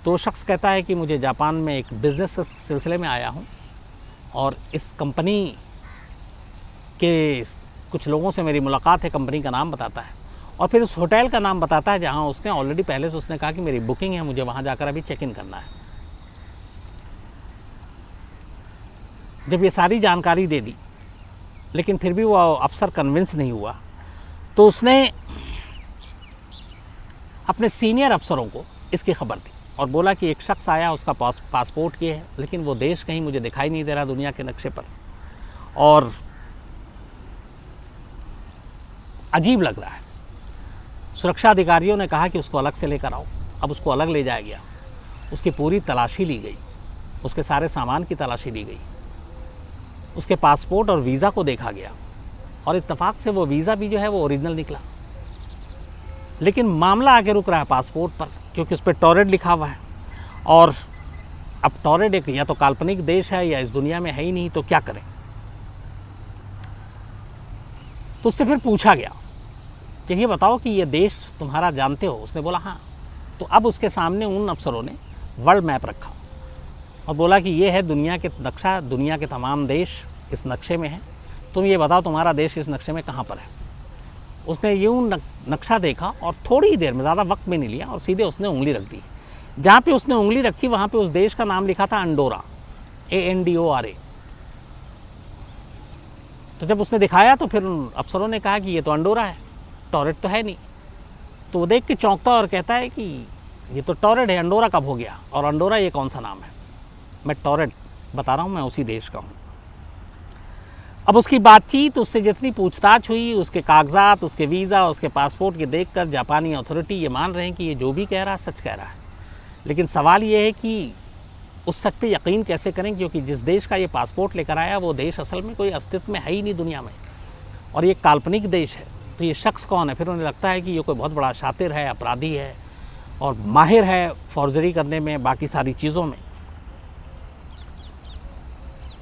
तो वो शख्स कहता है कि मुझे जापान में एक बिज़नेस के सिलसिले में आया हूँ और इस कंपनी के कुछ लोगों से मेरी मुलाकात है। कंपनी का नाम बताता है और फिर उस होटल का नाम बताता है जहाँ उसने ऑलरेडी पहले से उसने कहा कि मेरी बुकिंग है, मुझे वहाँ जाकर अभी चेक इन करना है। जब ये सारी जानकारी दे दी लेकिन फिर भी वो अफसर कन्विंस नहीं हुआ, तो उसने अपने सीनियर अफसरों को इसकी खबर दी और बोला कि एक शख्स आया, उसका पासपोर्ट ये है, लेकिन वो देश कहीं मुझे दिखाई नहीं दे रहा दुनिया के नक्शे पर, और अजीब लग रहा है। सुरक्षा अधिकारियों ने कहा कि उसको अलग से लेकर आओ। अब उसको अलग ले जाया गया, उसकी पूरी तलाशी ली गई, उसके सारे सामान की तलाशी ली गई, उसके पासपोर्ट और वीज़ा को देखा गया और इत्तेफाक से वो वीज़ा भी जो है वो ओरिजिनल निकला। लेकिन मामला आगे रुक रहा है पासपोर्ट पर, क्योंकि उस पर टॉरेड लिखा हुआ है। और अब टॉरेड एक या तो काल्पनिक देश है या इस दुनिया में है ही नहीं, तो क्या करें। तो उससे फिर पूछा गया कि ये बताओ कि ये देश तुम्हारा जानते हो? उसने बोला हाँ। तो अब उसके सामने उन अफसरों ने वर्ल्ड मैप रखा और बोला कि ये है दुनिया के नक्शा, दुनिया के तमाम देश इस नक्शे में है, तुम ये बताओ तुम्हारा देश इस नक्शे में कहाँ पर है। उसने यूँ नक्शा देखा और थोड़ी ही देर में, ज़्यादा वक्त में नहीं लिया, और सीधे उसने उंगली रख दी। जहाँ पे उसने उंगली रखी वहाँ पे उस देश का नाम लिखा था अंडोरा, ANDORA। तो जब उसने दिखाया तो फिर उन अफसरों ने कहा कि ये तो अंडोरा है, टॉरेड तो है नहीं। तो वो देख के चौंकता और कहता है कि ये तो टॉरेड है, अंडोरा कब हो गया, और अंडोरा ये कौन सा नाम है? मैं टॉरेड बता रहा हूँ, मैं उसी देश का हूँ। अब उसकी बातचीत, उससे जितनी पूछताछ हुई, उसके कागजात, उसके वीज़ा, उसके पासपोर्ट के देखकर जापानी अथॉरिटी ये मान रहे हैं कि ये जो भी कह रहा है सच कह रहा है। लेकिन सवाल ये है कि उस सच पे यकीन कैसे करें, क्योंकि जिस देश का ये पासपोर्ट लेकर आया वो देश असल में कोई अस्तित्व में है ही नहीं दुनिया में, और ये काल्पनिक देश है। तो ये शख्स कौन है? फिर उन्हें लगता है कि ये कोई बहुत बड़ा शातिर है, अपराधी है और माहिर है फौर्जरी करने में, बाकी सारी चीज़ों में।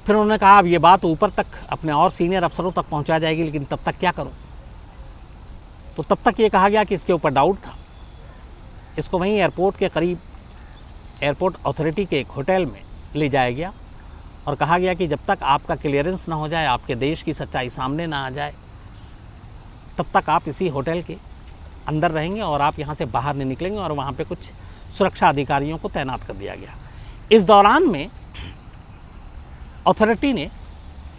फिर उन्होंने कहा अब ये बात ऊपर तक अपने और सीनियर अफसरों तक पहुंचा जाएगी, लेकिन तब तक क्या करूं? तो तब तक ये कहा गया कि इसके ऊपर डाउट था। इसको वहीं एयरपोर्ट के करीब एयरपोर्ट अथॉरिटी के एक होटल में ले जाया गया और कहा गया कि जब तक आपका क्लियरेंस ना हो जाए, आपके देश की सच्चाई सामने ना आ जाए, तब तक आप इसी होटल के अंदर रहेंगे और आप यहाँ से बाहर नहीं निकलेंगे। और वहाँ पे कुछ सुरक्षा अधिकारियों को तैनात कर दिया गया। इस दौरान में अथॉरिटी ने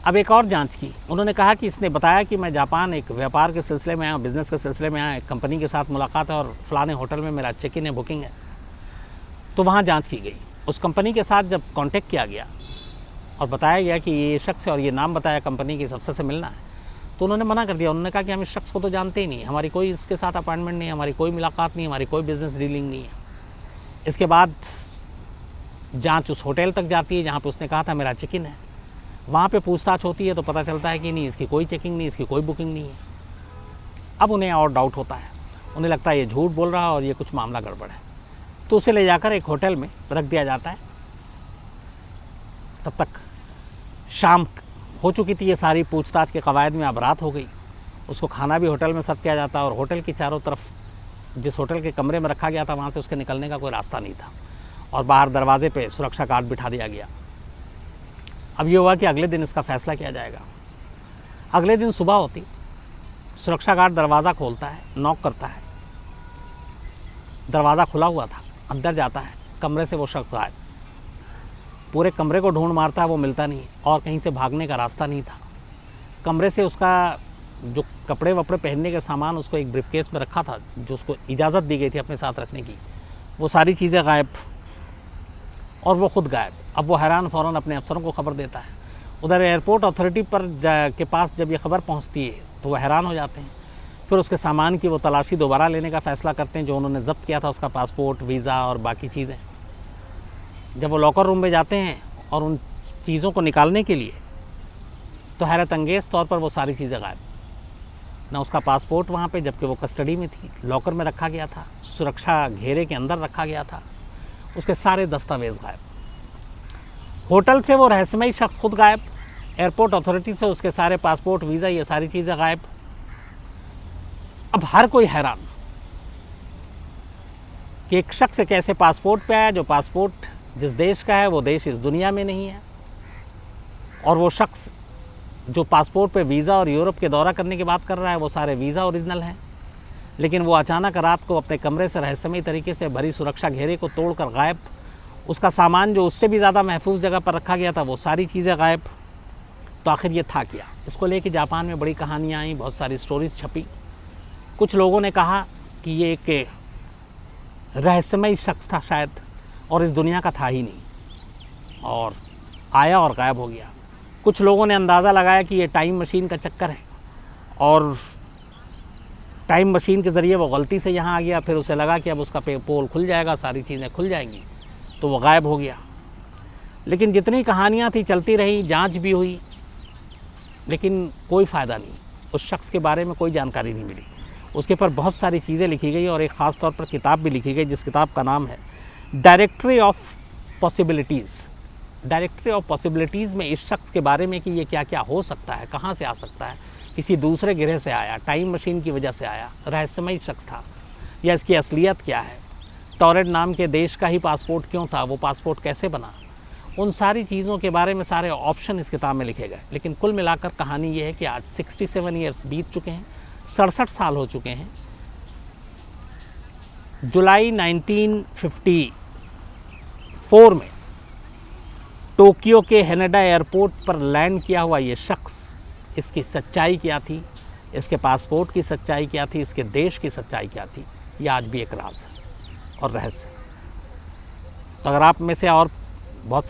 अब एक और जांच की। उन्होंने कहा कि इसने बताया कि मैं जापान एक व्यापार के सिलसिले में आया, बिज़नेस के सिलसिले में आया, एक कंपनी के साथ मुलाकात है और फलाने होटल में मेरा चेक इन है, बुकिंग है। तो वहाँ जांच की गई। उस कंपनी के साथ जब कांटेक्ट किया गया और बताया गया कि ये शख्स और ये नाम बताया कंपनी के इस अफसर से मिलना है, तो उन्होंने मना कर दिया। उन्होंने कहा कि हम इस शख्स को तो जानते ही नहीं, हमारी कोई इसके साथ अपॉइंटमेंट नहीं है, हमारी कोई मुलाकात नहीं, हमारी कोई बिज़नेस डीलिंग नहीं है। इसके बाद जाँच उस होटल तक जाती है जहाँ पर उसने कहा था मेरा चेक इन है। वहाँ पे पूछताछ होती है तो पता चलता है कि नहीं, इसकी कोई चेकिंग नहीं, इसकी कोई बुकिंग नहीं है। अब उन्हें और डाउट होता है, उन्हें लगता है ये झूठ बोल रहा है और ये कुछ मामला गड़बड़ है। तो उसे ले जाकर एक होटल में रख दिया जाता है। तब तक शाम हो चुकी थी। ये सारी पूछताछ के कवायद में अब रात हो गई। उसको खाना भी होटल में सर्व किया जाता है और होटल की चारों तरफ जिस होटल के कमरे में रखा गया था वहाँ से उसके निकलने का कोई रास्ता नहीं था और बाहर दरवाजे पे सुरक्षा गार्ड बिठा दिया गया। अब ये हुआ कि अगले दिन इसका फैसला किया जाएगा। अगले दिन सुबह होती, सुरक्षा गार्ड दरवाज़ा खोलता है, नॉक करता है। दरवाज़ा खुला हुआ था, अंदर जाता है, कमरे से वो शख्स गायब। पूरे कमरे को ढूंढ मारता है, वो मिलता नहीं और कहीं से भागने का रास्ता नहीं था। कमरे से उसका जो कपड़े वपड़े पहनने के सामान उसको एक ब्रीफकेस में रखा था, जो उसको इजाज़त दी गई थी अपने साथ रखने की, वो सारी चीज़ें गायब और वो खुद गायब। अब वो हैरान फ़ौरन अपने अफसरों को खबर देता है। उधर एयरपोर्ट अथॉरिटी के पास जब ये खबर पहुंचती है तो वो हैरान हो जाते हैं। फिर उसके सामान की वो तलाशी दोबारा लेने का फ़ैसला करते हैं, जो उन्होंने ज़ब्त किया था, उसका पासपोर्ट, वीज़ा और बाकी चीज़ें। जब वो लॉकर रूम में जाते हैं और उन चीज़ों को निकालने के लिए, तो हैरत अंगेज़ तौर पर वो सारी चीज़ें गायब। ना उसका पासपोर्ट वहाँ पे, जबकि वो कस्टडी में थी, लॉकर में रखा गया था, सुरक्षा घेरे के अंदर रखा गया था, उसके सारे दस्तावेज़ गायब। होटल से वो रहस्यमयी शख्स खुद गायब, एयरपोर्ट अथॉरिटी से उसके सारे पासपोर्ट, वीज़ा, ये सारी चीज़ें गायब। अब हर कोई हैरान कि एक शख्स कैसे पासपोर्ट पे आया, जो पासपोर्ट जिस देश का है वो देश इस दुनिया में नहीं है, और वो शख्स जो पासपोर्ट पे वीज़ा और यूरोप के दौरा करने की बात कर रहा है, वो सारे वीज़ा ओरिजिनल हैं, लेकिन वो अचानक रात को अपने कमरे से रहस्यमयी तरीके से भरी सुरक्षा घेरे को तोड़कर गायब। उसका सामान जो उससे भी ज़्यादा महफूज जगह पर रखा गया था, वो सारी चीज़ें गायब। तो आखिर ये था क्या? इसको लेके जापान में बड़ी कहानियाँ आई, बहुत सारी स्टोरीज छपी। कुछ लोगों ने कहा कि ये एक रहस्यमयी शख्स था शायद, और इस दुनिया का था ही नहीं, और आया और गायब हो गया। कुछ लोगों ने अंदाज़ा लगाया कि ये टाइम मशीन का चक्कर है और टाइम मशीन के ज़रिए वो गलती से यहाँ आ गया, फिर उसे लगा कि अब उसका पोल खुल जाएगा, सारी चीज़ें खुल जाएंगी, तो वो गायब हो गया। लेकिन जितनी कहानियाँ थी चलती रही, जांच भी हुई, लेकिन कोई फ़ायदा नहीं। उस शख्स के बारे में कोई जानकारी नहीं मिली। उसके ऊपर बहुत सारी चीज़ें लिखी गई और एक ख़ास तौर पर किताब भी लिखी गई, जिस किताब का नाम है directory of possibilities. Directory of possibilities में इस शख्स के बारे में कि ये क्या क्या हो सकता है, कहाँ से आ सकता है, किसी दूसरे ग्रह से आया, टाइम मशीन की वजह से आया, रहस्यमयी शख्स था, या इसकी असलियत क्या है, टॉरेट नाम के देश का ही पासपोर्ट क्यों था, वो पासपोर्ट कैसे बना, उन सारी चीज़ों के बारे में सारे ऑप्शन इस किताब में लिखे गए। लेकिन कुल मिलाकर कहानी ये है कि आज 67 ईयर्स बीत चुके हैं, 67 साल हो चुके हैं। जुलाई 1954 में टोक्यो के हेनेडा एयरपोर्ट पर लैंड किया हुआ ये शख्स, इसकी सच्चाई क्या थी, इसके पासपोर्ट की सच्चाई क्या थी, इसके देश की सच्चाई क्या थी, ये आज भी एक राज है और रहस्य। तो अगर आप में से और बहुत